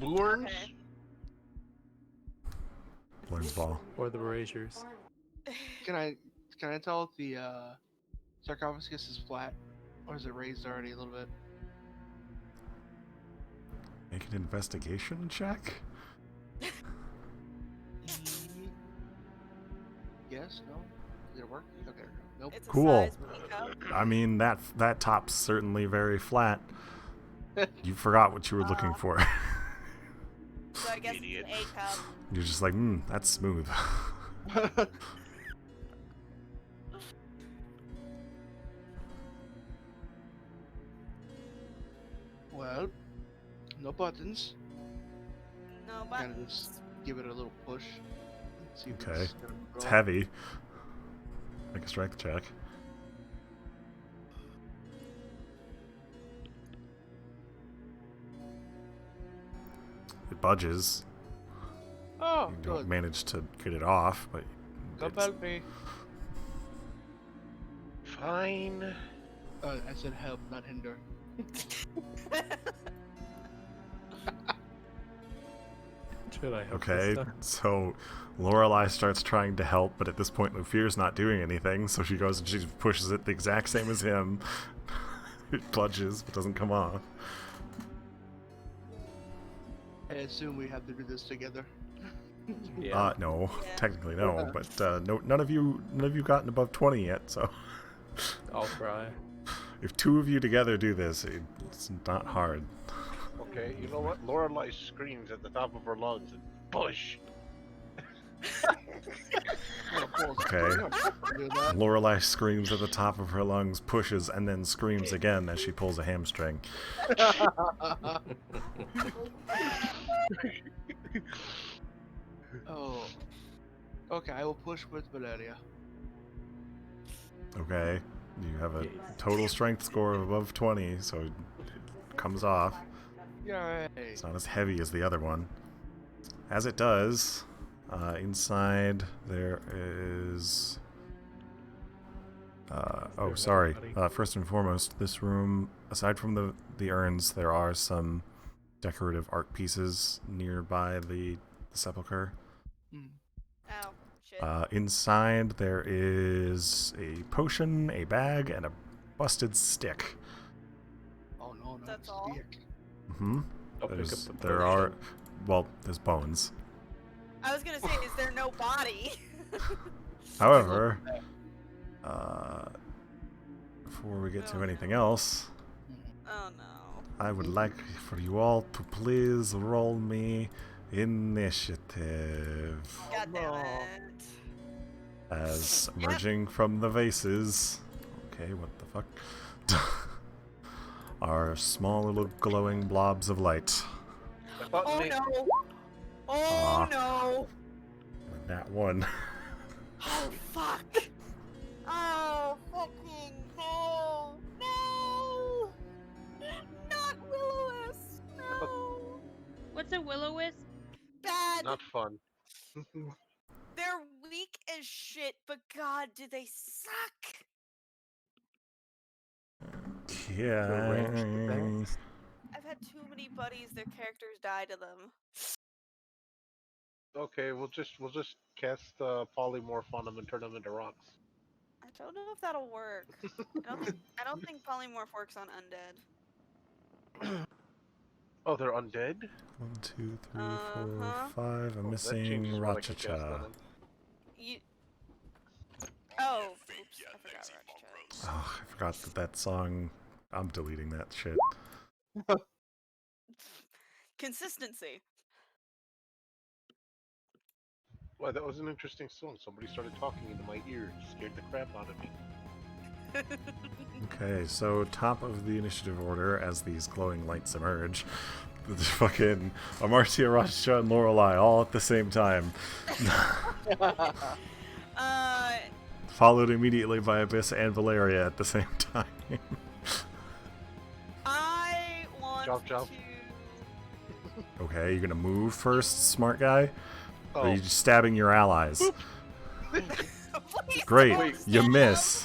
Bourns? Okay. Learns ball. Or the braziers. Can I tell if the sarcophagus is flat, or is it raised already a little bit? Make an investigation check? Yes. No. Did it work? Okay. Nope. It's a Cool. size peacock. I mean, that top's certainly very flat. You forgot what you were looking for. So I guess Idiot. it's an A cup. You're just like, that's smooth. Well, no buttons. No Kind of buttons. just give it a little push. See if Okay. it's gonna It's grow. heavy. Make a strength check. It budges. Oh, You don't good. manage to get it off, but Come it's- help me. Fine. I said help, not hinder. Should I help okay. this time? So Lorelai starts trying to help, but at this point Lufir's not doing anything, so she goes and she pushes it the exact same as him. It budges, but doesn't come off. I assume we have to do this together. Yeah. No, Yeah. technically no, but no, none of you gotten above 20 yet, so I'll try. if two of you together do this, it's not hard. Okay, you know what? Lorelai screams at the top of her lungs and push. Okay. Do that. Lorelai screams at the top of her lungs, pushes, and then screams again as she pulls a hamstring. Oh. Okay, I will push with Valeria. Okay, you have a Yes. total strength score of above 20, so it comes off. Yay! It's not as heavy as the other one. As it does, inside there is... oh, sorry. First and foremost, this room, aside from the urns, there are some decorative art pieces nearby the sepulcher. Hmm. Oh, shit. Inside there is a potion, a bag, and a busted stick. Oh no, not That's a all? stick. Mm-hmm. I'll pick up the There potion. are... Well, there's bones. I was gonna say, is there no body? However, before we get to Oh, anything no. else, Oh no. I would like for you all to please roll me initiative. God damn no. it. As Yep. emerging from the vases, okay, what the fuck, are small little glowing blobs of light. I thought Oh Nate- no. Oh Ah. no. And that one. Oh fuck. Oh fucking no. No. Not Will-O-Wisp. No. What's a will-o-wisp? Bad. Not fun. They're weak as shit, but god, do they suck. To arrange the Okay. things. I've had too many buddies, their characters die to them. Okay, we'll just cast polymorph on them and turn them into rocks. I don't know if that'll work. I don't think polymorph works on undead. Oh, they're undead? 1, 2, 3, 4, Uh-huh. 5. I'm Oh, that missing changes what I can cast on Rachacha. them. You. Oh, oops! I forgot Rachacha. Oh, I forgot that song. I'm deleting that shit. Consistency. Well, that was an interesting song. Somebody started talking into my ear. It scared the crap out of me. Okay, so top of the initiative order as these glowing lights emerge. The fucking Amartia, Rachacha, and Lorelei all at the same time. Followed immediately by Abyss and Valeria at the same time. I want Chop, chop. to. Okay, you're gonna move first, smart guy? Or are Oh, you just stabbing your allies? Please Great, don't you stand miss.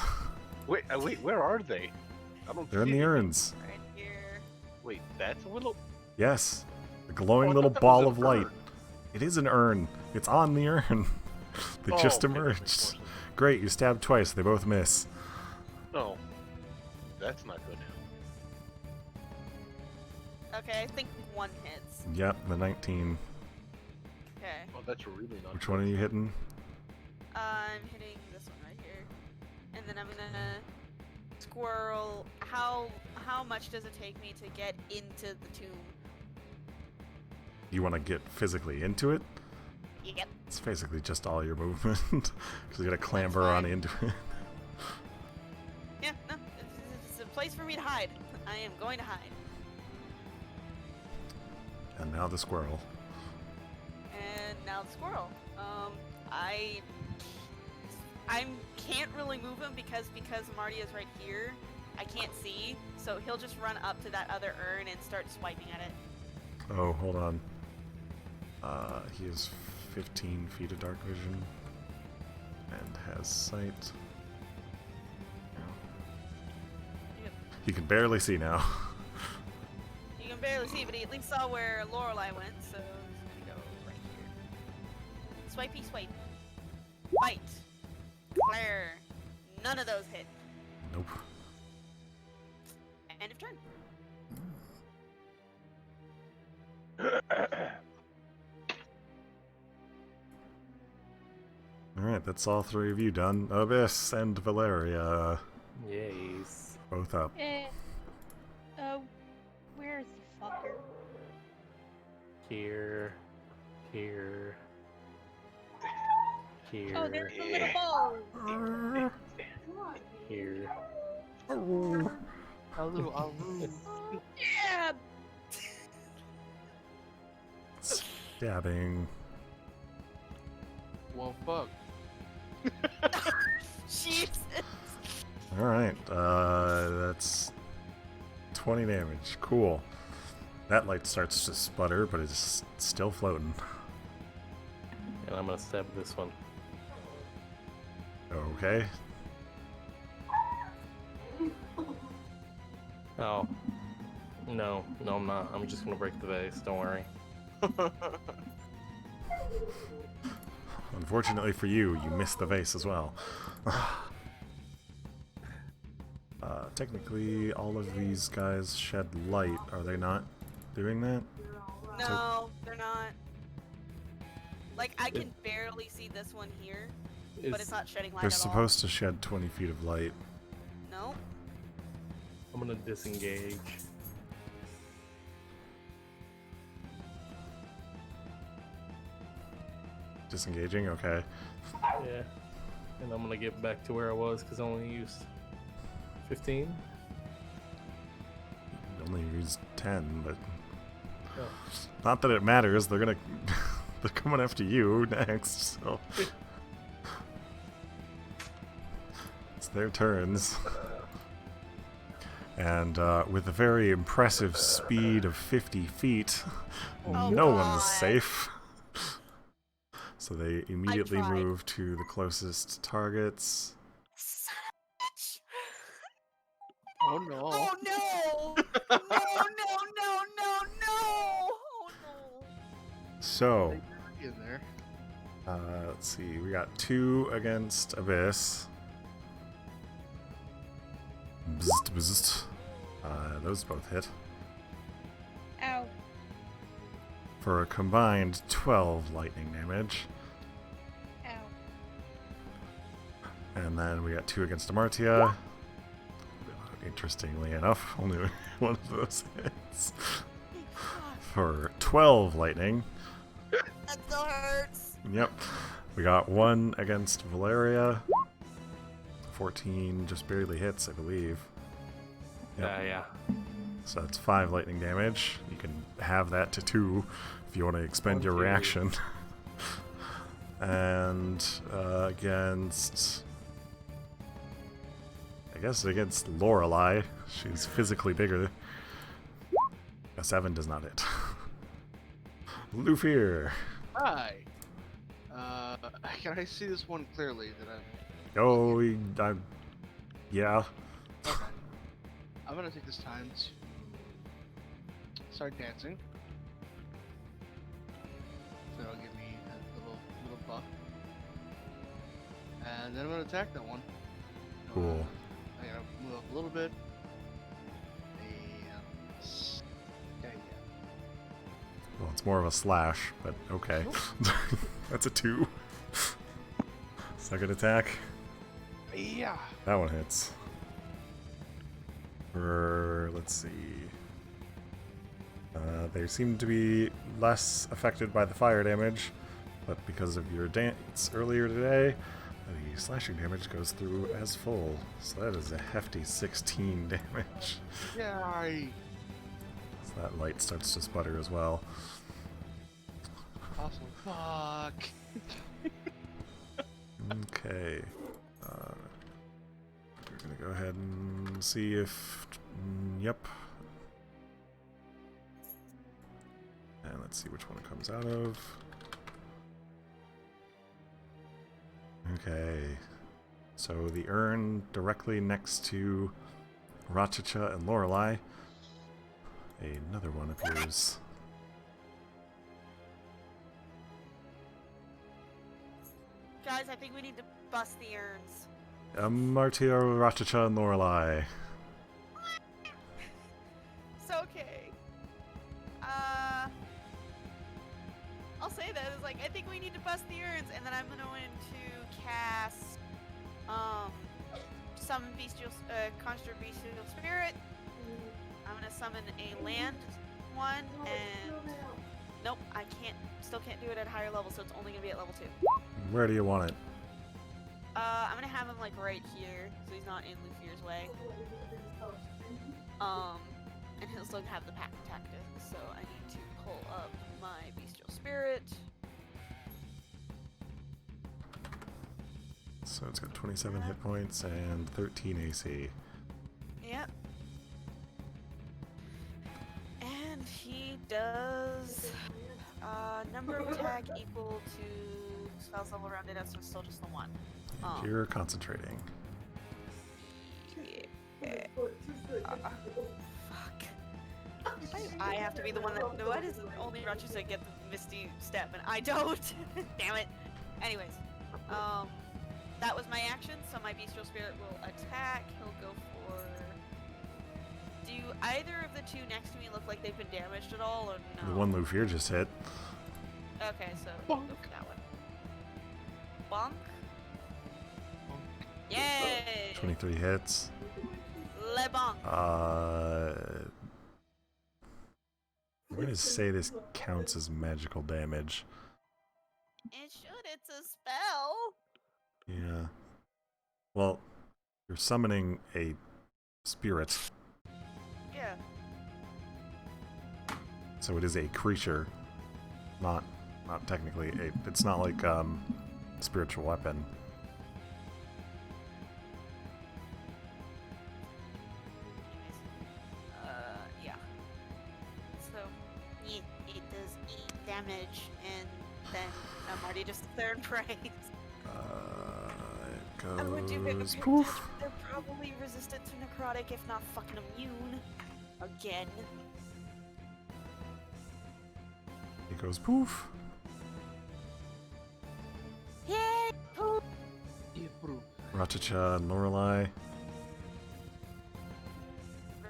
wait, where are they? I don't They're in see the anything. urns. up. Right here. Wait, that's a little... Yes. A Oh, glowing I little thought that was ball an of light. urn. It is an urn. It's on the urn. They Oh, just okay, that makes more emerged. sense. Great, you stabbed twice. They both miss. No. That's not good. Okay, I think one hits. Yep, the 19. Okay. Oh, that's really not Which good. one are you hitting? I'm hitting this one right here, and then I'm gonna squirrel. How much does it take me to get into the tomb? You want to get physically into it? Yep. It's basically just all your movement. Because you gotta clamber on fine. into it. Yeah. No. It's a place for me to hide. I am going to hide. And now the squirrel. And now the squirrel. I can't really move him because Marty is right here. I can't see, so he'll just run up to that other urn and start swiping at it. Oh, hold on. He has 15 feet of dark vision. And has sight. Yep. He can barely see now. You can barely see, but he at least saw where Lorelei went, so he's gonna go right here. Swipey swipe. Bite. Flare. None of those hit. Nope. End of turn. Alright, that's all three of you done. Abyss and Valeria. Yes. Both up. Where's the fucker? Here. Here. Here. Oh, there's the little ball. Here. A little Aru. Yeah. Stabbing. Well, fuck. Jesus. Alright, that's 20 damage. Cool. That light starts to sputter, but it's still floating. And I'm gonna stab this one. Okay. Oh. No, I'm not. I'm just gonna break the vase, don't worry. Unfortunately for you, you missed the vase as well. Technically, all of these guys shed light. Are they not doing that? No, they're not. Like, I can barely see this one here, but it's not shedding light They're at all. supposed to shed 20 feet of light. No. I'm gonna disengage. Disengaging? Okay. Yeah. And I'm gonna get back to where I was because I only used 15. You only used 10, but... Oh. Not that it matters, they're gonna... they're coming after you next, so... It's their turns. And with a very impressive speed of 50 feet, Oh, no God. one's safe. So they immediately tried. move to the closest targets. Son of a bitch. Oh no. Oh no! No! Oh no! So, In there. let's see, we got 2 against Abyss. Bzzzt, bzzzt. Those both hit. Ow. for a combined 12 lightning damage. Ow. And then we got 2 against Amartia. Interestingly enough, only one of those hits. For 12 lightning. That still hurts. Yep. We got 1 against Valeria. 14 just barely hits, I believe. Yep. Yeah. So that's 5 lightning damage. You can have that to 2 if you want to expend your reaction. And against... I guess against Lorelei. She's physically bigger. A 7 does not hit. Lufir. Hi. Can I see this one clearly? Oh, yeah. Okay. I'm gonna take this time to start dancing. So that'll give me a little buff. And then I'm gonna attack that one. Cool. I gotta move up a little bit. And yeah. Well, it's more of a slash, but okay. That's a 2. Second attack. Yeah. That one hits. Let's see. They seem to be less affected by the fire damage, but because of your dance earlier today, the slashing damage goes through as full. So that is a hefty 16 damage. Yeah. So that light starts to sputter as well. Awesome. Fuck. Okay. We're gonna go ahead and see if... yep. And let's see which one it comes out of. Okay. So the urn directly next to Rachacha and Lorelei. Another one appears. Guys, I think we need to bust the urns. Martia, Rachacha, and Lorelei. It's okay. I'll say that. It's like, I think we need to bust the urns, and then I'm going to cast, summon conjure bestial spirit. I'm going to summon a land one, and nope, I still can't do it at a higher level, so it's only going to be at level 2. Where do you want it? I'm gonna have him like right here, so he's not in Lufir's way. And he'll still have the pack tactics, so I need to pull up my bestial spirit. So it's got 27 hit points and 13 AC. Yep. And he does number of attack equal to spells level rounded out, so it's still just the 1. You're concentrating. Yeah. Fuck. I have to be the one that. Why does only Rochester get the Misty step and I don't? Damn it. Anyways, that was my action, so my bestial spirit will attack. He'll go for. Do either of the 2 next to me look like they've been damaged at all, or no? The one Lufir just hit. Okay, so we'll go for that one. Bonk. Yay! 23 hits. Le bonk. I'm gonna say this counts as magical damage. It should. It's a spell. Yeah. Well, you're summoning a spirit, Yeah. so it is a creature, not technically a. It's not like spiritual weapon. Yeah. So, it does 8 damage, and then Marty just third praise. It I would do goes it. poof. They're probably resistant to necrotic, if not fucking immune. Again. It goes poof. Yay! Poof! Rachacha and Lorelei.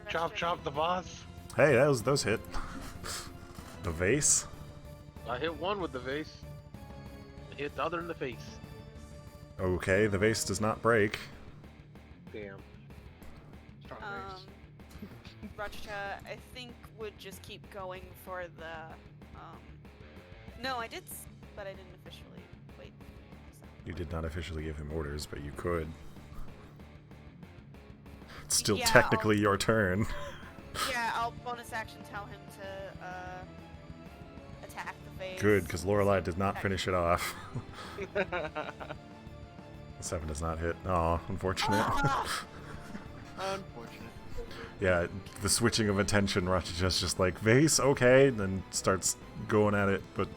Chop, chop the boss. Hey, those hit. The vase. I hit one with the vase. I hit the other in the face. Okay, the vase does not break. Damn. Strong Um, base. Rachacha, I think would just keep going for the. No, I did, but I didn't officially. Wait. You did not officially give him orders, but you could. It's still Yeah, technically your turn. Yeah, I'll bonus action tell him to attack the vase. Good, because Lorelei did not finish it off. The 7 does not hit. Aw, unfortunate. Unfortunate. Yeah, the switching of attention, Rachacha's just like, vase, okay, and then starts going at it, but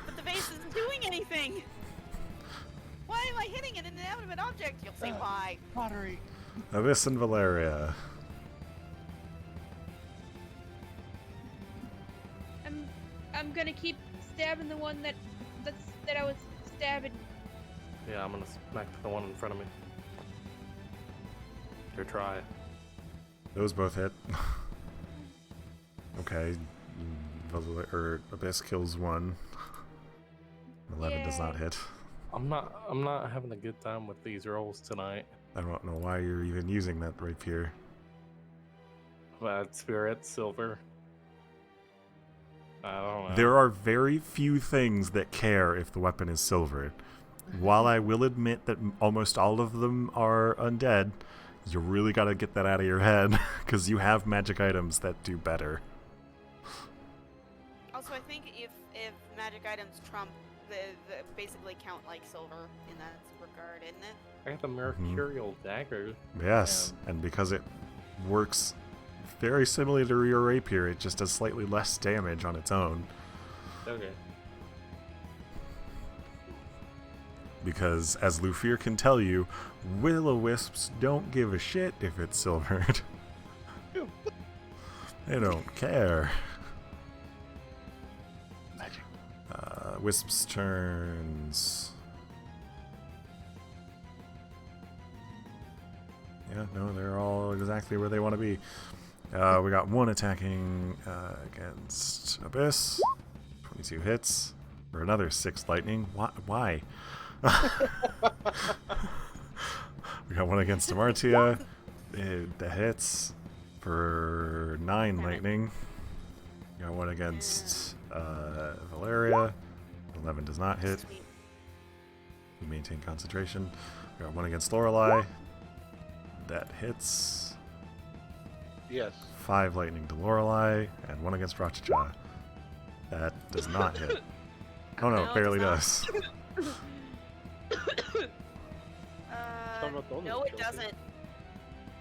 But the vase isn't doing anything! Why am I hitting an inanimate object? You'll see why. Pottery. Abyss and Valeria. I'm gonna keep stabbing the one that I was stabbing. Yeah, I'm gonna smack the one in front of me. Or try. Those both hit. Okay. Abyss kills 1. 11 does not Yay. hit. I'm not having a good time with these rolls tonight. I don't know why you're even using that rapier. Bad spirit, silver. I don't know. There are very few things that care if the weapon is silvered. While I will admit that almost all of them are undead, you really gotta get that out of your head, because you have magic items that do better. Also, I think if magic items trump, the basically count like silver in that regard, isn't it? I got the mercurial dagger. Yes, and because it works very similar to your rapier, it just does slightly less damage on its own. Okay. Because, as Lufir can tell you, will-o-wisps don't give a shit if it's silvered. They don't care. Magic. Wisps' turns. Yeah, no, they're all exactly where they want to be. We got 1 attacking against Abyss. 22 hits. For another 6 lightning. Why? We got 1 against Amartia. That hits for 9 lightning. We got 1 against Valeria. 11 does not hit. Sweet. We maintain concentration. We got 1 against Lorelei. That hits. Yes. 5 lightning to Lorelei, and 1 against Rachacha. That does not hit. Oh no, it barely does. No, it doesn't.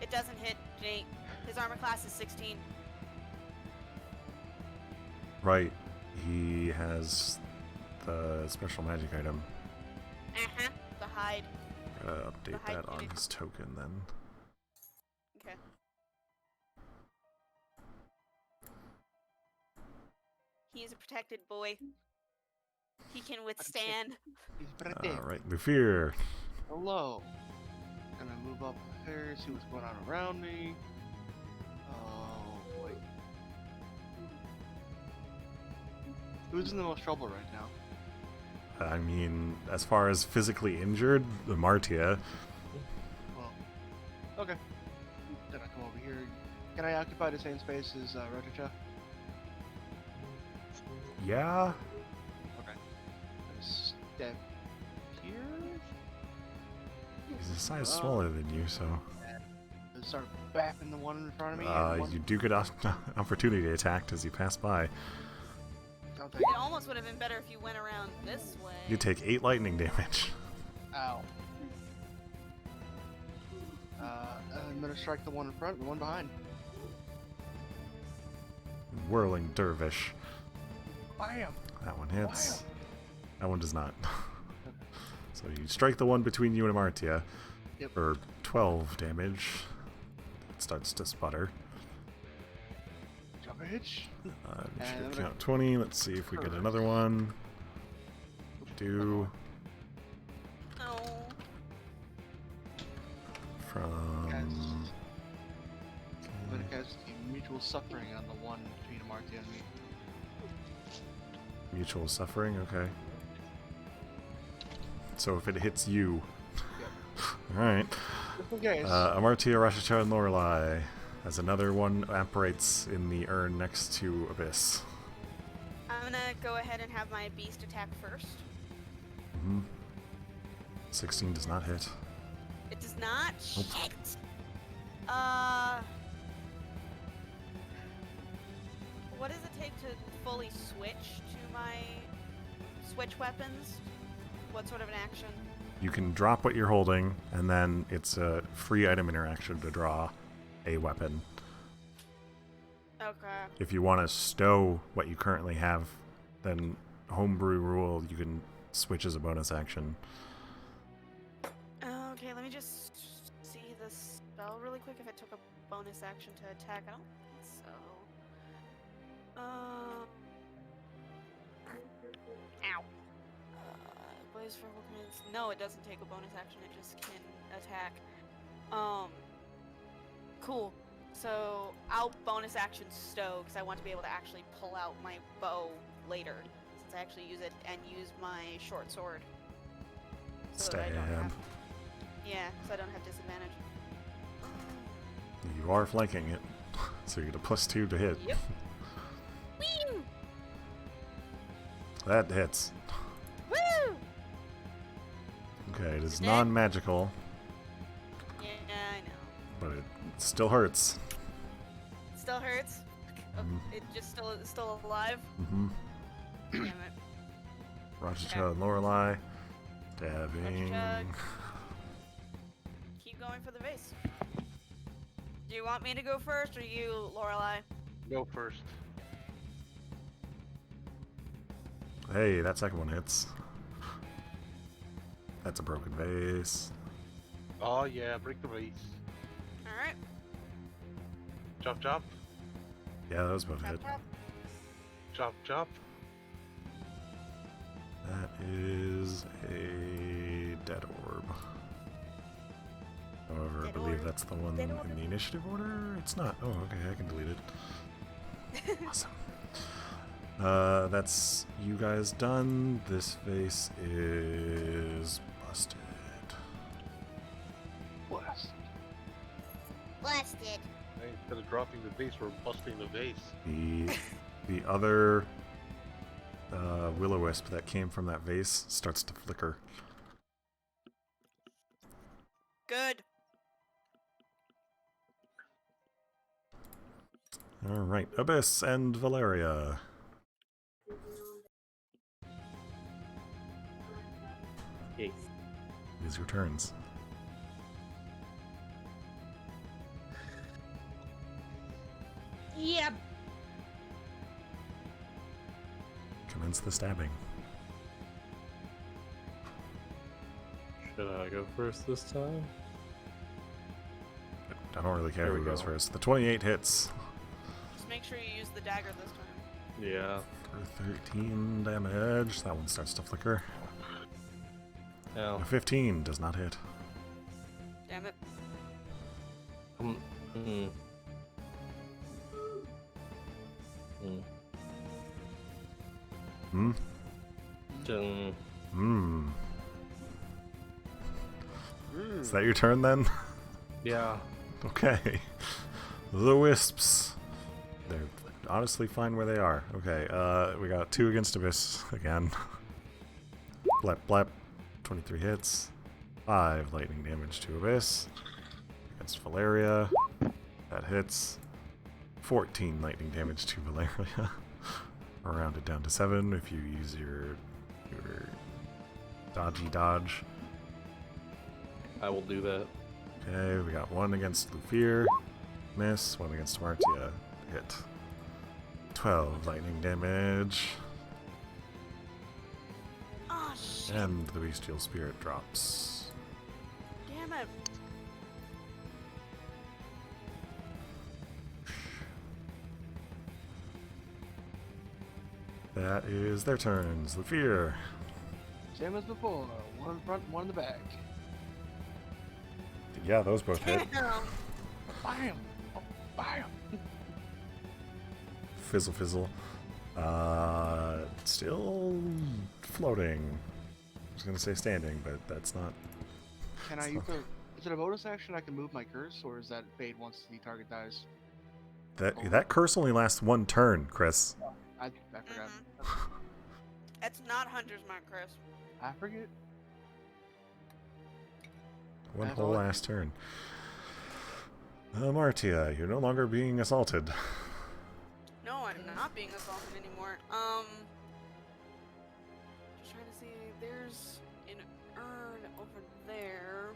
It doesn't hit Jake. His armor class is 16. Right. He has the special magic item. The hide. Gotta update hide that on unit. his token then. Okay. He's a protected boy. He can withstand. He's pretty. Alright, Lufir. Hello. Gonna move up here, see what's going on around me. Oh, wait. Who's in the most trouble right now? I mean, as far as physically injured, Amartia. Well, okay. Then I come over here. Can I occupy the same space as Rachacha? Yeah? Okay. Gonna step here. He's a size smaller than you, so. And start bapping the one in front of me. and one- You do get opportunity attacked as you pass by. I'll take It it. almost would have been better if you went around this way. You take 8 lightning damage. Ow. I'm gonna strike the one in front and the one behind. Whirling Dervish. Bam! That one hits. That one does not. So you strike the one between you and Amartia Yep. for 12 damage. It starts to sputter. Jump a hitch. You And should I'm count 20. Let's see if we get another one. Do No. from. I'm gonna cast the mutual suffering on the one between Amartya and me. Mutual suffering, okay. So if it hits you... Alright. Just in case. Amartia, Rashicha, and Lorelei. As another one apparates in the urn next to Abyss. I'm gonna go ahead and have my beast attack first. 16 does not hit. It does not? Nope. Shit! What does it take to fully switch to my switch weapons? What sort of an action? You can drop what you're holding, and then it's a free item interaction to draw a weapon. Okay. If you want to stow what you currently have, then homebrew rule, you can switch as a bonus action. Okay, let me just see this spell really quick if it took a bonus action to attack. I don't think so. Ow. Blaze for movements. No, it doesn't take a bonus action, it just can attack. Cool. So I'll bonus action stow because I want to be able to actually pull out my bow later, since I actually use it and use my short sword. So that I don't have, so I don't have disadvantage. You are flanking it, so you get a +2 to hit. Yep. Woo! That hits. Woo! Okay, it is Dead? non-magical, Yeah, I know. but it still hurts. Still hurts. Oh, it just still alive. Damn it. Rashicha and Lorelei. Dabbing. Rashicha. Keep going for the vase. Do you want me to go first, or you, Lorelei? Go first. Hey, that second one hits. That's a broken vase. Oh yeah, break the vase. All right. Chop chop. Yeah, those both hit. Tap, tap. Chop chop. That is a dead orb. However, I Dead believe orb. that's the one Dead orb. in the initiative order. It's not. Oh, okay, I can delete it. Awesome. That's you guys done. This vase is busted. Blast. Blasted. Instead of dropping the vase, we're busting the vase. The other will-o-wisp that came from that vase starts to flicker. Good. All right, Abyss and Valeria. Yes. It is your turns. Yep. Commence the stabbing. Should I go first this time? I don't really care There who we goes go. first. The 28 hits Just make sure you use the dagger this time. Yeah. for 13 damage. That one starts to flicker. Now, A 15 does not hit. Damn it. hmm. Hmm? Dun. Hmm. Is that your turn then? Yeah. Okay. The wisps. They're honestly fine where they are. Okay, we got 2 against Abyss again. Blep blep. 23 hits. 5 lightning damage to Abyss. Against Valeria. That hits. 14 lightning damage to Valeria. Rounded down to 7 if you use your dodgy dodge. I will do that. Okay, we got 1 against Lufir. Miss. 1 against Martia. Hit. 12 lightning damage. Oh shit. And the bestial spirit drops. Damn it. That is their turns. Lufir. Same as before. One in the front, one in the back. Yeah, those both hit. Damn. Bam! Oh, bam! Fizzle fizzle. Still floating. I was gonna say standing, but that's not. Can I use a? Is it a bonus action? I can move my curse, or is that paid once the target dies? That curse only lasts one turn, Chris. I forgot. It's not Hunter's Mark, Chris. I forget. One That's whole all I last turn. Martia, you're no longer being assaulted. No, I'm not being assaulted anymore. Just trying to see. There's an urn over there.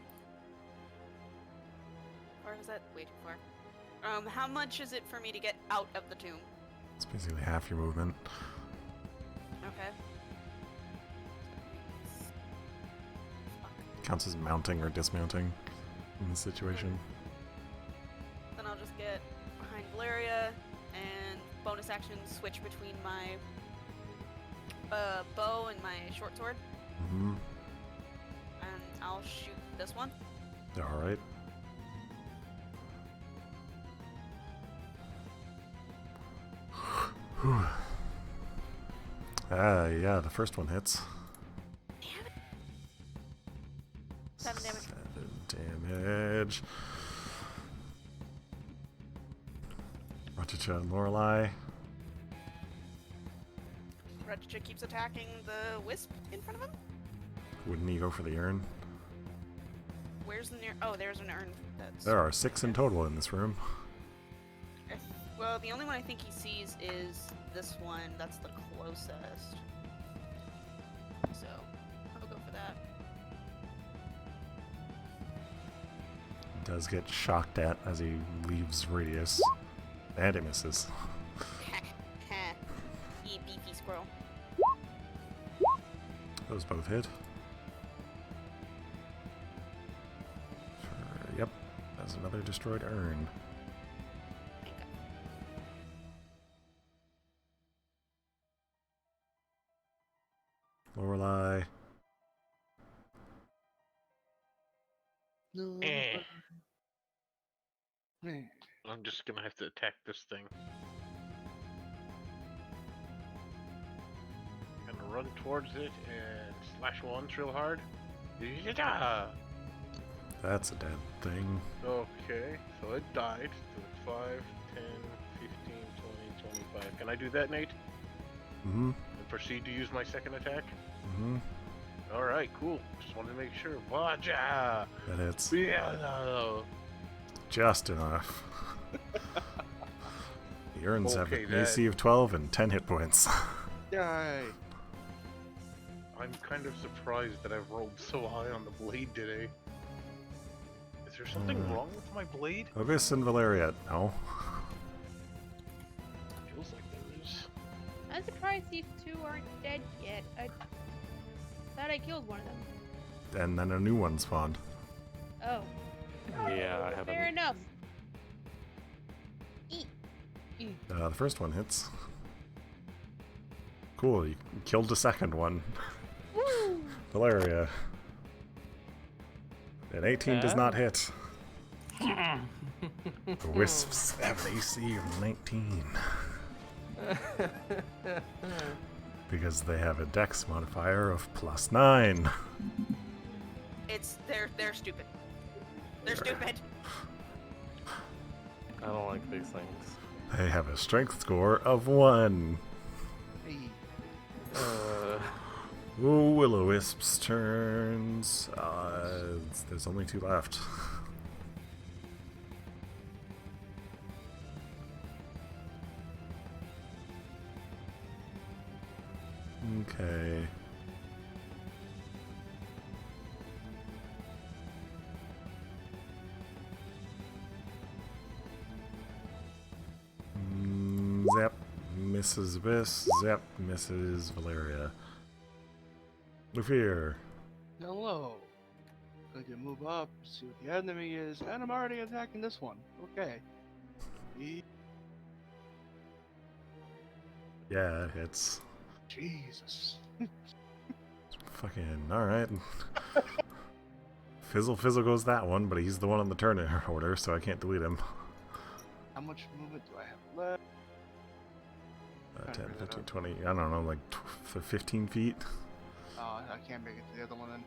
Or is that way too far? How much is it for me to get out of the tomb? It's basically half your movement. Okay. Counts as mounting or dismounting in this situation. Then I'll just get behind Valeria and bonus action switch between my bow and my short sword. Mm-hmm. And I'll shoot this one. Alright. Yeah, the first one hits. Damn it. 7 damage. 7 damage. Rachicha and Lorelei. Ratchet keeps attacking the wisp in front of him. Wouldn't he go for the urn? Where's the near? Oh, there's an urn. That's. There are 6 in total in this room. Well, the only one I think he sees is this one. That's the closest. So, I'll go for that. He does get shocked at as he leaves radius. And it misses. You beefy squirrel. Those both hit. Yep, that's another destroyed urn. Lorelei. No. Eh. Eh. I'm just gonna have to attack this thing. Gonna run towards it and slash once real hard. Yeah! That's a dead thing. Okay, so it died. So it's 5, 10, 15, 20, 25. Can I do that, Nate? Mm-hmm. And proceed to use my second attack? Mm-hmm. Alright, cool. Just wanted to make sure. Waja! That hits. Yeah, no. Just enough. The urns have Okay, an AC of 12 and 10 hit points. Yay. I'm kind of surprised that I've rolled so high on the blade today. Is there something wrong with my blade? Abyss and Valeria. No. Feels like there is. I'm surprised these two aren't dead yet. I thought I killed one of them. And then a new one spawned. Oh. Yeah, I Fair haven't. enough. Eat. The first one hits. Cool, you killed the second one. Woo! Valeria. An 18 does not hit. The wisps have an AC of 19. Because they have a dex modifier of +9. They're stupid. They're stupid. I don't like these things. They have a strength score of 1. Hey. Ooh, Will-O-Wisp's turns. There's only 2 left. Okay. Zap misses Abyss. Zap misses Valeria. Lufir. Hello. Going to move up, see what the enemy is, and I'm already attacking this one. Okay. Yeah, it's Jesus. fucking alright. Fizzle goes that one, but he's the one on the turn order, so I can't delete him. How much movement do I have left? 10, 15, 20, I don't know, like 15 feet. Oh, I can't make it to the other one then.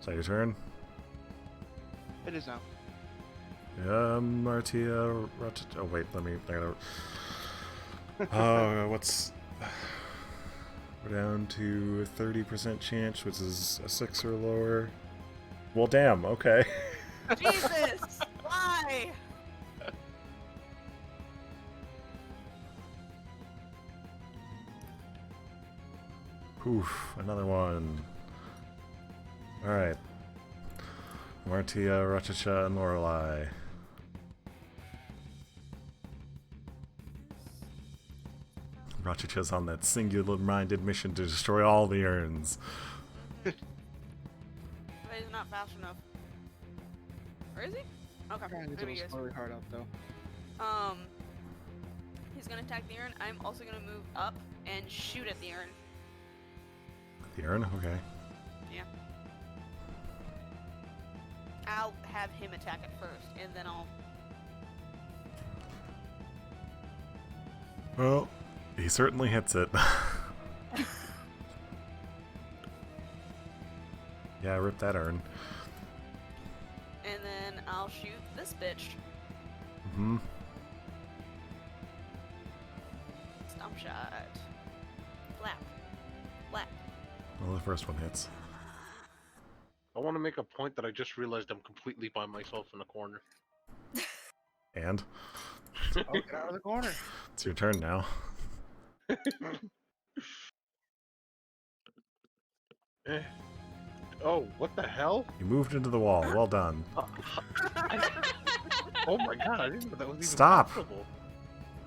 Is that your turn? It is now. Martia. Oh, wait, I gotta. What's. We're down to 30% chance, which is a 6 or lower. Well, damn, okay. Jesus! Why? Poof, another one. Alright. Martia, Rachacha, and Lorelei. Rachacha's on that singular-minded mission to destroy all the urns. But he's not fast enough. Or is he? Okay, maybe he is. Really hard up though. He's gonna attack the urn. I'm also gonna move up and shoot at the urn. The urn? Okay. Yeah. I'll have him attack it first, and then I'll... Well, he certainly hits it. Yeah, rip that urn. And then I'll shoot this bitch. Mm-hmm. Stomp shot. Flap. Flap. Well, the first one hits. I want to make a point that I just realized I'm completely by myself in a corner. And? Oh, get out of the corner. It's your turn now. Eh. Oh, what the hell? You moved into the wall. Well done. Oh my god, I didn't know that was even Stop. possible.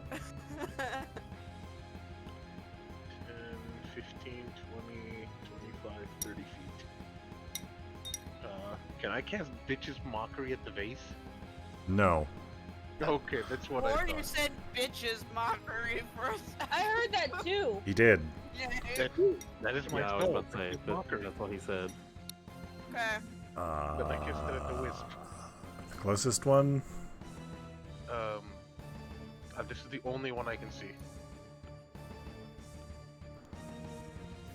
10, 15, 20, 25, 30 feet. Can I cast Bitch's Mockery at the vase? No. Okay, that's what I Or thought. you said bitches mockery first. I heard that too. He did. Yay. That is my Yeah, I was spell. about to say, Bitch's but Mockery. that's what he said. Okay. But I guessed it at the wisp. Closest one? This is the only one I can see.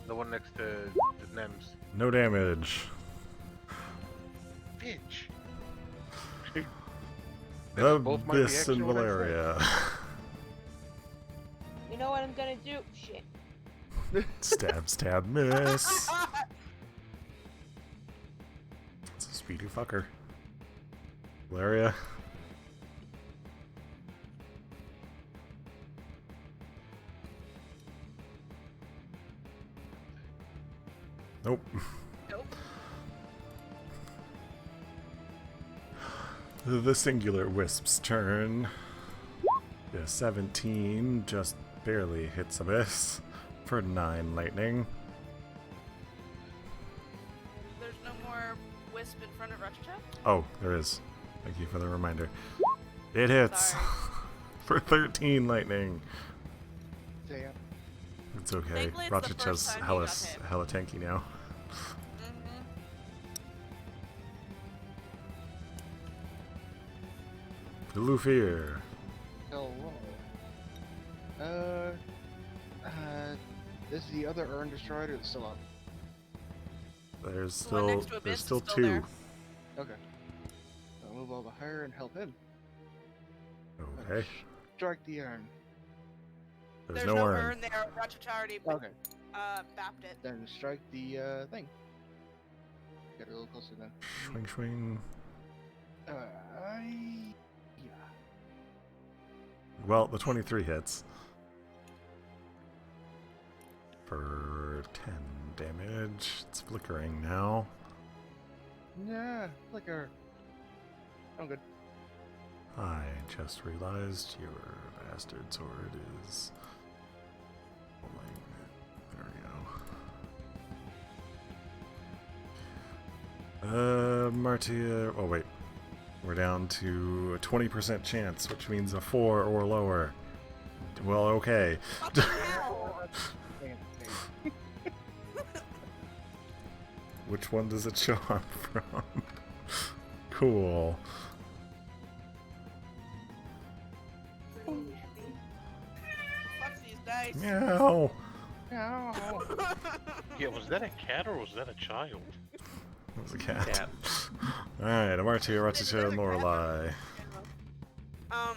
The one next to the Nems. No damage. Bitch. The both might be Abyss and extra what I said. Valeria. You know what I'm gonna do? Shit. Stab, stab, miss. It's a speedy fucker. Valeria. Nope. Nope. The singular wisp's turn. Yeah, 17 just barely hits Abyss for 9 lightning. There's no more wisp in front of Rachacha? Oh, there is. Thank you for the reminder. It hits Sorry. for 13 lightning. Damn. It's okay. Thankfully, it's the first Rachacha's time he hella, got hit. hella tanky now. Mm-hmm. Lufir. Hello. Is the other urn destroyed or it's still up? There's The one still next to Abyss there's is still still 2. there. Okay. I'll move over higher and help him. Okay. Strike the urn. There's no no urn urn. there. Rachacha already Okay. bapped it. Then strike the thing. Get a little closer then. Swing, swing. Yeah. Well, the 23 hits. For 10 damage. It's flickering now. Nah, flicker. I'm good. I just realized your bastard sword is pulling. There we go. Martia. Oh, wait. We're down to a 20% chance, which means a 4 or lower. Well, okay. What the hell? Damn. Which one does it show up from? Cool. dice. Meow. Yeah, was that a cat or was that a child? That was a cat. Cat. Alright, Amarty, Ratata, and Lorelei. Um.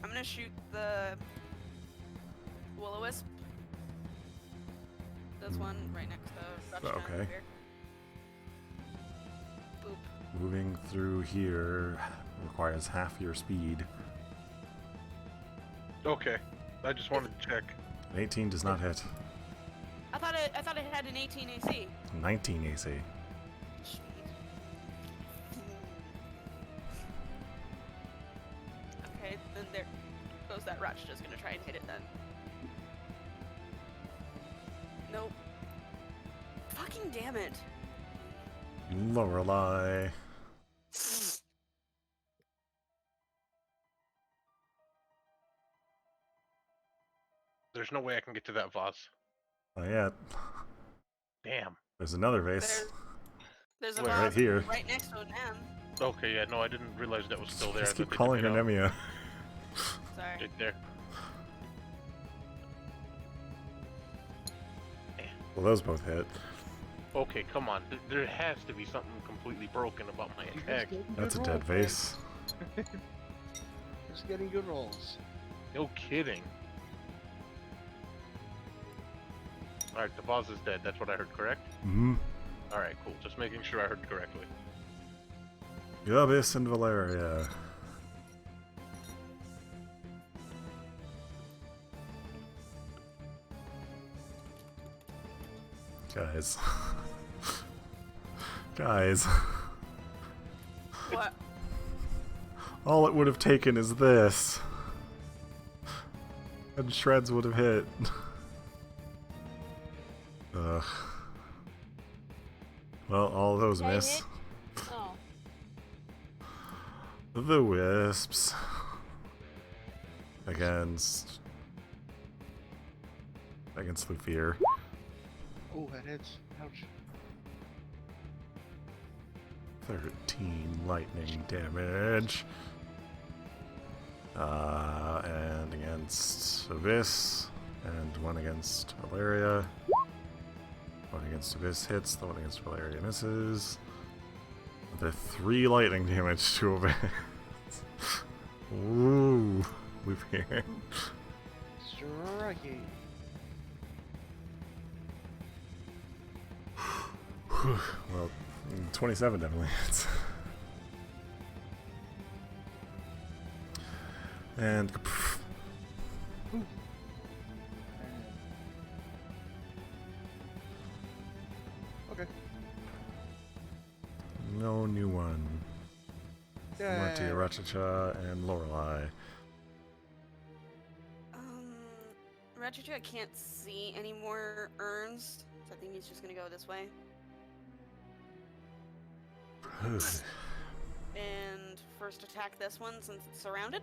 I'm gonna shoot the will-o-wisp. This one right next to Dutch Okay. Here. Boop. Moving through here requires half your speed. Okay, I just wanted to check. An 18 does not hit. I thought it had an 18 AC. 19 AC. Okay, then there goes that Ratch just gonna try and hit it then. Nope. Fucking damn it. Lorelei. There's no way I can get to that vase. Not yet. Damn. There's another vase. There's a Wait, right vase here. right next to an M. Okay, yeah, no, I didn't realize that was still there. Just I keep thought they calling her took it out. Nemia. Sorry. Right there. Well, those both hit. Okay, come on. There has to be something completely broken about my attack. That's a dead vase. Just getting good rolls. No kidding. Alright, the boss is dead. That's what I heard, correct? Mm-hmm. Alright, cool. Just making sure I heard correctly. Gubis and Valeria. Guys. Guys. What? All it would have taken is this. And shreds would have hit. Ugh. Well, all those Did I miss. hit? Oh. The wisps. Against Lufir. Oh, that hits. Ouch. 13 lightning damage. And against Abyss. And one against Valeria. One against Abyss hits, the one against Valeria misses. The 3 lightning damage to Abyss. Ooh, Lufir. Striking. Well, 27 definitely hits. And Okay. no new one. Marty, Yay. Rachacha, and Lorelei. Ratchet can't see any more urns, so I think he's just gonna go this way. And first attack this one since it's surrounded.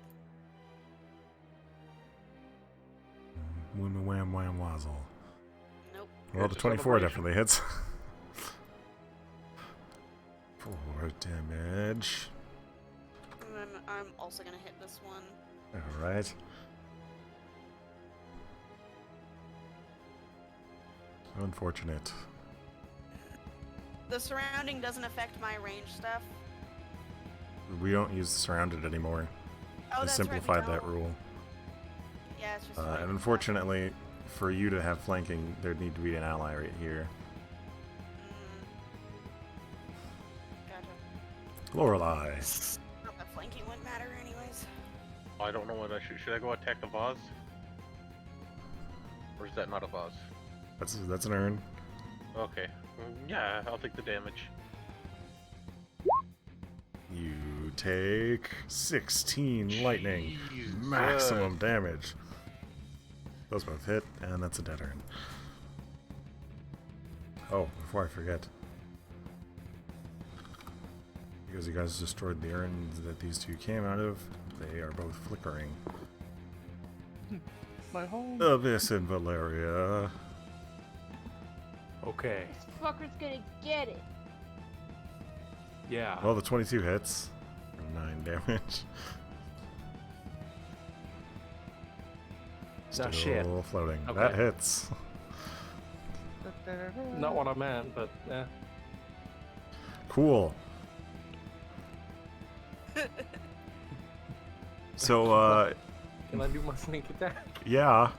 Wham wham wham wazzle. Nope. Well, It's the a 24 celebration. definitely hits. 4 damage. And then I'm also gonna hit this one. Alright. Unfortunate. The surrounding doesn't affect my range stuff. We don't use surrounded anymore. Oh, They that's simplified right, we that don't. rule. Yeah, it's just. And unfortunately, for you to have flanking, there'd need to be an ally right here. Gotcha. Lorelei. Not that flanking wouldn't matter, anyways. I don't know what I should. Should I go attack the vase? Or is that not a vase? That's an urn. Okay. Yeah, I'll take the damage. You take 16 lightning. Jesus. Maximum damage. Those both hit, and that's a dead urn. Oh, before I forget. Because you guys destroyed the urns that these two came out of, they are both flickering. My home. Abyss and Valeria. Okay. This fucker's gonna get it. Yeah. Well, the 22 hits. For 9 damage. Still shit. floating. Okay. That hits. Not what I meant, but eh. Cool. So, Can I do my sneak attack? yeah.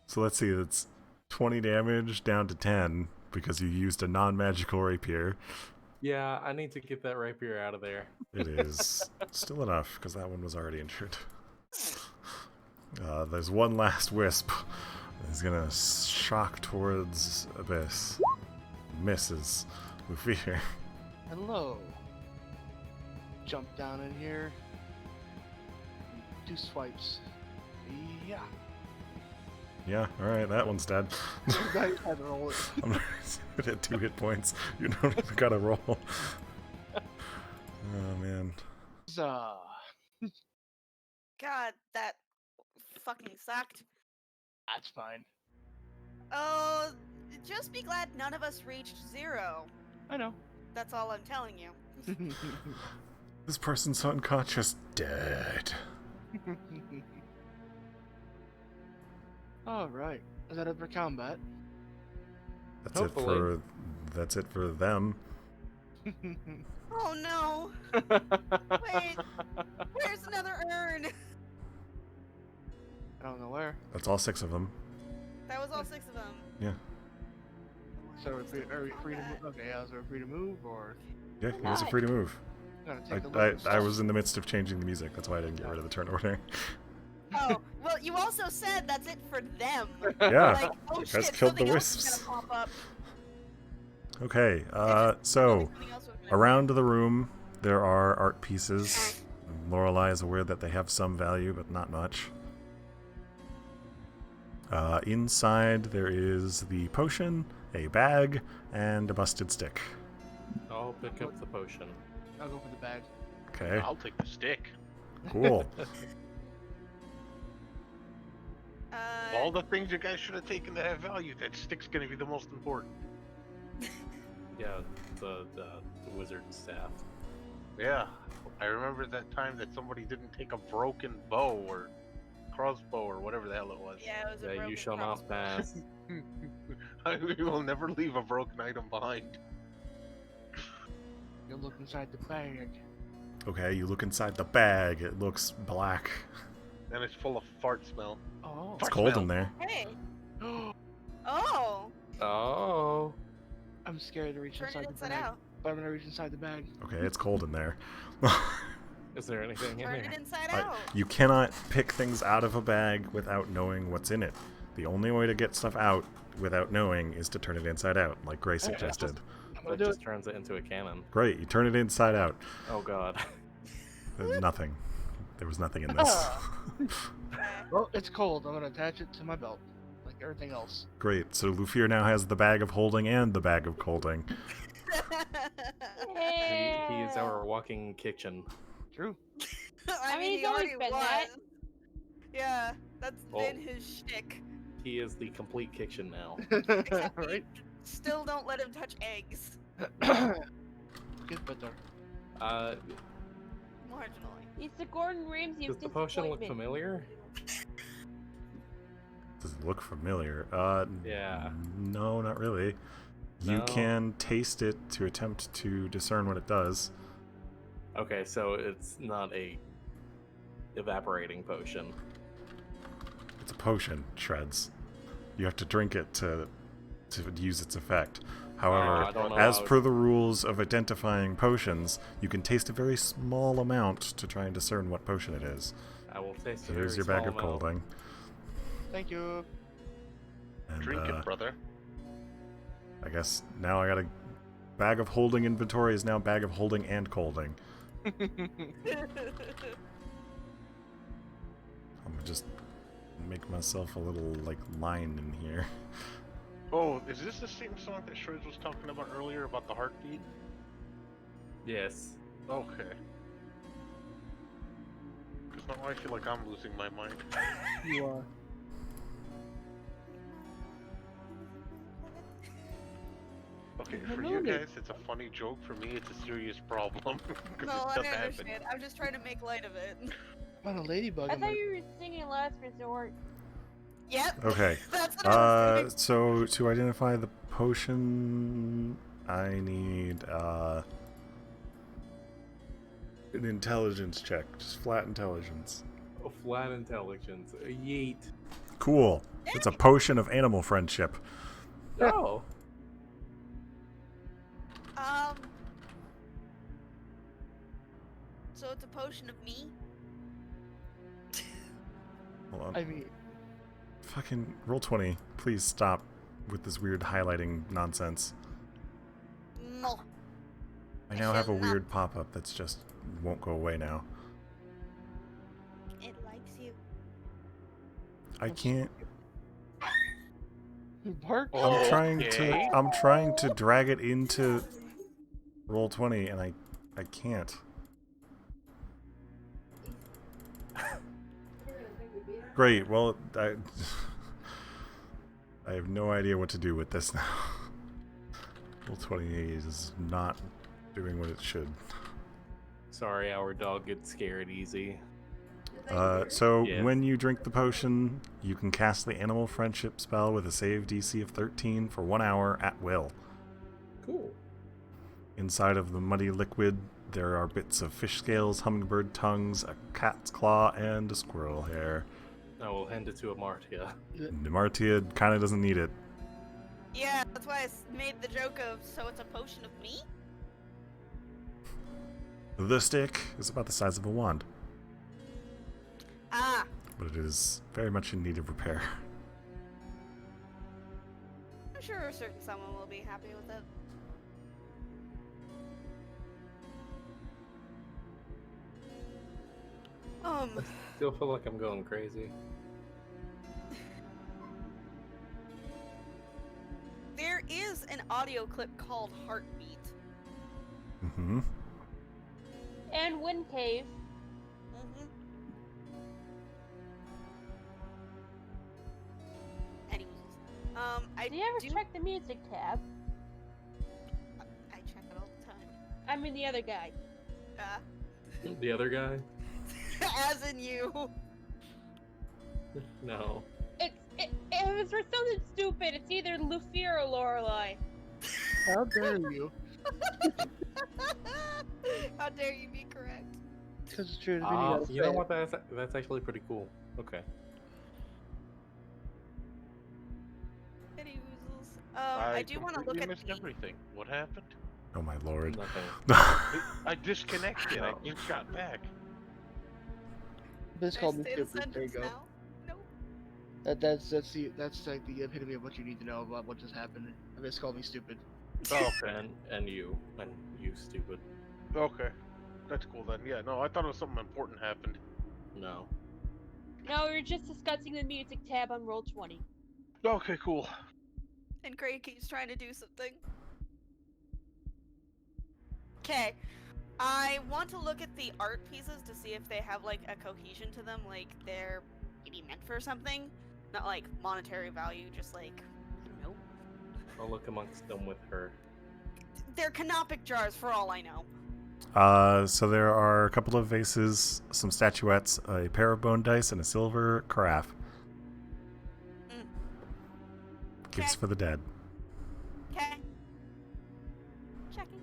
So let's see, it's 20 damage down to 10 because you used a non-magical rapier. Yeah, I need to get that rapier out of there. It is still enough because that one was already injured. There's one last wisp. He's gonna shock towards Abyss. Misses. Lufir. Hello. Jump down in here. 2 swipes. Yeah. Yeah, alright, that one's dead. I had to roll it. I'm at 2 hit points. You don't even gotta roll. Oh man. Huzzah. God, that fucking sucked. That's fine. Oh, just be glad none of us reached 0. I know. That's all I'm telling you. This person's unconscious. Dead. Alright. Is that it for combat? Hopefully. That's it for them. Oh no! Wait, where's another urn? I don't know where. That's all 6 of them. That was all 6 of them. Yeah. So are we free to move? Okay, yeah, so we're free to move, or Yeah, you guys are free to move. gotta take a look. I was in the midst of changing the music. That's why I didn't get rid of the turn order. Oh, well, you also said that's it for them. Yeah. Like, oh You guys shit, killed the something else is wisps. gonna pop up. Okay, so Something else was gonna- around the room there are art pieces. Lorelei is aware that they have some value, but not much. Inside there is the potion, a bag, and a busted stick. I'll pick up the potion. I'll go for the bag. Okay, I'll take the stick. cool. Of all the things you guys should have taken that have value, that stick's gonna be the most important. Yeah, the wizard staff. Yeah, I remember that time that somebody didn't take a broken bow or crossbow or whatever the hell it was. Yeah, it was a Yeah, you broken shall not crossbow. pass. We will never leave a broken item behind. You'll look inside the bag. Okay, you look inside the bag. It looks black. And it's full of fart smell. Oh. It's cold in there. Hey. Oh, Oh. I'm scared to reach turn inside it the inside bag. out. But I'm gonna reach inside the bag. Okay, it's cold in there. Is there anything in Turn there? it inside out. You cannot pick things out of a bag without knowing what's in it. The only way to get stuff out without knowing is to turn it inside out, like Gray suggested. I'm gonna That do just it. turns it into a cannon. Great, you turn it inside out. Oh god. There's nothing. There was nothing in this. Well, it's cold. I'm gonna attach it to my belt, like everything else. Great, so Lufir now has the bag of holding and the bag of colding. He is our walking kitchen. True. I mean, mean, he's he always already been was. that. Yeah, that's Oh. been his shtick. He is the complete kitchen now. Except we Right? still don't let him touch eggs. Get better. Marginally. It's the Gordon Ramsay Does of the potion look disappointment. familiar? Does it look familiar? Yeah. No, not really. You No? can taste it to attempt to discern what it does. Okay, so it's not a evaporating potion. It's a potion, Shreds. You have to drink it to use its effect. However, I don't know as how- per the rules of identifying potions, you can taste a very small amount to try and discern what potion it is. I will taste a Here's very your bag small of amount. colding. Thank you. And, Drink it, brother. I guess now I got a bag of holding inventory is now bag of holding and colding. I'm gonna just make myself a little like line in here. Oh, is this the same song that Shreds was talking about earlier about the heartbeat? Yes. Okay. Because now I feel like I'm losing my mind. You are. Okay, for Hello, you lady. guys, it's a funny joke. For me, it's a serious problem. 'Cause No, it I does happen. understand. I'm just trying to make light of it. Found a ladybug I in thought my. you were singing Last Resort. Yep. Okay. That's what I was doing. So to identify the potion, I need an intelligence check, just flat intelligence. A flat intelligence. A yeet. Cool. It's a potion of animal friendship. Oh. So it's a potion of me? Hold on. I mean, Fucking roll 20. Please stop with this weird highlighting nonsense. No. I I now have a shall not. weird pop-up that's just won't go away now. It likes you. I can't. Bark. I'm trying Okay. to drag it into roll 20 and I can't. Great. Well, I have no idea what to do with this now. Roll 28 is not doing what it should. Sorry, our dog gets scared easy. So Yes. when you drink the potion, you can cast the animal friendship spell with a save DC of 13 for 1 hour at will. Cool. Inside of the muddy liquid, there are bits of fish scales, hummingbird tongues, a cat's claw, and a squirrel hair. I will hand it to Amartya. Martia kind of doesn't need it. Yeah, that's why I made the joke of, so it's a potion of me? The stick is about the size of a wand, Ah, but it is very much in need of repair. I'm sure a certain someone will be happy with it. Still feel like I'm going crazy. There is an audio clip called Heartbeat. Mm-hmm. And Wind Cave. Mm-hmm. Anyways, I Do you ever do. check the music tab? I check it all the time. I mean the other guy. The other guy? As in you. No. It was for something stupid. It's either Luffy or Lorelei. How dare you? How dare you be correct? Because it's true. You know what? That's actually pretty cool. Okay. Any woozles. I do want to look completely at missed the... everything. What happened? Oh my lord. Nothing. I disconnected. I just got back. This Can I called me say the stupid. There you sentence go. now? Nope. That's like the epitome of what you need to know about what just happened. This called me stupid. Oh, okay. And you stupid. Okay. That's cool then. Yeah, no, I thought it was something important happened. No. No, we were just discussing the music tab on roll 20. Okay, cool. And Craig keeps trying to do something. Okay. I want to look at the art pieces to see if they have like a cohesion to them, like they're maybe meant for something. Not like monetary value, just like, I don't know. I'll look amongst them with her. They're canopic jars for all I know. So there are a couple of vases, some statuettes, a pair of bone dice, and a silver carafe. Gifts Okay. for the dead. Okay. Checking.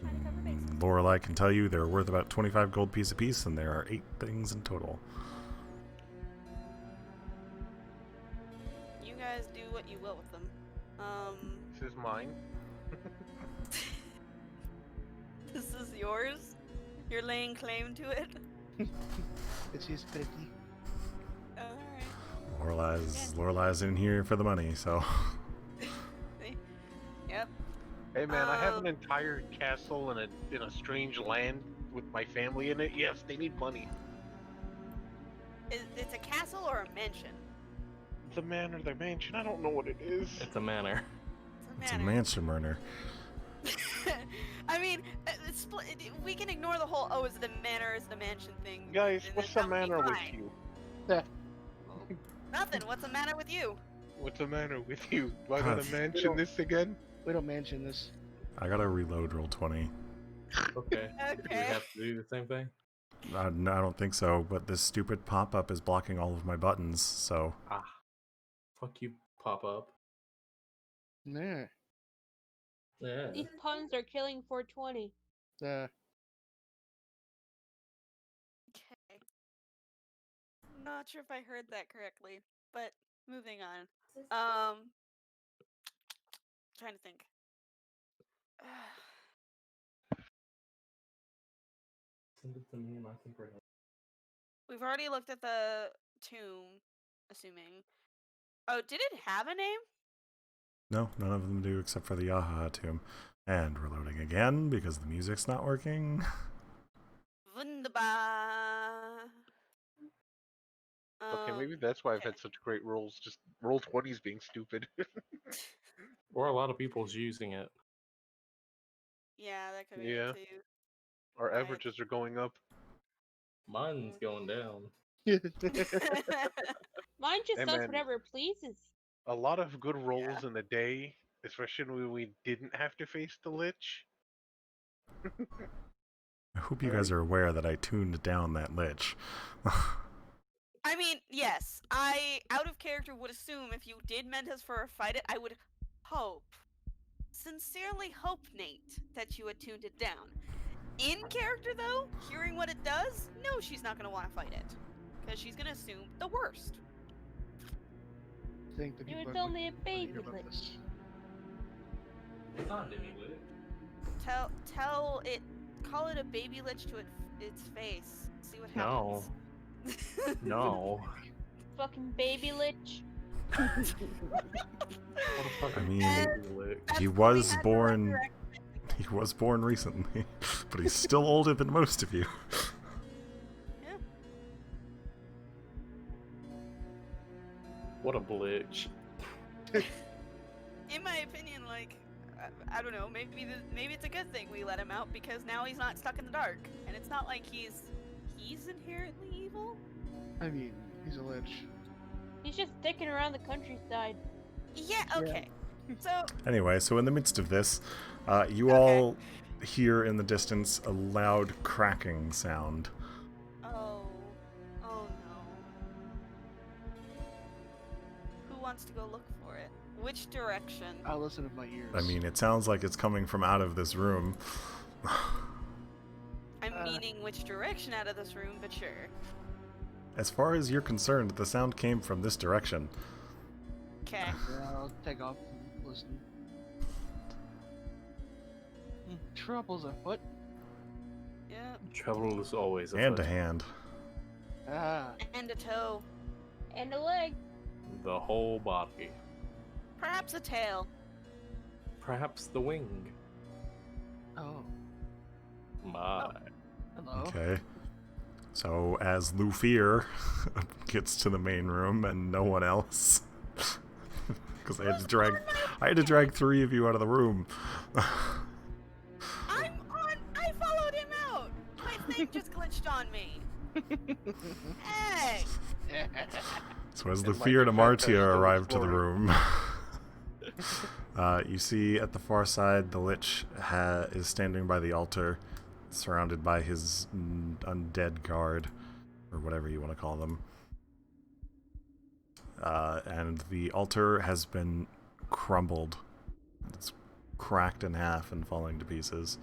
Trying to cover bases. Lorelei can tell you they're worth about 25 gold piece apiece, and there are 8 things in total. You guys do what you will with them. This is mine. This is yours? You're laying claim to it? It's his pretty. Alright. Lorelai's in here for the money, so. Yep. Hey man, I have an entire castle in a strange land with my family in it. Yes, they need money. It's a castle or a mansion? The manor, the mansion, I don't know what it is. It's a manor. It's a mansion murder. I mean, we can ignore the whole, oh, is it a manor, is it a mansion thing. Guys, and what's then the that would be matter with fine. you? Nothing. What's the matter with you? What's the matter with you? Do I gotta mention this again? We don't mention this. I gotta reload roll 20. Okay. Do we Okay. have to do the same thing? No, I don't think so, but this stupid pop-up is blocking all of my buttons, so... Ah. Fuck you, pop up. Yeah. Yeah. These puns are killing 420. Uh, Okay. Not sure if I heard that correctly, but moving on. Trying to think. Send it to me and I think we're We've already looked at the tomb, assuming. Oh, did it have a name? No, none of them do except for the Yaha tomb. And we're loading again because the music's not working. Wunderbar. Okay, maybe that's why I've had such great rolls. Just roll 20s being stupid. Or a lot of people's using it. Yeah, that could be Yeah. it too. Our Right. averages are going up. Mine's going down. Mine just Hey, does man. whatever it pleases. A lot of good rolls in the day, especially when we didn't have to face the Lich. I hope you guys are aware that I tuned down that Lich. I mean, yes, I, out of character, would assume if you did meant us for a fight it, I would hope, sincerely hope, Nate, that you had tuned it down. In character, though, hearing what it does, no, she's not going to want to fight it. Because she's going to assume the worst. think the It people was are only a going to baby hear about Lich. this. It's not Demi Lit. Tell it, call it a baby lich to its face. See what No. happens. No. Fucking baby Lich. What the fuck? I mean, And Lit. that's he why we was had to born... resurrect it again. He was born recently, but he's still older than most of you. Yeah. What a blitch. In my opinion, like, I don't know, maybe it's a good thing we let him out because now he's not stuck in the dark, and it's not like he's inherently evil. I mean, he's a lich. He's just sticking around the countryside. Yeah. Okay. So Anyway, so in the midst of this, you Okay. all hear in the distance a loud cracking sound. oh no. Who wants to go look for it? Which direction? I'll listen with my ears. I mean, it sounds like it's coming from out of this room. I'm meaning which direction out of this room, but sure. As far as you're concerned, the sound came from this direction. Okay. Yeah, I'll take off and listen. Trouble's afoot. Yeah. Trouble is always Hand to afoot. hand. Ah, And a toe. And a leg. The whole body. Perhaps a tail. Perhaps the wing. oh, My. hello. Okay. So as Lufier gets to the main room and no one else, because I had to drag 3 of you out of the room. I followed him out. My thing just glitched on me. Hey. So as And Lufier and my defense Amartia is arrive to the exploring. room, you see at the far side the Lich is standing by the altar, surrounded by his undead guard, or whatever you want to call them. And the altar has been crumbled. It's cracked in half and falling to pieces.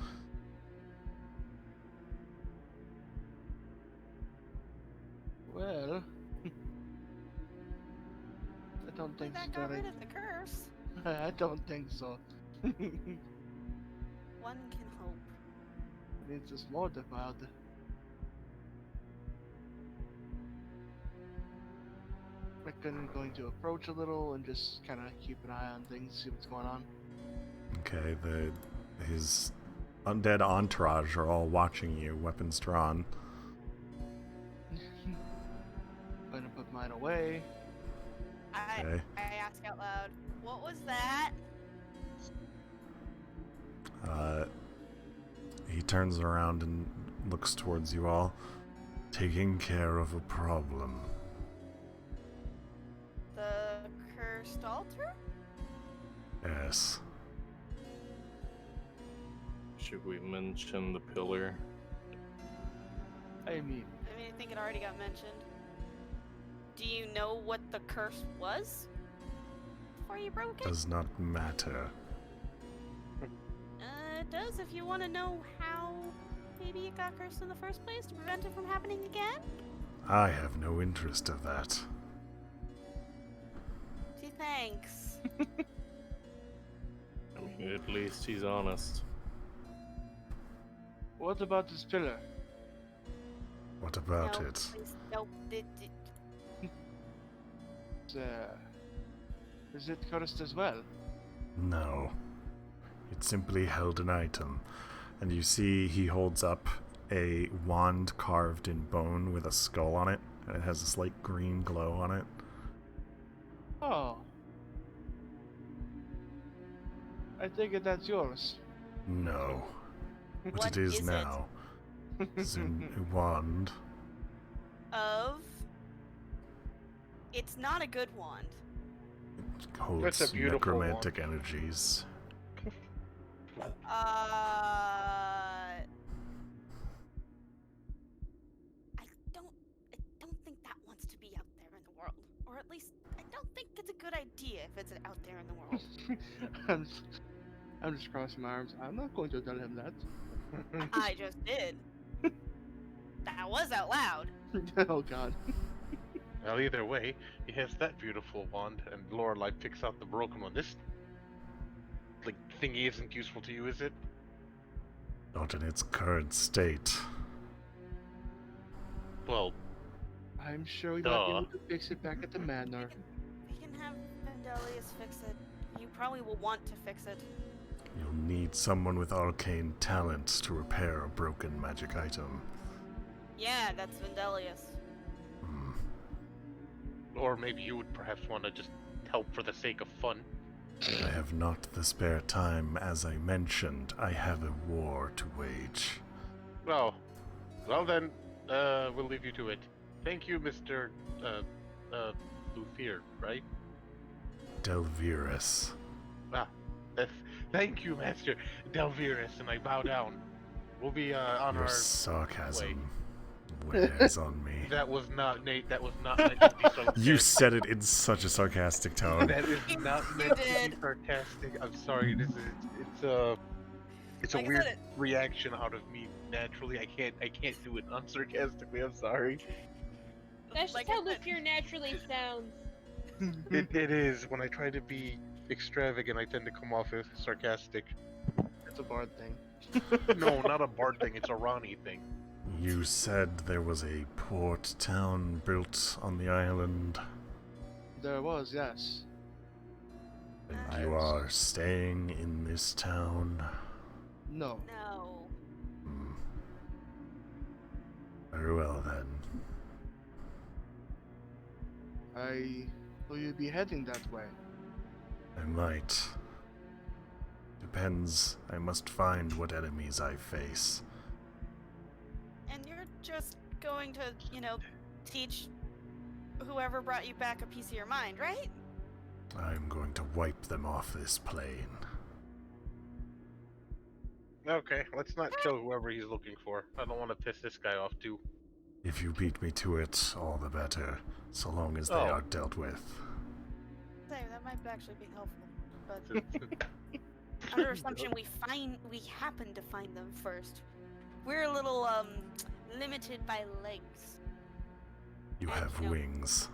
Well, I don't think That got rid of the curse. I don't think so. One can hope. It's just mortified. I'm going to approach a little and just kind of keep an eye on things, see what's going on. Okay, his undead entourage are all watching you, weapons drawn. Gonna put mine away. Okay. I ask out loud, what was that? He turns around and looks towards you all. Taking care of a problem. The cursed altar? Yes. Should we mention the pillar? I mean, I think it already got mentioned. Do you know what the curse was before you broke it? Does not matter. It does if you want to know how maybe it got cursed in the first place to prevent it from happening again. I have no interest of that. Gee, thanks. I mean, at least he's honest. what about this pillar? What about No, it? please, no, Is it cursed as well? No. It simply held an item. And you see he holds up a wand carved in bone with a skull on it, and it has a slight green glow on it. Oh. I take it that's yours. No. But What it is is it? now. It's a wand. Of. It's not a good wand. It holds That's a beautiful necromantic energies. I don't think that wants to be out there in the world, or at least I don't think it's a good idea if it's out there in the world. I'm just crossing my arms. I'm not going to tell him that. I just did. That was out loud. Oh god. Well, either way, he has that beautiful wand, and Lorelei picks out the broken one. This, like, thingy isn't useful to you, is it? Not in its current state. Well, I'm sure we might be Duh. able to fix it back at the manor. We can have Vendelius fix it. You probably will want to fix it. You'll need someone with arcane talent to repair a broken magic item. Yeah, that's Vendelius. Hmm. or maybe you would perhaps want to just help for the sake of fun. I have not the spare time. As I mentioned, I have a war to wage. Well then, we'll leave you to it. Thank you, Mr. Luthier, right? Delvirus. Thank you, Master Delvirus, and I bow down. We'll be on Your our sarcasm wears on me. That was not Nate. That was not meant to be sarcastic. You said it in such a sarcastic tone. That is not You meant to did. be sarcastic. I'm sorry. It's a Like I weird said, it- reaction out of me naturally. I can't do it unsarcastically. I'm sorry. That's just Like how I said- Luthier naturally sounds. It is. When I try to be extravagant, I tend to come off as sarcastic. It's a bard thing. No, not a Bard thing. It's a Ronnie thing. You said there was a port town built on the island, There was, yes. and you are staying in this town. No. No. Hmm. Very well then. Will you be heading that way? I might. Depends. I must find what enemies I face. And you're just going to, teach whoever brought you back a piece of your mind, right? I'm going to wipe them off this plane. Okay, let's not kill whoever he's looking for. I don't want to piss this guy off too. If you beat me to it, all the better, so long as they Oh. are dealt with. So that might actually be helpful. But under assumption we happen to find them first. We're a little limited by legs. You And, have wings.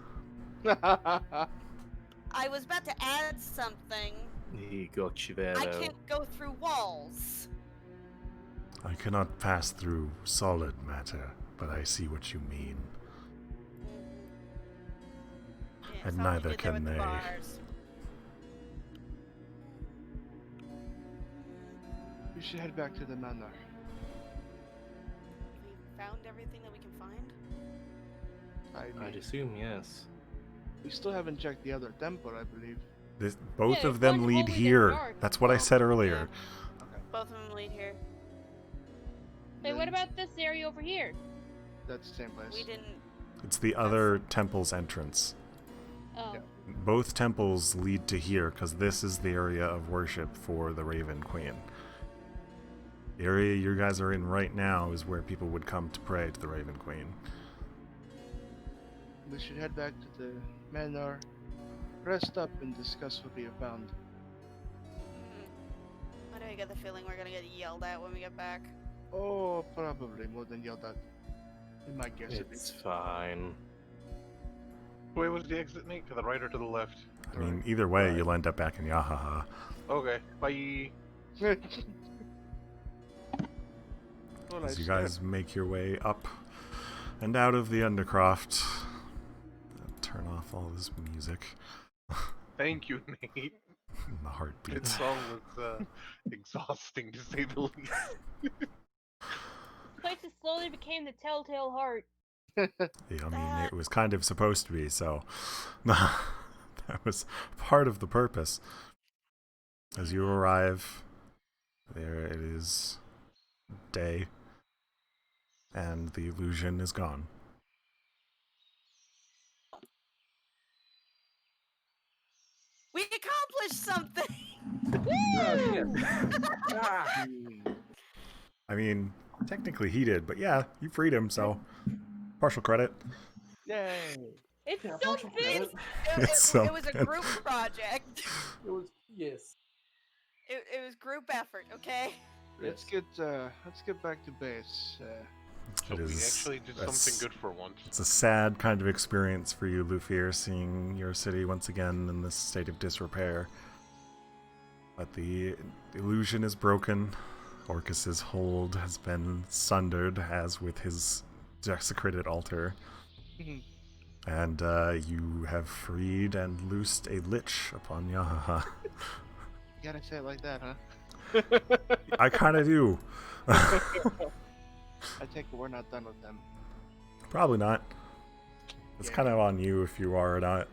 I was about to add something. He got you there, I though. can't go through walls. I cannot pass through solid matter, but I see what you mean. Yeah, And saw what you neither did there can with the they. bars. We should head back to the manor. We found everything that we can find. I'd assume yes. We still haven't checked the other temple, I believe. Both Yeah, of them one lead hallway that's here. dark. That's what I said earlier. Both of them lead here. Wait, what Then about this area over here? That's the same place. We didn't. It's the other temple's entrance. Oh. Yeah. Both temples lead to here because this is the area of worship for the Raven Queen. The area you guys are in right now is where people would come to pray to the Raven Queen. We should head back to the manor, rest up, and discuss what we have found. Why do I get the feeling we're gonna get yelled at when we get back? Oh, probably more than yelled at. In my guess, at It's least. fine. Where was the exit, Nate? To the right or to the left? I mean, either way, Right. you'll end up back in Yahaha. Okay, bye. Well, As I you guys make your way up and out of the Undercroft, turn off all this music. Thank you, Nate. The heartbeat. This song was exhausting to say the least. Places slowly became the Telltale Heart. Yeah, I mean, it was kind of supposed to be, so that was part of the purpose. As you arrive, there it is, day, and the illusion is gone. We accomplished something! I mean, technically he did, but yeah, you freed him, so partial credit. Yay! It's Yeah, so partial big! credit. It was a group project. It was, yes. It was group effort, okay? Let's get back to base. So It we is- actually did that's- something good for once. It's a sad kind of experience for you, Lufir, seeing your city once again in this state of disrepair. But the illusion is broken. Orcus's hold has been sundered, as with his desecrated altar. And you have freed and loosed a lich upon Yahaha. You gotta say it like that, huh? I kind of do. I take it we're not done with them. Probably not. It's Yeah. kind of on you if you are or not.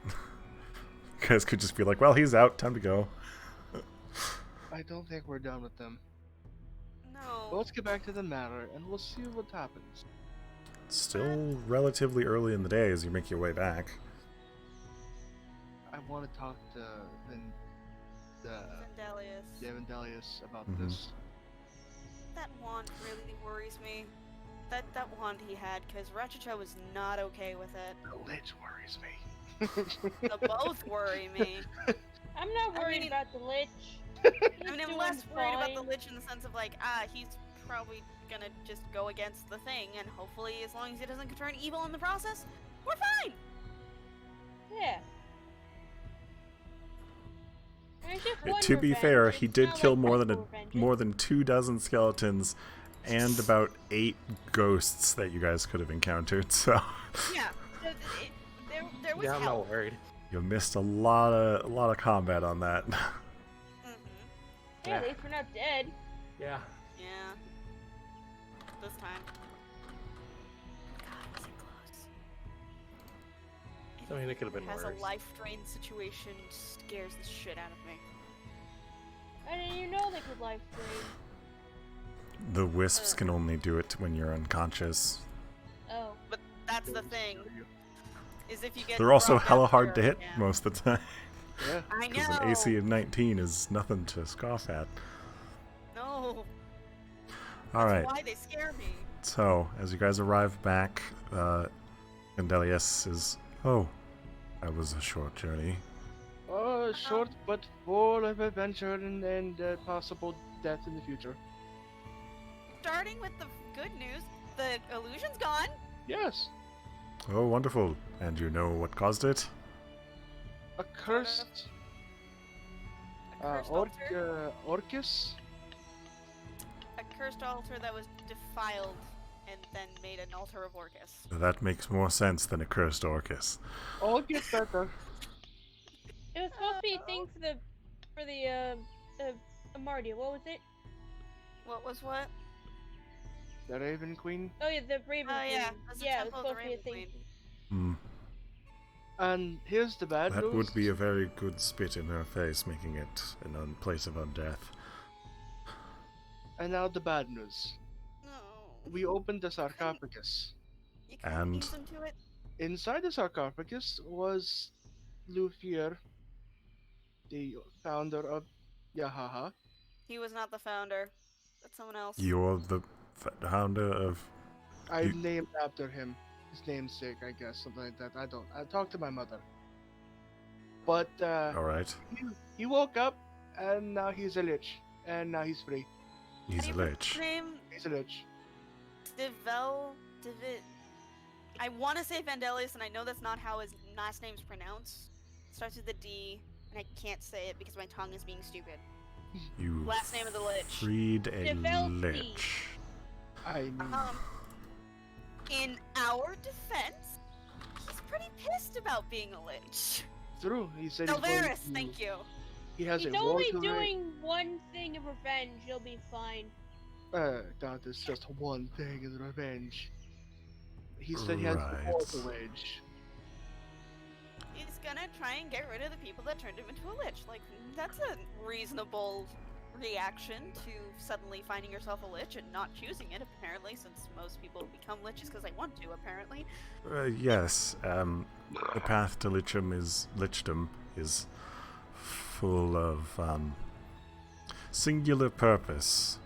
You guys could just be like, well, he's out, time to go. I don't think we're done with them. No. Well, let's get back to the matter, and we'll see what happens. It's still relatively early in the day as you make your way back. I want to talk to Vendelius. Devendelius about Mhm. this. That wand really worries me. That wand he had, because Ratchetcha was not okay with it. The lich worries me. They both worry me. I'm not I worried mean- about the Lich. I He's mean, I'm doing less worried about the fine. Lich in the sense of like, he's probably gonna just go against the thing, and hopefully, as long as he doesn't turn evil in the process, we're fine. Yeah. And it's just one To be revenge. fair, It's he did not kill like more multiple revenges. than 24 skeletons and about 8 ghosts that you guys could have encountered. So Yeah. There was Yeah, I'm not help. worried. you missed a lot of combat on that. Hey, at least we're not dead. Yeah. Yeah. This time. God, was it close? I mean, it could have been Has worse. a life drain situation scares the shit out of me. I didn't even know they could life drain. The wisps can only do it when you're unconscious. Oh. But that's the thing. Is if you get They're also dropped hella out hard to there, hit yeah. most of the time. Yeah. I Because know. an AC of 19 is nothing to scoff at. No. Alright, Why they scare me. so as you guys arrive back, Vendelius is, oh, that was a short journey. Oh, short but full of adventure and possible death in the future. Starting with the good news, the illusion's gone. Yes. Oh, wonderful. And you know what caused it? A cursed A cursed altar. Orcus? A cursed altar that was defiled and then made an altar of Orcus. That makes more sense than a cursed Orcus. All get better. It was supposed to be a thing for the Amardia. What was it? What was what? The Raven Queen. Oh yeah, the Raven Oh, Queen. yeah, that's the Yeah, it was Temple of the supposed to be a Raven thing. Hmm. Queen. And here's the bad That news. would be a very good spit in her face, making it a place of undeath. And now the bad news. No. We opened the sarcophagus. You couldn't And- use them to it? Inside the sarcophagus was Lufir, the founder of Yahaha. He was not the founder. That's someone else. You're the founder of. I You- named after him. His namesake, I guess, something like that. I don't. I talked to my mother. But All right. he woke up, and now he's a lich, and now he's free. How He's do a you pronounce lich. his name? He's a lich. David. I want to say Vandelius, and I know that's not how his last name's pronounced. Starts with a D, and I can't say it because my tongue is being stupid. You Last name of the lich. freed a Developed lich. I mean, In our defense, he's pretty pissed about being a lich. true. He said he's going Delvarys, to- thank you. He has He's a war only to doing one thing of revenge. He'll be fine. That is just one thing in revenge. He said he has a war to Right. wage. He's gonna try and get rid of the people that turned him into a lich. Like, that's a reasonable reaction to suddenly finding yourself a lich and not choosing it, apparently, since most people become liches because they want to, apparently. Yes. The path to lichdom is full of singular purpose.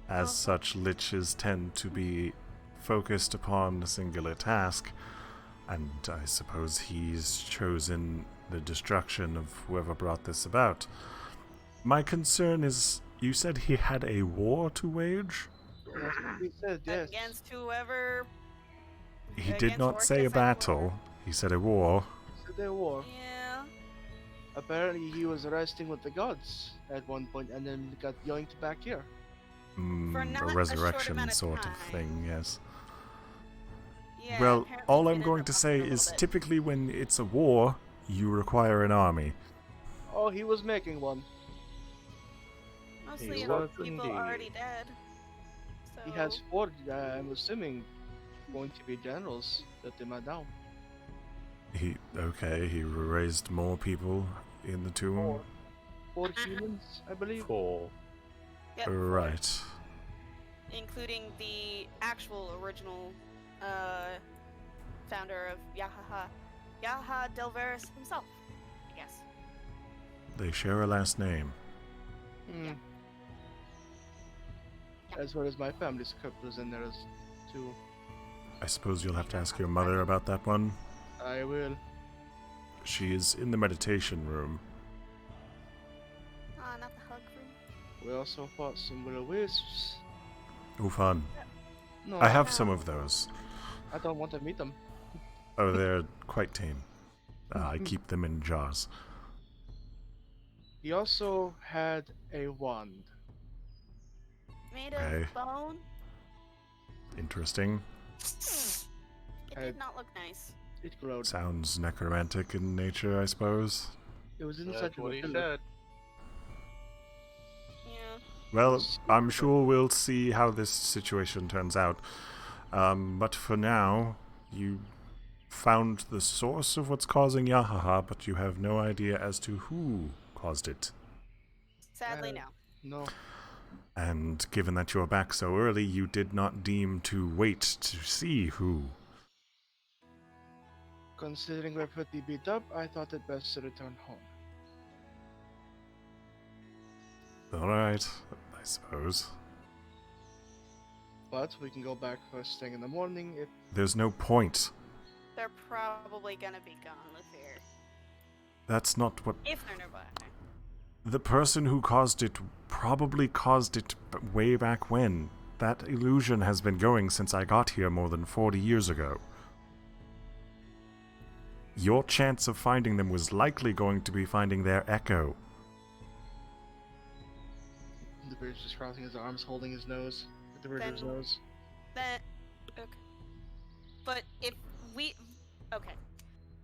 As such, liches tend to be focused upon a singular task, and I suppose he's chosen the destruction of whoever brought this about. My concern is, you said he had a war to wage? That's what he said, yes. Against whoever. He did Against not say a Orcus and battle, he said a war. He said they war. Yeah. Apparently he was resting with the gods at one point and then got yoinked back here. For not A a short resurrection amount of sort of time. thing, yes. Yeah, Well, apparently all he I'm did going end to up say a little is bit. typically when it's a war, you require an army. Oh, he was making one. Mostly He of was people indeed. already dead. So He has 4, I'm assuming, going to be generals that they might down. He raised more people in the tomb. 4 humans, I believe. 4. Yep, four, Right. including the actual original founder of Yaha Delvarys himself, I guess. They share a last name. Hmm. As well as my family's crypt was in there as too. I suppose you'll have to ask your mother about that one. I will. She is in the meditation room. Ah, not the hug room. We also fought some will-o-wisps. Oh, fun. No, I have some of those. I don't want to meet them. Oh, they're quite tame. I keep them in jars. He also had a wand. Made Okay. of bone. Interesting. It I- did not look nice. It glowed. Sounds necromantic in nature, I suppose. It was inside That's the what he pillar. said. Yeah. Well, I'm sure we'll see how this situation turns out. But for now, you found the source of what's causing Yahaha, but you have no idea as to who caused it. Sadly, Uh, no. No. And given that you're back so early, you did not deem to wait to see who. Considering we're pretty beat up, I thought it best to return home. Alright, I suppose. But we can go back first thing in the morning if There's no point. They're probably gonna be gone with fear. That's not what... If they're nearby. The person who caused it probably caused it way back when. That illusion has been going since I got here more than 40 years ago. Your chance of finding them was likely going to be finding their echo. the bridge just crossing his arms, holding his nose, at the bridge of his Then- nose. That. Okay. But if we. Okay.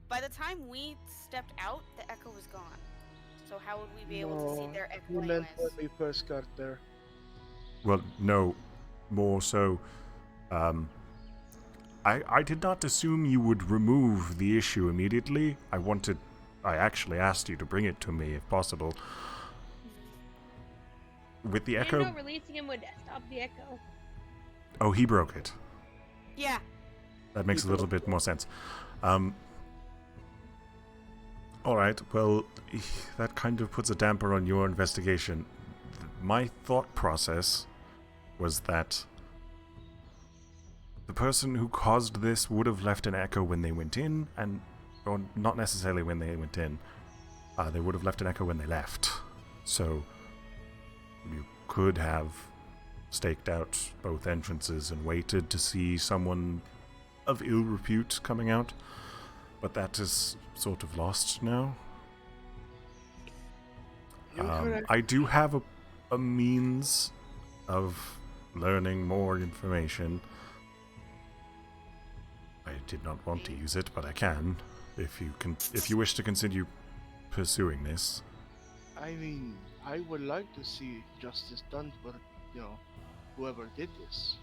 By the time we stepped out, the echo was gone. So how would we be able to see No, their echo You meant anyways? when we first got there. Well, no, more so, I did not assume you would remove the issue immediately. I actually asked you to bring it to me if possible. With the I echo, didn't know releasing him would stop the echo. oh, he broke it. Yeah. That makes a He little bit more sense. Alright, well, that kind of puts a damper on your investigation. My thought process was that the person who caused this would have left an echo when they went in, or not necessarily when they went in. They would have left an echo when they left. So you could have staked out both entrances and waited to see someone of ill repute coming out, but that is sort of lost now. I do have a means of learning more information. I did not want to use it, but I can, if you wish to continue pursuing this. I mean, I would like to see justice done for, whoever did this.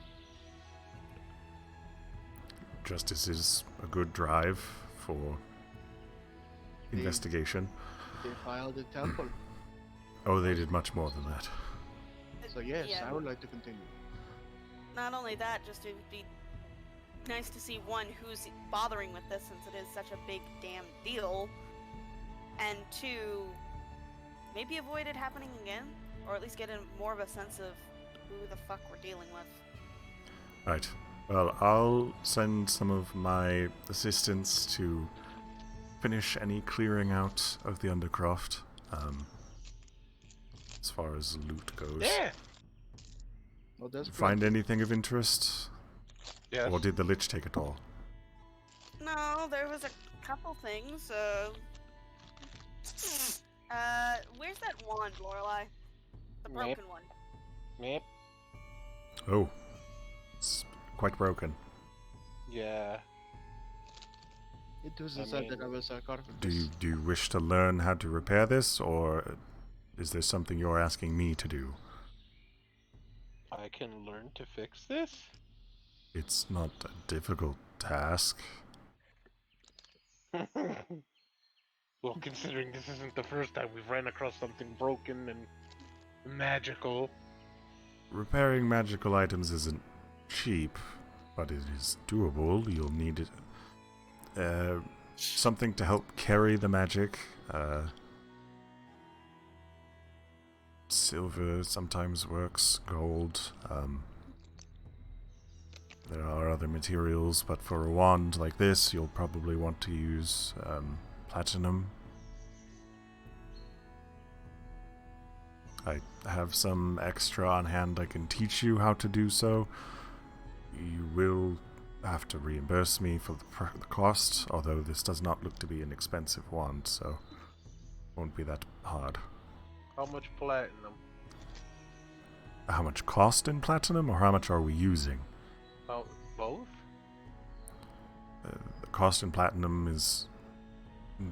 Justice is a good drive for investigation. They filed the temple. Oh, they did much more than that. So yes, Yeah. I would like to continue. Not only that, just it would be nice to see one who's bothering with this, since it is such a big damn deal, and two, maybe avoid it happening again, or at least get more of a sense of who the fuck we're dealing with. Right. Well, I'll send some of my assistants to finish any clearing out of the Undercroft, as far as loot goes. Yeah. Well, that's Find anything of interest? Yes. Or did the Lich take it all? No, there was a couple things. Where's that wand, Lorelei? The broken one. Yep. Oh. It's quite broken. Yeah. It was I inside mean- that I was sarcophagus. Do you wish to learn how to repair this, or is there something you're asking me to do? I can learn to fix this? It's not a difficult task. Well, considering this isn't the first time we've ran across something broken and magical. Repairing magical items isn't cheap, but it is doable. You'll need something to help carry the magic. Silver sometimes works, gold. There are other materials, but for a wand like this, you'll probably want to use platinum. I have some extra on hand. I can teach you how to do so. You will have to reimburse me for the cost, although this does not look to be an expensive wand, so it won't be that hard. How much platinum? How much cost in platinum, or how much are we using? Oh, both? The cost in platinum is,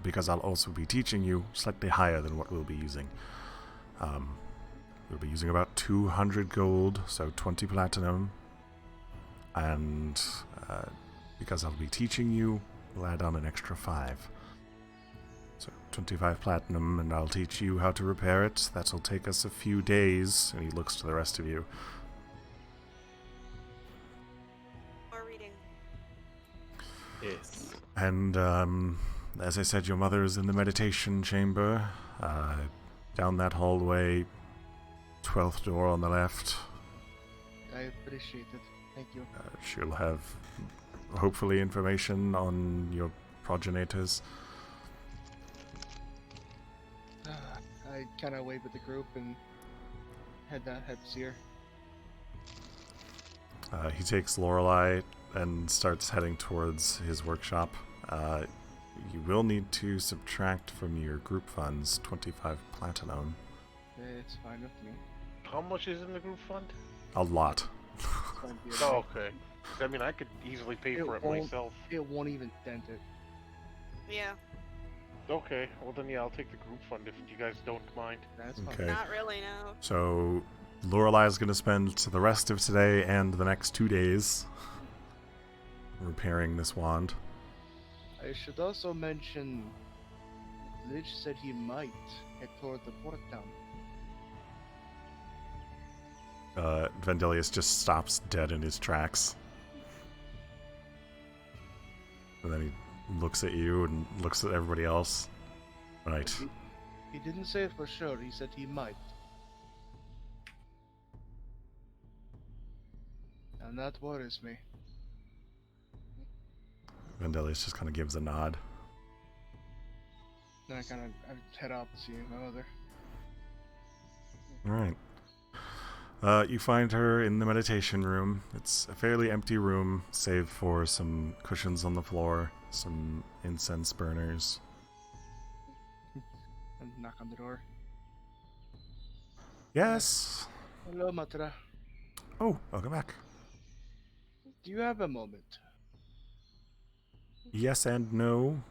because I'll also be teaching you, slightly higher than what we'll be using. We'll be using about 200 gold, so 20 platinum. And because I'll be teaching you, we'll add on an extra 5. So 25 platinum, and I'll teach you how to repair it. That'll take us a few days. And he looks to the rest of you. More reading. Yes. And as I said, your mother is in the meditation chamber. Down that hallway, 12th door on the left. I appreciate it. Thank you. She'll have, hopefully, information on your progenitors. I kind of wave at the group and head to see her. He takes Lorelei and starts heading towards his workshop. You will need to subtract from your group funds 25 platinum. It's fine with me. How much is in the group fund? A lot. It's fine with me. Oh, okay. 'Cause, I mean, I could easily pay for it won't- myself. It won't even dent it. Yeah, Okay, well then yeah, I'll take the group fund if you guys don't mind. That's fine. Okay. not really, no. So Lorelei is going to spend the rest of today and the next 2 days repairing this wand. I should also mention, Lich said he might head toward the port town. Vendelius just stops dead in his tracks. And then he looks at you and looks at everybody else. Right. He didn't say it for sure. He said he might. And that worries me. Vendelius just kind of gives a nod. Then I head out to see my mother. Alright. You find her in the meditation room. It's a fairly empty room, save for some cushions on the floor, some incense burners. And knock on the door. Yes! Hello, Matra. Oh, welcome back. Do you have a moment? Yes and no.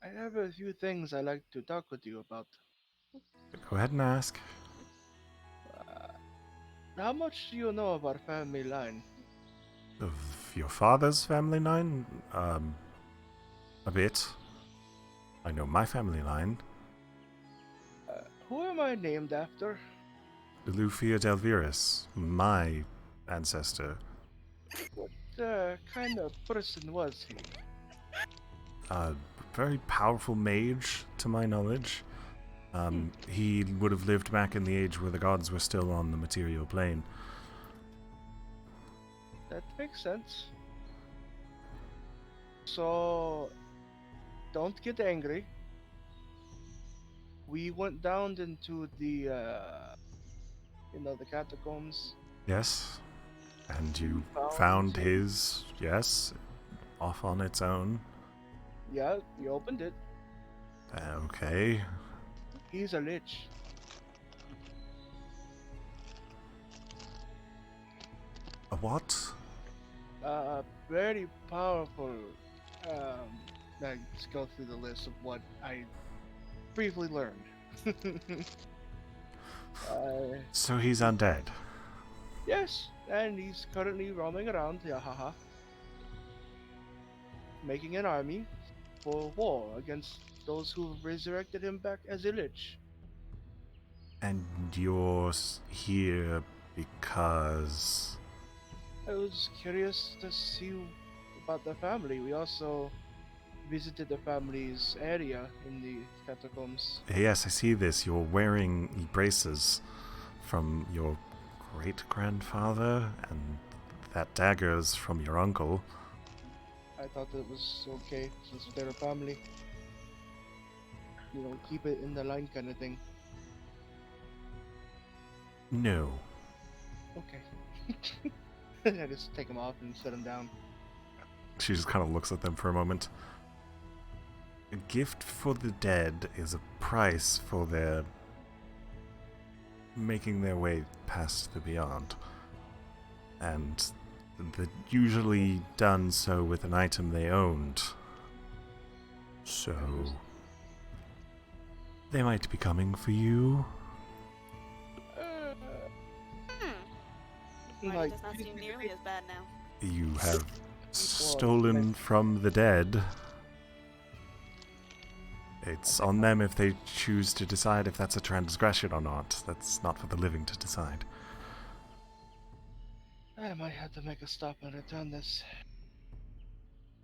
I have a few things I'd like to talk with you about. Go ahead and ask. How much do you know of our family line? Of your father's family line? A bit. I know my family line. Who am I named after? Lufia Delvirus, my ancestor. What kind of person was he? A very powerful mage, to my knowledge. He would have lived back in the age where the gods were still on the material plane. That makes sense. So, don't get angry. We went down into the, the catacombs. Yes. And you Found found him. his, yes, off on its own. Yeah, we opened it. Okay. He's a lich. A what? Very powerful. Let's go through the list of what I briefly learned. So he's undead. Yes, and he's currently roaming around Yahaha, making an army for war against those who resurrected him back as a lich. And you're here because... I was curious to see about the family. We also visited the family's area in the catacombs. Yes, I see this. You're wearing braces from your great-grandfather, and that dagger's from your uncle. I thought it was okay since they're a family. You know, keep it in the line kind of thing. No. Okay. I just take them off and set them down. She just kind of looks at them for a moment. A gift for the dead is a price for their making their way past the beyond. And they're usually done so with an item they owned. So... they might be coming for you. Mine does not seem nearly as bad now. You have stolen from the dead. It's on them if they choose to decide if that's a transgression or not. That's not for the living to decide. I might have to make a stop and return this.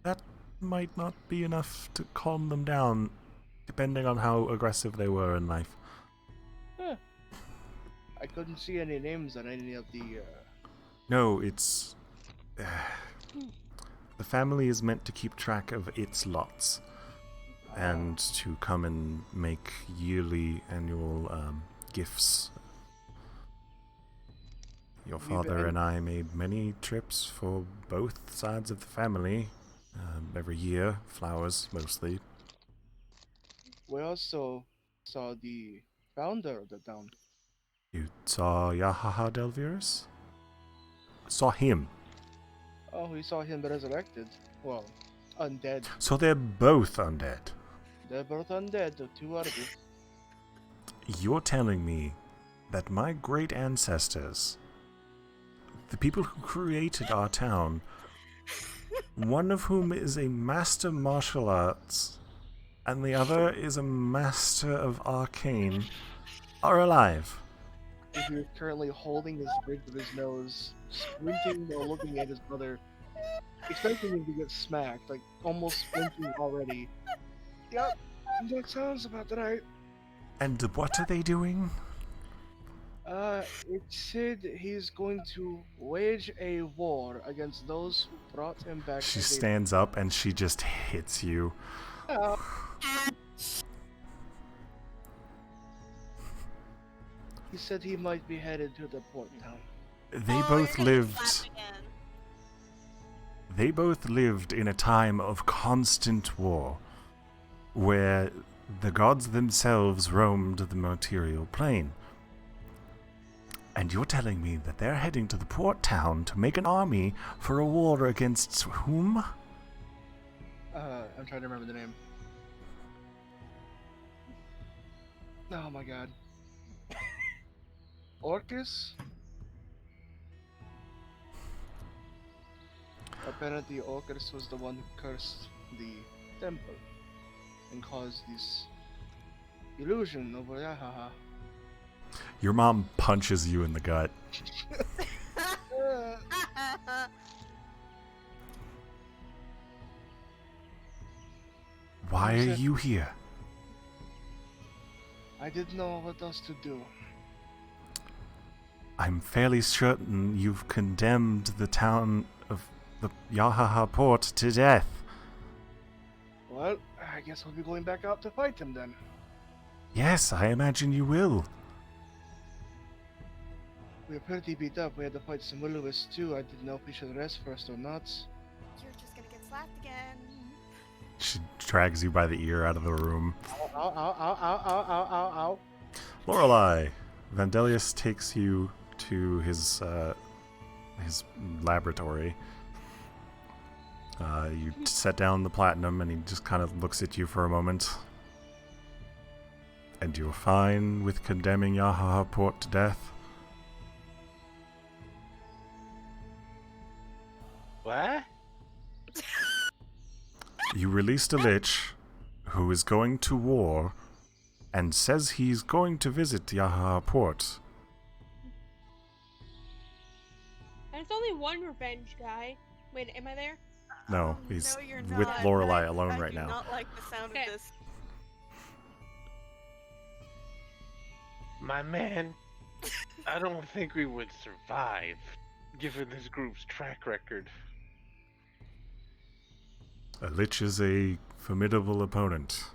That might not be enough to calm them down, depending on how aggressive they were in life. I couldn't see any names on any of the. No, it's... the family is meant to keep track of its lots, and to come and make yearly annual gifts. Your father and I made many trips for both sides of the family, every year, flowers mostly. We also saw the founder of the town. You saw Yahaha Delvirus? Saw him. Oh, we saw him resurrected. Well, undead. So they're both undead. They're both undead, the two out of it. You're telling me that my great ancestors, the people who created our town, one of whom is a master martial arts and the other is a master of arcane, are alive? If he was currently holding his bridge with his nose, squinting while looking at his brother, expecting him to get smacked, like almost flinching already. Yep, that sounds about right. And what are they doing? It said he's going to wage a war against those who brought him back. She as a- stands up and she just hits you. Uh, he said he might be headed to the port town. They Oh, both you're gonna get lived. slapped again. They both lived in a time of constant war, where the gods themselves roamed the material plane. And you're telling me that they're heading to the port town to make an army for a war against whom? I'm trying to remember the name. Oh my god. Orcus? Apparently Orcus was the one who cursed the temple and caused this illusion over Yahaha. Your mom punches you in the gut. Why are you here? I didn't know what else to do. I'm fairly certain you've condemned the town of the Yahaha port to death. Well, I guess we'll be going back out to fight him then. Yes, I imagine you will. We were pretty beat up. We had to fight some Will-O-Wisps too. I didn't know if we should rest first or not. You're just gonna get slapped again. She drags you by the ear out of the room. Ow, ow, ow, ow, ow, ow, ow, ow, ow. Lorelei, Vandelius takes you to his laboratory. You set down the platinum, and he just kind of looks at you for a moment. And you're fine with condemning Yahaha Port to death? What? You released a lich who is going to war and says he's going to visit Yahaha Port. And it's only one revenge guy. Wait, am I there? No, he's No, you're with not. Lorelei I alone right do now. not like the sound Okay. of this. My man, I don't think we would survive, given this group's track record. A lich is a formidable opponent.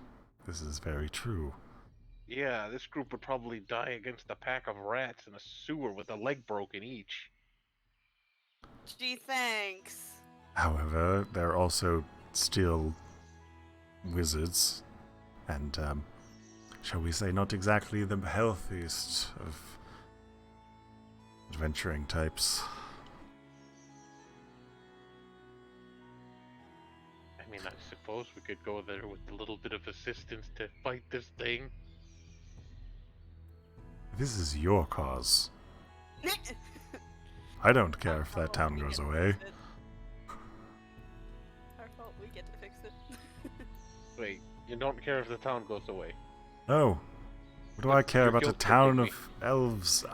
This is very true. Yeah, this group would probably die against a pack of rats in a sewer with a leg broken each. Gee, thanks. However, they're also still wizards, and, shall we say, not exactly the healthiest of adventuring types. I mean, I suppose we could go there with a little bit of assistance to fight this thing. This is your cause. I don't care if that town goes away. Our fault, we get to fix it. Wait, you don't care if the town goes away? Oh, what do I care You're about a guilt town tripping of elves?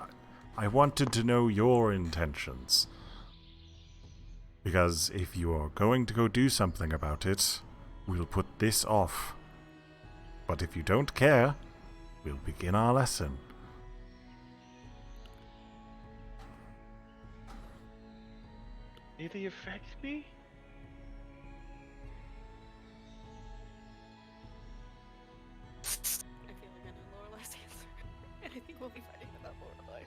I wanted to know your intentions. Because if you are going to go do something about it, we'll put this off. But if you don't care, we'll begin our lesson. Did he affect me? I feel like I know Lorelei's answer. And I think we'll be fighting about Lorelei.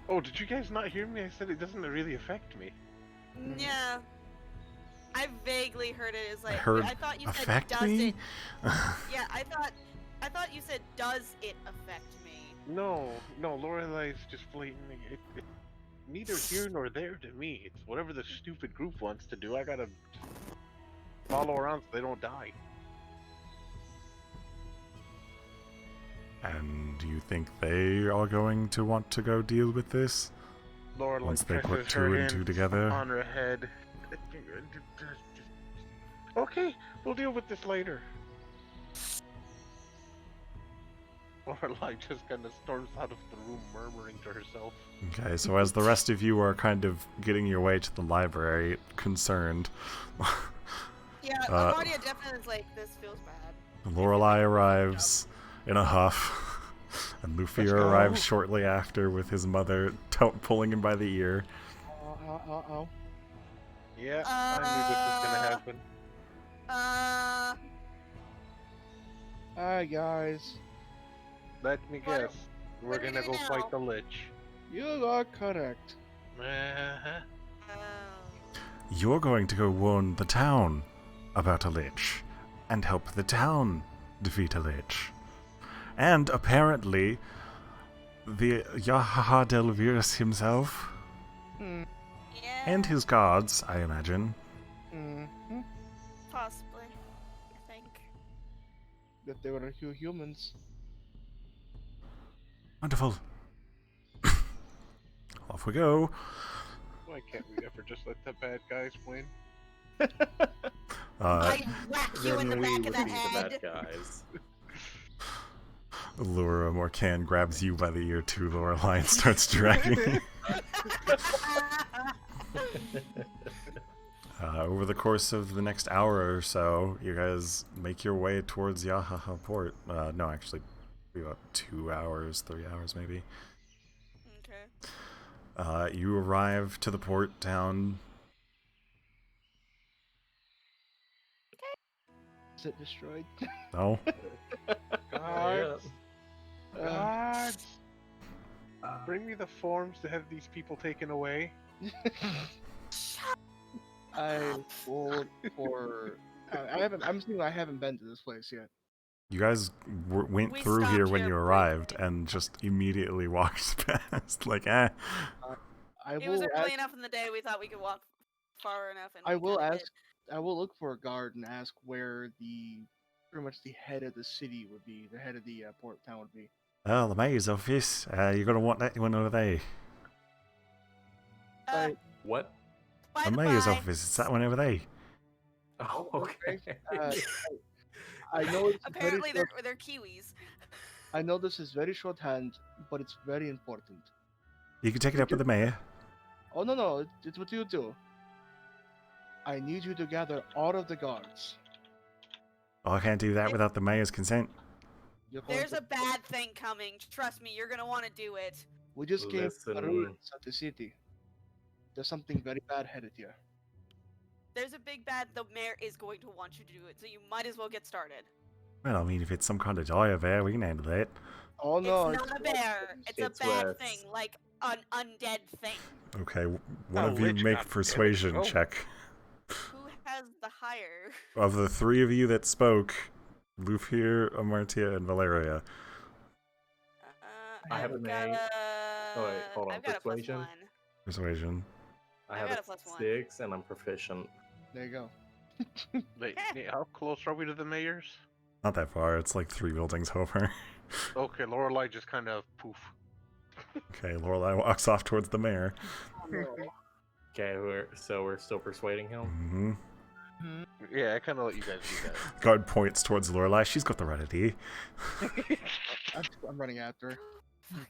Oh, did you guys not hear me? I said it doesn't really affect me. Yeah. I vaguely heard it as like heard I thought you said affect does me? it. Yeah, I thought you said does it affect me? No, Lorelei's just blatantly. It's neither here nor there to me. It's whatever the stupid group wants to do. I gotta follow around so they don't die. And do you think they are going to want to go deal with this? Lorelei Once they put presses two her and two hand together? on her head. Okay, we'll deal with this later. Lorelei just kind of storms out of the room, murmuring to herself. Okay, so as the rest of you are kind of getting your way to the library, concerned, Yeah, Uh, Amadia definitely is like, this feels bad. Lorelei arrives in a huff And Luffy Let's go. arrives shortly after with his mother pulling him by the ear. Ow. Yeah, I knew this was gonna happen. Hi, guys. Let me What- guess. We're what are we gonna go doing fight now? the Lich. You are correct. Uh-huh. You're going to go warn the town about a lich and help the town defeat a lich. And apparently, the Yahaha del Virus himself Yeah. and his guards, I imagine. Mm-hmm. Possibly. I think. That they were humans. Wonderful. Off we go. Why can't we ever just let the bad guys win? I whack you in the Then we back would of the be the head. bad guys. Laura Morcan grabs you by the ear too, Lorelai, and starts dragging. Over the course of the next hour or so, you guys make your way towards Yahaha Port. No, actually, about 2 hours, 3 hours maybe. Okay. You arrive to the port town. Is it destroyed? No? Guards! Uh, Guards! Bring me the forms to have these people taken away. I will for. I haven't. I'm saying I haven't been to this place yet. You guys went We through here stopped when here you arrived briefly. and just immediately walked past. Like, eh. I It was will early ask. enough in the day we thought we could walk far enough, and I we will kinda ask. did. I will look for a guard and ask where pretty much the head of the city would be. The head of the port town would be. Oh, the mayor's office. You're going to want that one over there. Like, What? By The the mayor's by, office. It's that one over there. Oh, okay. I know it's apparently very they're Kiwis. I know this is very shorthand, but it's very important. You can take it up with the mayor. Oh no, it's what you do. I need you to gather all of the guards. Oh, I can't do that without the mayor's consent. You're going There's to- a bad thing coming. Trust me, you're gonna want to do it. We just came from the Listen. ruins of the city. There's something very bad headed here. There's a big bad. The mayor is going to want you to do it, so you might as well get started. Well, I mean, if it's some kind of dire bear, we can handle that. Oh no, it's not a bear. It's a It's bad rats. thing, like an undead thing. Okay, one Oh, of you Lich make got persuasion damage. Oh. check. Who has the higher? Of the three of you that spoke, Lufir, Amartia, and Valeria. I have I've an got A. a. Oh, wait, hold on, I've got persuasion? a +1. Persuasion. I I've have got a a +1. 6 and I'm proficient. there you go. Wait, how close are we to the mayor's? Not that far, it's like 3 buildings over. Okay, Lorelai just kind of poof. Okay, Lorelai walks off towards the mayor. Okay, we're still persuading him. hmm Yeah, I kind of let you guys do that. Guard points towards Lorelai. She's got the right idea. I'm running after her. Fuck.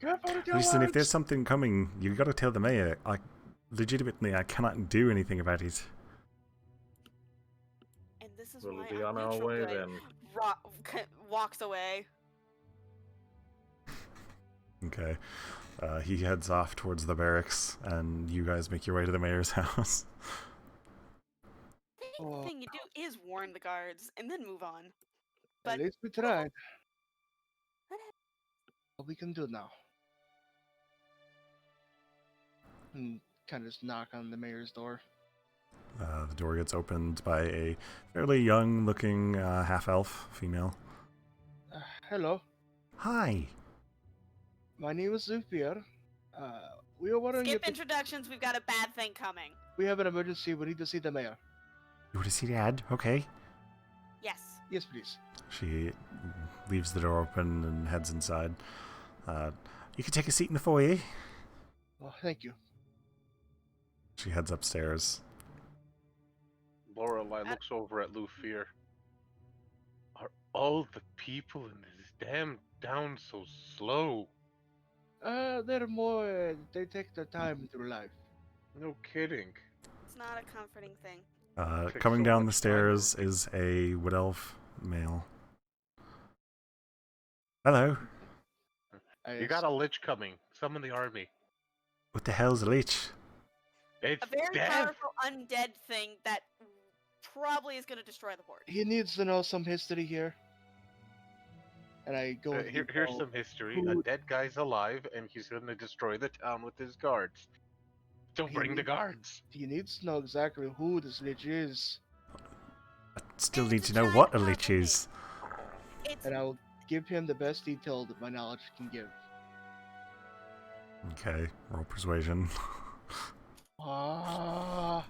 Careful with your Listen, if words! there's something coming, you gotta tell the mayor. Legitimately, I cannot do anything about it. And this is We'll why be I'm on our neutral way good. then. Walks away. Okay. He heads off towards the barracks, and you guys make your way to the mayor's house. I think Oh. the thing you do is warn the guards and then move on. At But least we tried. What we can do now? And kind of just knock on the mayor's door. The door gets opened by a fairly young-looking half-elf female. Hello, Hi. my name is Zufir. We are wondering skip if introductions. We've got a bad thing coming. we have an emergency. We need to see the mayor. You want to see Dad? Okay. Yes. Yes, please. She leaves the door open and heads inside. You can take a seat in the foyer. Oh, thank you. She heads upstairs. Lorelai looks over at Lufir. Are all the people in this damn town so slow? They're more. They take their time through life. No kidding. It's not a comforting thing. Takes Coming so down the much time. stairs is a wood elf male. Hello. You got a lich coming. Summon the army. What the hell's a lich? It's A very death. powerful undead thing that probably is going to destroy the board. He needs to know some history here. And I go with Here's some history. who- A dead guy's alive, and he's going to destroy the town with his guards. So He bring the needs- guards. He needs to know exactly who this lich is. I still It's need a to know giant what a powerful lich is. It's And I'll give him the best detail that my knowledge can give. Okay, roll persuasion. Ah.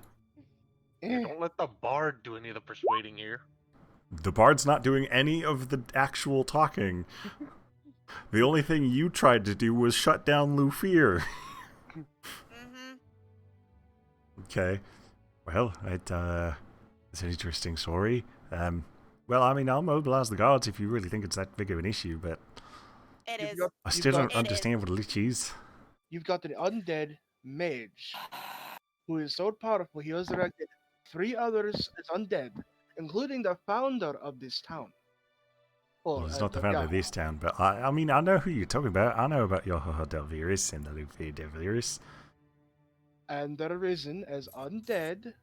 Don't let the bard do any of the persuading here. The bard's not doing any of the actual talking. The only thing you tried to do was shut down Lufir. mm-hmm. Okay. Well, it's an interesting story. Well, I mean, I'll mobilize the guards if you really think it's that big of an issue, but It You've is. got- I you've still got- don't It is. understand what a lich is. You've got an undead mage who is so powerful he resurrected 3 others as undead, including the founder of this town. Well, he's not the founder of this town, but I mean, I know who you're talking about. I know about your Delvirus and the Lufir Delvirus. And they're risen as undead,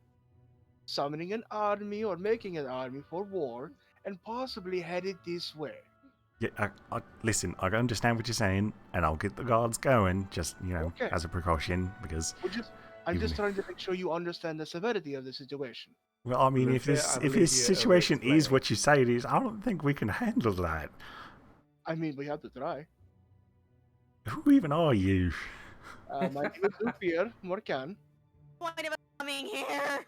summoning an army or making an army for war, and possibly headed this way. Yeah, listen, I understand what you're saying, and I'll get the guards going, just, Okay. as a precaution, because... I'm Even just if- trying to make sure you understand the severity of the situation. Well, I mean, Lufir, if this I if believe his you situation overexplained. is what you say it is, I don't think we can handle that. I mean, we have to try. Who even are you? My name is Lufir Morkan. Point of coming here.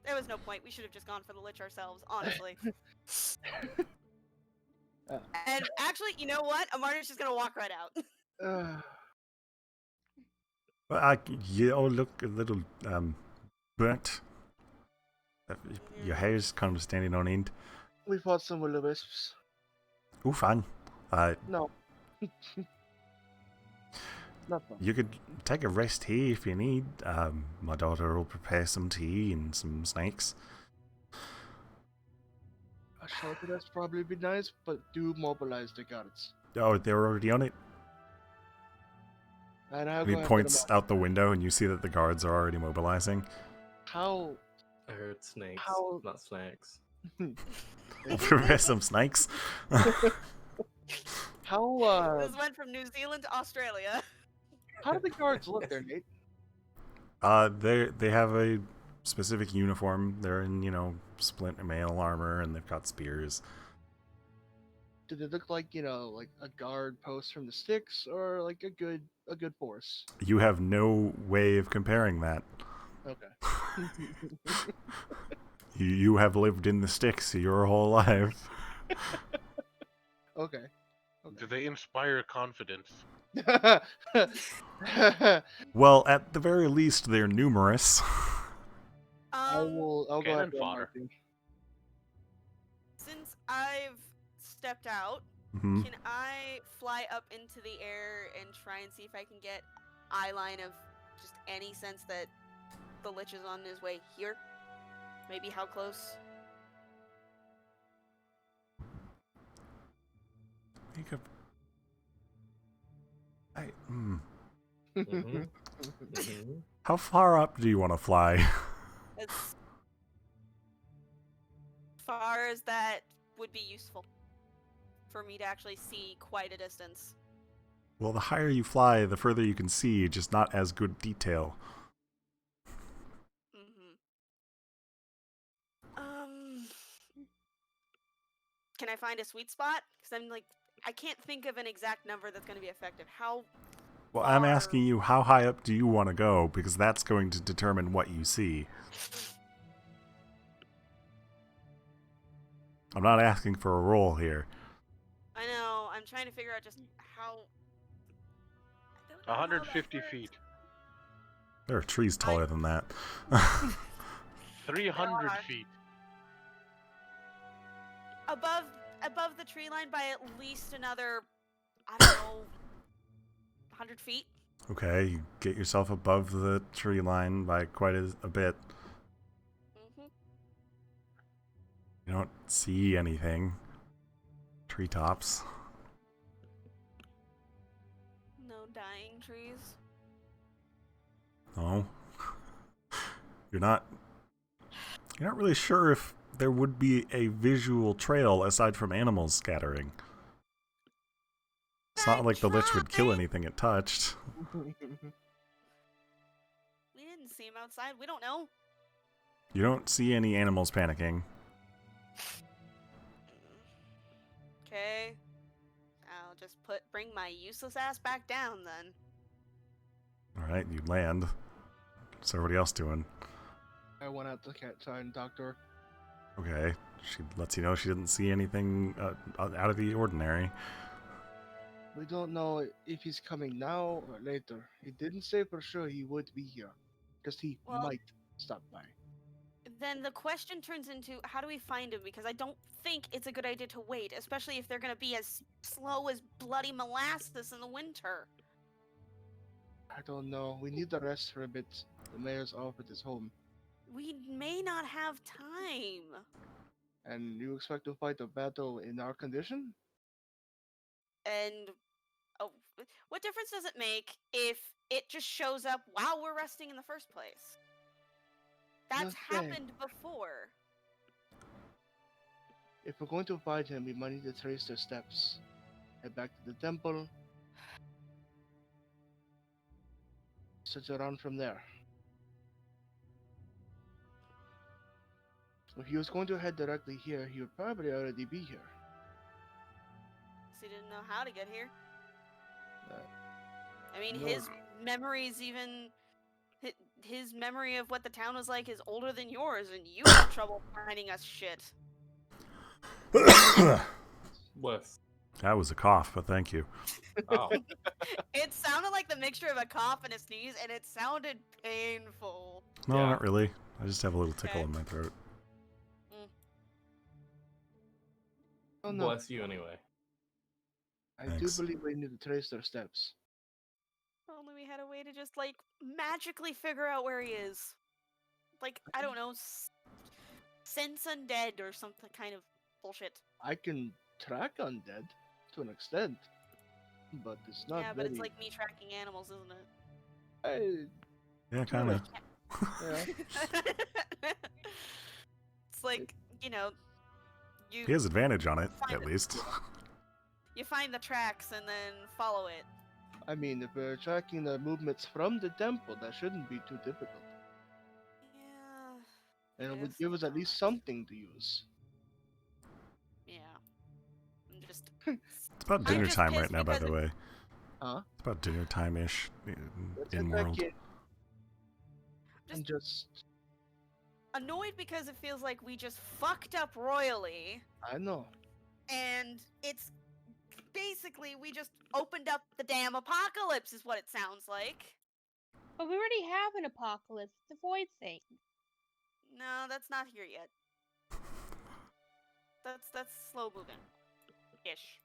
There was no point. We should have just gone for the lich ourselves, honestly. And actually, you know what? Amarna's just gonna walk right out. Well, you all look a little burnt. Your hair's kind of standing on end. We fought some will-o-wisps. Oh, fun. No. Not fun. You could take a rest here if you need. My daughter will prepare some tea and some snakes. A short rest probably be nice, but do mobilize the guards. Oh, they're already on it. And I'll And he go after points them out the window, and you see that the guards are already mobilizing. How? I heard snakes, How- not snacks. We'll prepare some snakes. How? This went from New Zealand to Australia. How do the guards look there, Nate? They have a specific uniform. They're in, splint mail armor, and they've got spears. Do they look like like a guard post from the sticks, or like a good force? You have no way of comparing that. Okay. You have lived in the sticks your whole life. Okay. Do they inspire confidence? Well, at the very least, they're numerous. I'll go Cannon after fodder. Martin. Since I've stepped out, Mhm. can I fly up into the air and try and see if I can get eye line of just any sense that the lich is on his way here? Maybe how close? Make up. Mm-hmm. Mm-hmm. How far up do you want to fly? As far as that would be useful for me to actually see quite a distance. Well, the higher you fly, the further you can see, just not as good detail. Can I find a sweet spot? Because I'm like, I can't think of an exact number that's going to be effective. How? Well, I'm far- asking you, how high up do you want to go? Because that's going to determine what you see. I'm not asking for a roll here. I know. I'm trying to figure out just how. I don't know how that 150 works. feet. There are trees taller than that. 300 are. feet. Above the tree line by at least another, I don't know, 100 feet. Okay, you get yourself above the tree line by quite a bit. Mm-hmm. You don't see anything. Treetops. dying trees? No. You're not really sure if there would be a visual trail aside from animals scattering. It's not like the lich would kill anything it touched. We didn't see him outside. We don't know. You don't see any animals panicking. Okay. I'll just bring my useless ass back down then. Alright, you land. What's everybody else doing? I went out to try and talk to her. Okay, she lets you know she didn't see anything out of the ordinary. We don't know if he's coming now or later. He didn't say for sure he would be here, because he Well- might stop by. Then the question turns into, how do we find him? Because I don't think it's a good idea to wait, especially if they're going to be as slow as bloody molasses in the winter. I don't know. We need the rest for a bit. The mayor's office is home. We may not have time. And you expect to fight a battle in our condition? And oh, what difference does it make if it just shows up while we're resting in the first place? That's Nothing. happened before. If we're going to fight him, we might need to trace their steps. Head back to the temple. Search around from there. If he was going to head directly here, he would probably already be here. So he didn't know how to get here. I mean, no. his memories even... His memory of what the town was like is older than yours, and you have trouble finding us shit. Bless. That was a cough, but thank you. Oh. It sounded like the mixture of a cough and a sneeze, and it sounded painful. No, Yeah. not really. I just have a little tickle Okay. in my throat. Oh no, Bless you anyway. I Thanks. do believe we need to trace their steps. If only we had a way to just, like, magically figure out where he is. Like, I don't know, sense undead or something kind of bullshit. I can track undead to an extent, but it's not Yeah, but it's very- like me tracking animals, isn't it? Yeah, kind of. Yeah. It's like, you know, you He has advantage on it, Find at it. least. you find the tracks and then follow it. I mean, if we're tracking the movements from the temple, that shouldn't be too difficult. Yeah. And it would Yes, give us at it's least not. something to use. Yeah. I'm just. It's about I'm dinner just time right pissed now, by because the way. Huh? It's about dinner time-ish Let's in head back world. in and just... Annoyed because it feels like we just fucked up royally, I know. and it's basically we just opened up the damn apocalypse, is what it sounds like. But we already have an apocalypse. It's a void thing. No, that's not here yet. That's slow moving, ish.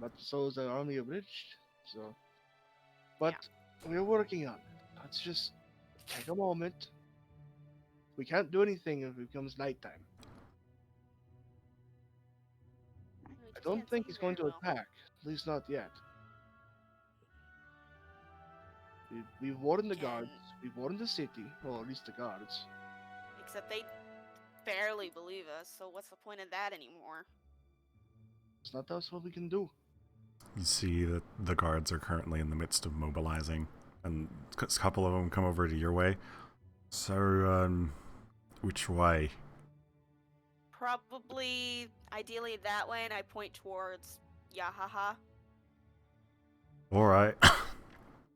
But so is the army abridged. So, but we're working on it. Let's just take a moment. We can't do anything if it becomes nighttime. I don't think he's going to attack. At least not yet. We've warned the guards. We've warned the city, or at least the guards. Except they barely believe us, so what's the point of that anymore? It's not us what we can do. You see that the guards are currently in the midst of mobilizing, and a couple of them come over to your way. So, which way? Probably, ideally that way, and I point towards Yahaha. Alright.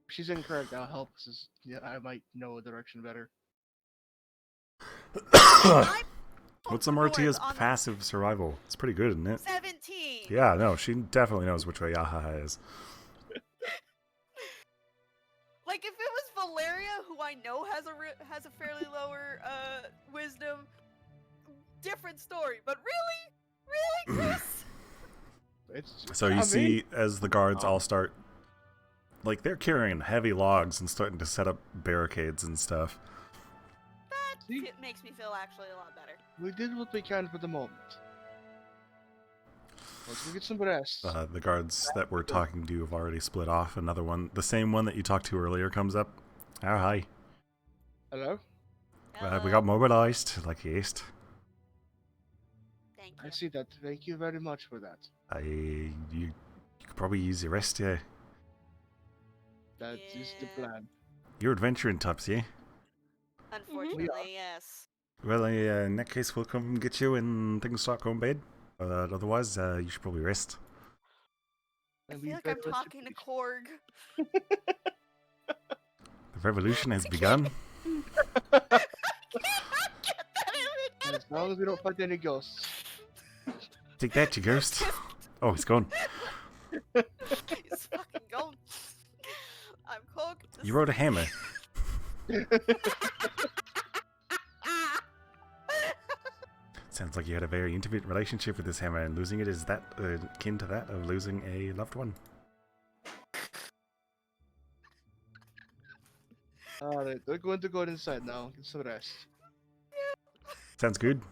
She's incorrect. I'll help. Since yeah, I might know a direction better. I What's point Amartia's north on passive survival? It's pretty good, isn't it? 17! Yeah, no, she definitely knows which way Yahaha is. Like, if it was Valeria, who I know has a fairly lower wisdom, different story. But really, Chris? So you see, as the guards all start, like, they're carrying heavy logs and starting to set up barricades and stuff. That it makes me feel actually a lot better. We did what we can for the moment. Let's go get some rest. The guards that were talking to you have already split off. Another one, the same one that you talked to earlier, comes up. Oh, hi. Hello? We got mobilized, like haste. Thank I you. see that. Thank you very much for that. You could probably use your rest, yeah. That is the Yeah. plan. You're adventuring types, yeah? Unfortunately, yes. Well, in that case, we'll come get you when things start going bad. But otherwise, you should probably rest. I And feel we like I'm better rest in talking to peace. Korg. The revolution has begun. Get that image. As long as we don't fight any ghosts. Take that, you ghost. Oh, he's gone. He's fucking gone. I'm Korg. You rode a hammer. Sounds like you had a very intimate relationship with this hammer, and losing it is that akin to that of losing a loved one. Alright, we're going to go inside now. Get some rest. Sounds good.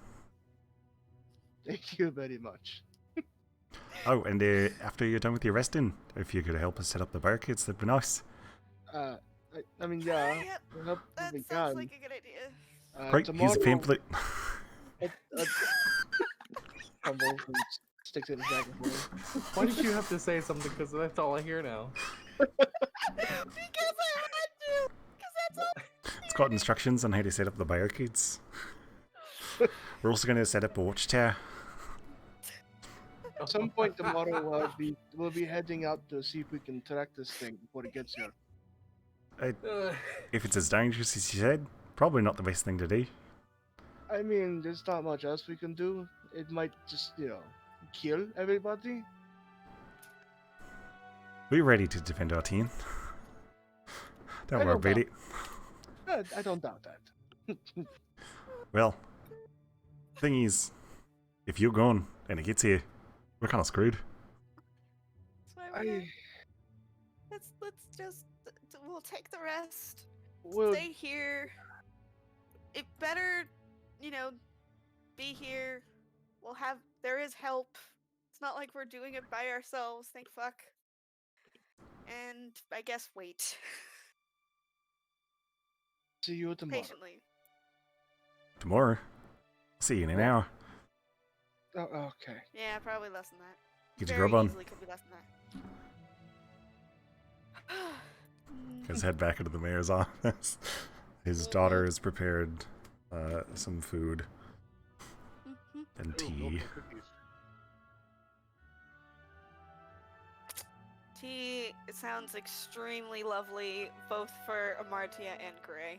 Thank you very much. Oh, and after you're done with your resting, if you could help us set up the barricades, that'd be nice. I mean, yeah. Yep, We'll help that if we sounds can. like a good idea. Right, here's a pamphlet. Humble who sticks it in his bag of holding. Why did you have to say something? Because that's all I hear now. Because I had to. Because that's all. It's got instructions on how to set up the barricades. We're also going to set up a watchtower. At some point tomorrow, we'll be heading out to see if we can track this thing before it gets here. If it's as dangerous as you said, probably not the best thing to do. I mean, there's not much else we can do. It might just, kill everybody. We're ready to defend our team. Don't worry about it. I don't doubt that. Well, thing is, if you're gone and it gets here, we're kind of screwed. That's why we're. Let's just. We'll take the rest. Well, Stay here. It better, be here. There is help. It's not like we're doing it by ourselves, thank fuck. And I guess wait. see you tomorrow. Patiently. Tomorrow. See you in an hour. Oh, okay. Yeah, probably less than that. Get your Very grub on. easily could be less than that. Guys, head back into the mayor's office. His daughter has prepared some food and Ooh, tea. milk and cookies. Tea, it sounds extremely lovely, both for Amartya and Gray.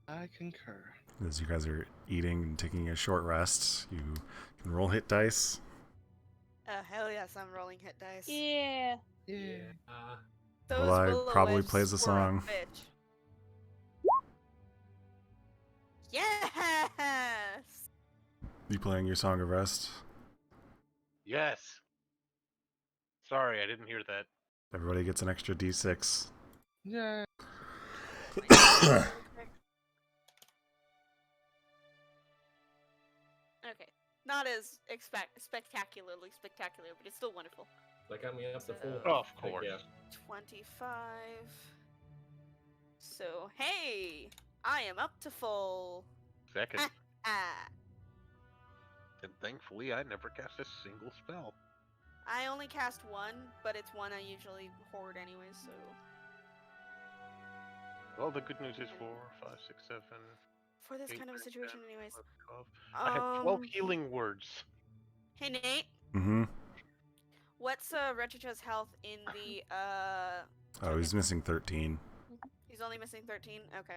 I concur. As you guys are eating and taking a short rest, you can roll hit dice. Hell yes, I'm rolling hit dice. Yeah. Yeah. Those Well, I willow probably wisps plays a were song. bitch. Yes! You playing your song of rest? Yes. Sorry, I didn't hear that. Everybody gets an extra d6. Yeah. Okay. Not as spectacularly spectacular, but it's still wonderful. That got me up to full. Oh, of course. Yeah. 25. So, hey! I am up to full. Second. Ah. And thankfully, I never cast a single spell. I only cast one, but it's one I usually hoard anyways, so... Well, the good news is 4, 5, 6, 7. For this 8, kind of a 9, situation 10, anyways. 11, 12. I have 12 healing words. Hey Nate, Mm-hmm. what's Retricha's health in the, Oh, he's missing 13. He's only missing 13? Okay.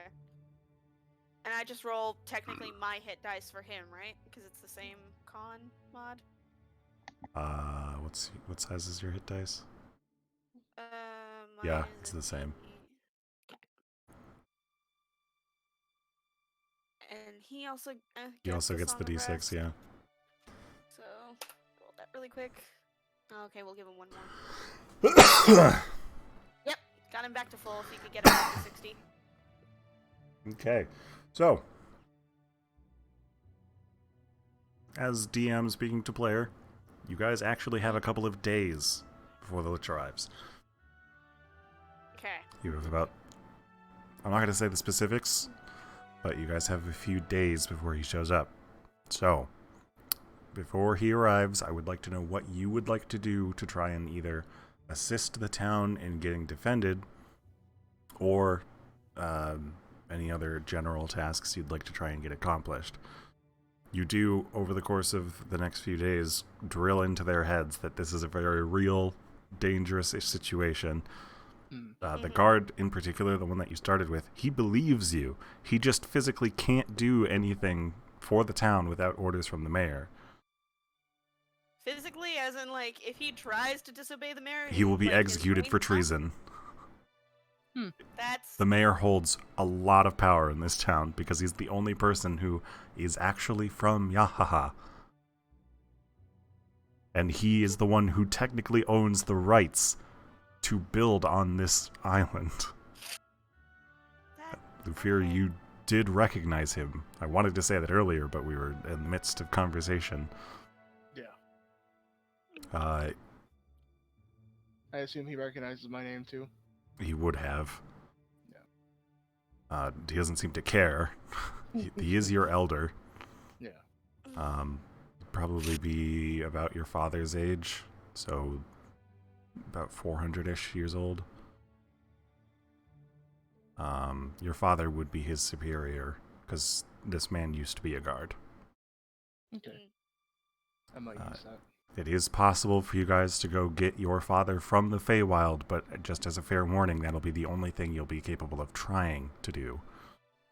And I just roll technically my hit dice for him, right? Because it's the same con mod? What size is your hit dice? Mine Yeah, is it's a the same. D- And he also He also gets the Song of d6, Rest. yeah. So, roll that really quick. Okay, we'll give him one more. Yep, got him back to full if you could get him back to 60. Okay, so as DM speaking to player, you guys actually have a couple of days before the Lich arrives. Okay. You have about... I'm not going to say the specifics, but you guys have a few days before he shows up. So, before he arrives, I would like to know what you would like to do to try and either assist the town in getting defended, or any other general tasks you'd like to try and get accomplished. You do, over the course of the next few days, drill into their heads that this is a very real, dangerous situation. The guard, in particular, the one that you started with, he believes you. He just physically can't do anything for the town without orders from the mayor. Physically, as in, like, if he tries to disobey the mayor, He will be like, his executed for brain's treason. That's... The mayor holds a lot of power in this town because he's the only person who is actually from Yahaha. And he is the one who technically owns the rights to build on this island. Lufir, okay. you did recognize him. I wanted to say that earlier, but we were in the midst of conversation. Yeah. I assume he recognizes my name too. He would have. He doesn't seem to care. He is your elder. Yeah. Probably be about your father's age, so about 400-ish years old. Your father would be his superior, because this man used to be a guard. Okay. I might use that. It is possible for you guys to go get your father from the Feywild, but just as a fair warning, that'll be the only thing you'll be capable of trying to do.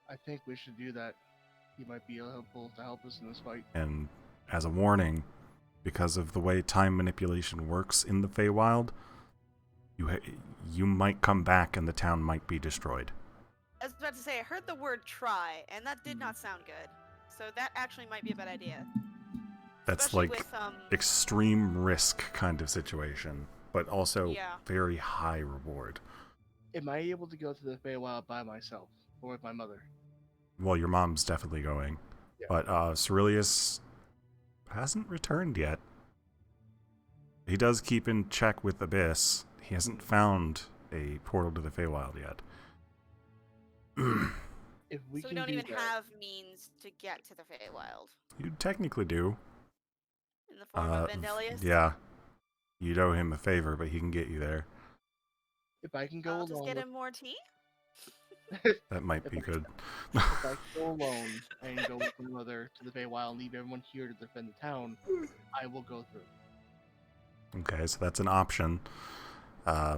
I think we should do that. He might be helpful to help us in this fight. And as a warning, because of the way time manipulation works in the Feywild, you might come back and the town might be destroyed. I was about to say, I heard the word try, and that did not sound good. So that actually might be a bad idea. That's Especially like with, extreme risk kind of situation, but also Yeah. very high reward. Am I able to go to the Feywild by myself or with my mother? Well, your mom's definitely going, Yeah. but Cerilius hasn't returned yet. He does keep in check with Abyss. He hasn't found a portal to the Feywild yet. If we so can we don't do even that, have means to get to the Feywild. You technically do. In the form of Vendelius? Yeah. You'd owe him a favor, but he can get you there. if I can go I'll just alone, get him more tea? That might be good. if I can go alone and go with my mother to the Feywild and leave everyone here to defend the town, I will go through. Okay, so that's an option. I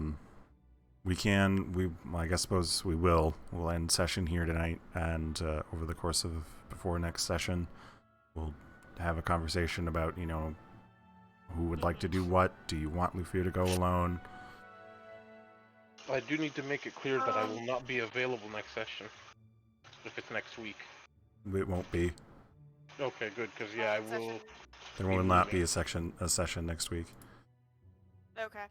suppose we will. We'll end session here tonight, and over the course of before next session, we'll have a conversation about, who would like to do what. Do you want Lufir to go alone? I do need to make it clear that I will not be available next session. If it's next week. It won't be. Okay, good, because I will... There will not be a session next week. Okay.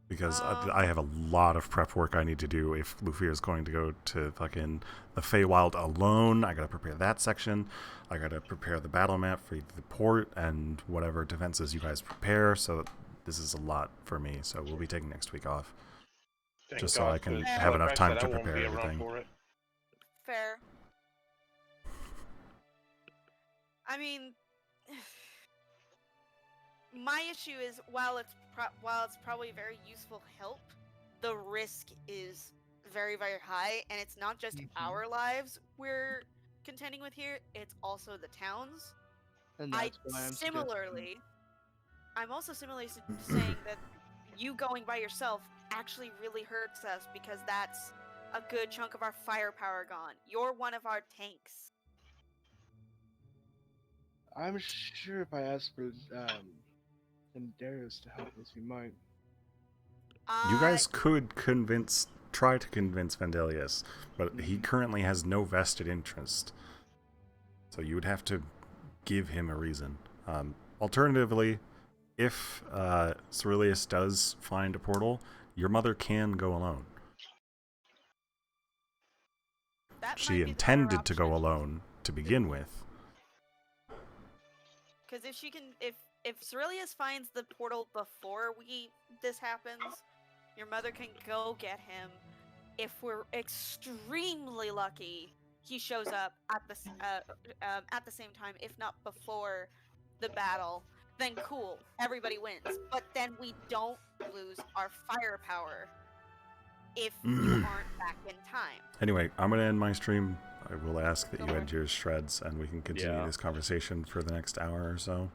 Because I have a lot of prep work I need to do if Lufir is going to go to fucking the Feywild alone. I gotta prepare that section. I gotta prepare the battle map for the port and whatever defenses you guys prepare. So this is a lot for me. So we'll be taking next week off. Thank just God, so I can 'cause have like enough I time said, to I won't prepare be around everything. for it. Fair. I mean, my issue is while it's probably very useful help, the risk is very, very high, and it's not just our lives we're contending with here; it's also the town's. And that's why I'm also similarly saying that you going by yourself actually really hurts us because that's a good chunk of our firepower gone. You're one of our tanks. I'm sure if I ask for Darius to help us, he might. You guys could try to convince Vendelius, but he Mhm. currently has no vested interest. So you would have to give him a reason. Alternatively, if Cerilius does find a portal, your mother can go alone. That She might be the better intended to go option. alone to begin with. Because if she can, if Ceruleus finds the portal before this happens, your mother can go get him. If we're extremely lucky, he shows up at the same time, if not before the battle. Then cool, everybody wins. But then we don't lose our firepower if you aren't back in time. Anyway, I'm going to end my stream. I will ask that you end your shreds, and we can continue this conversation for the next hour or so.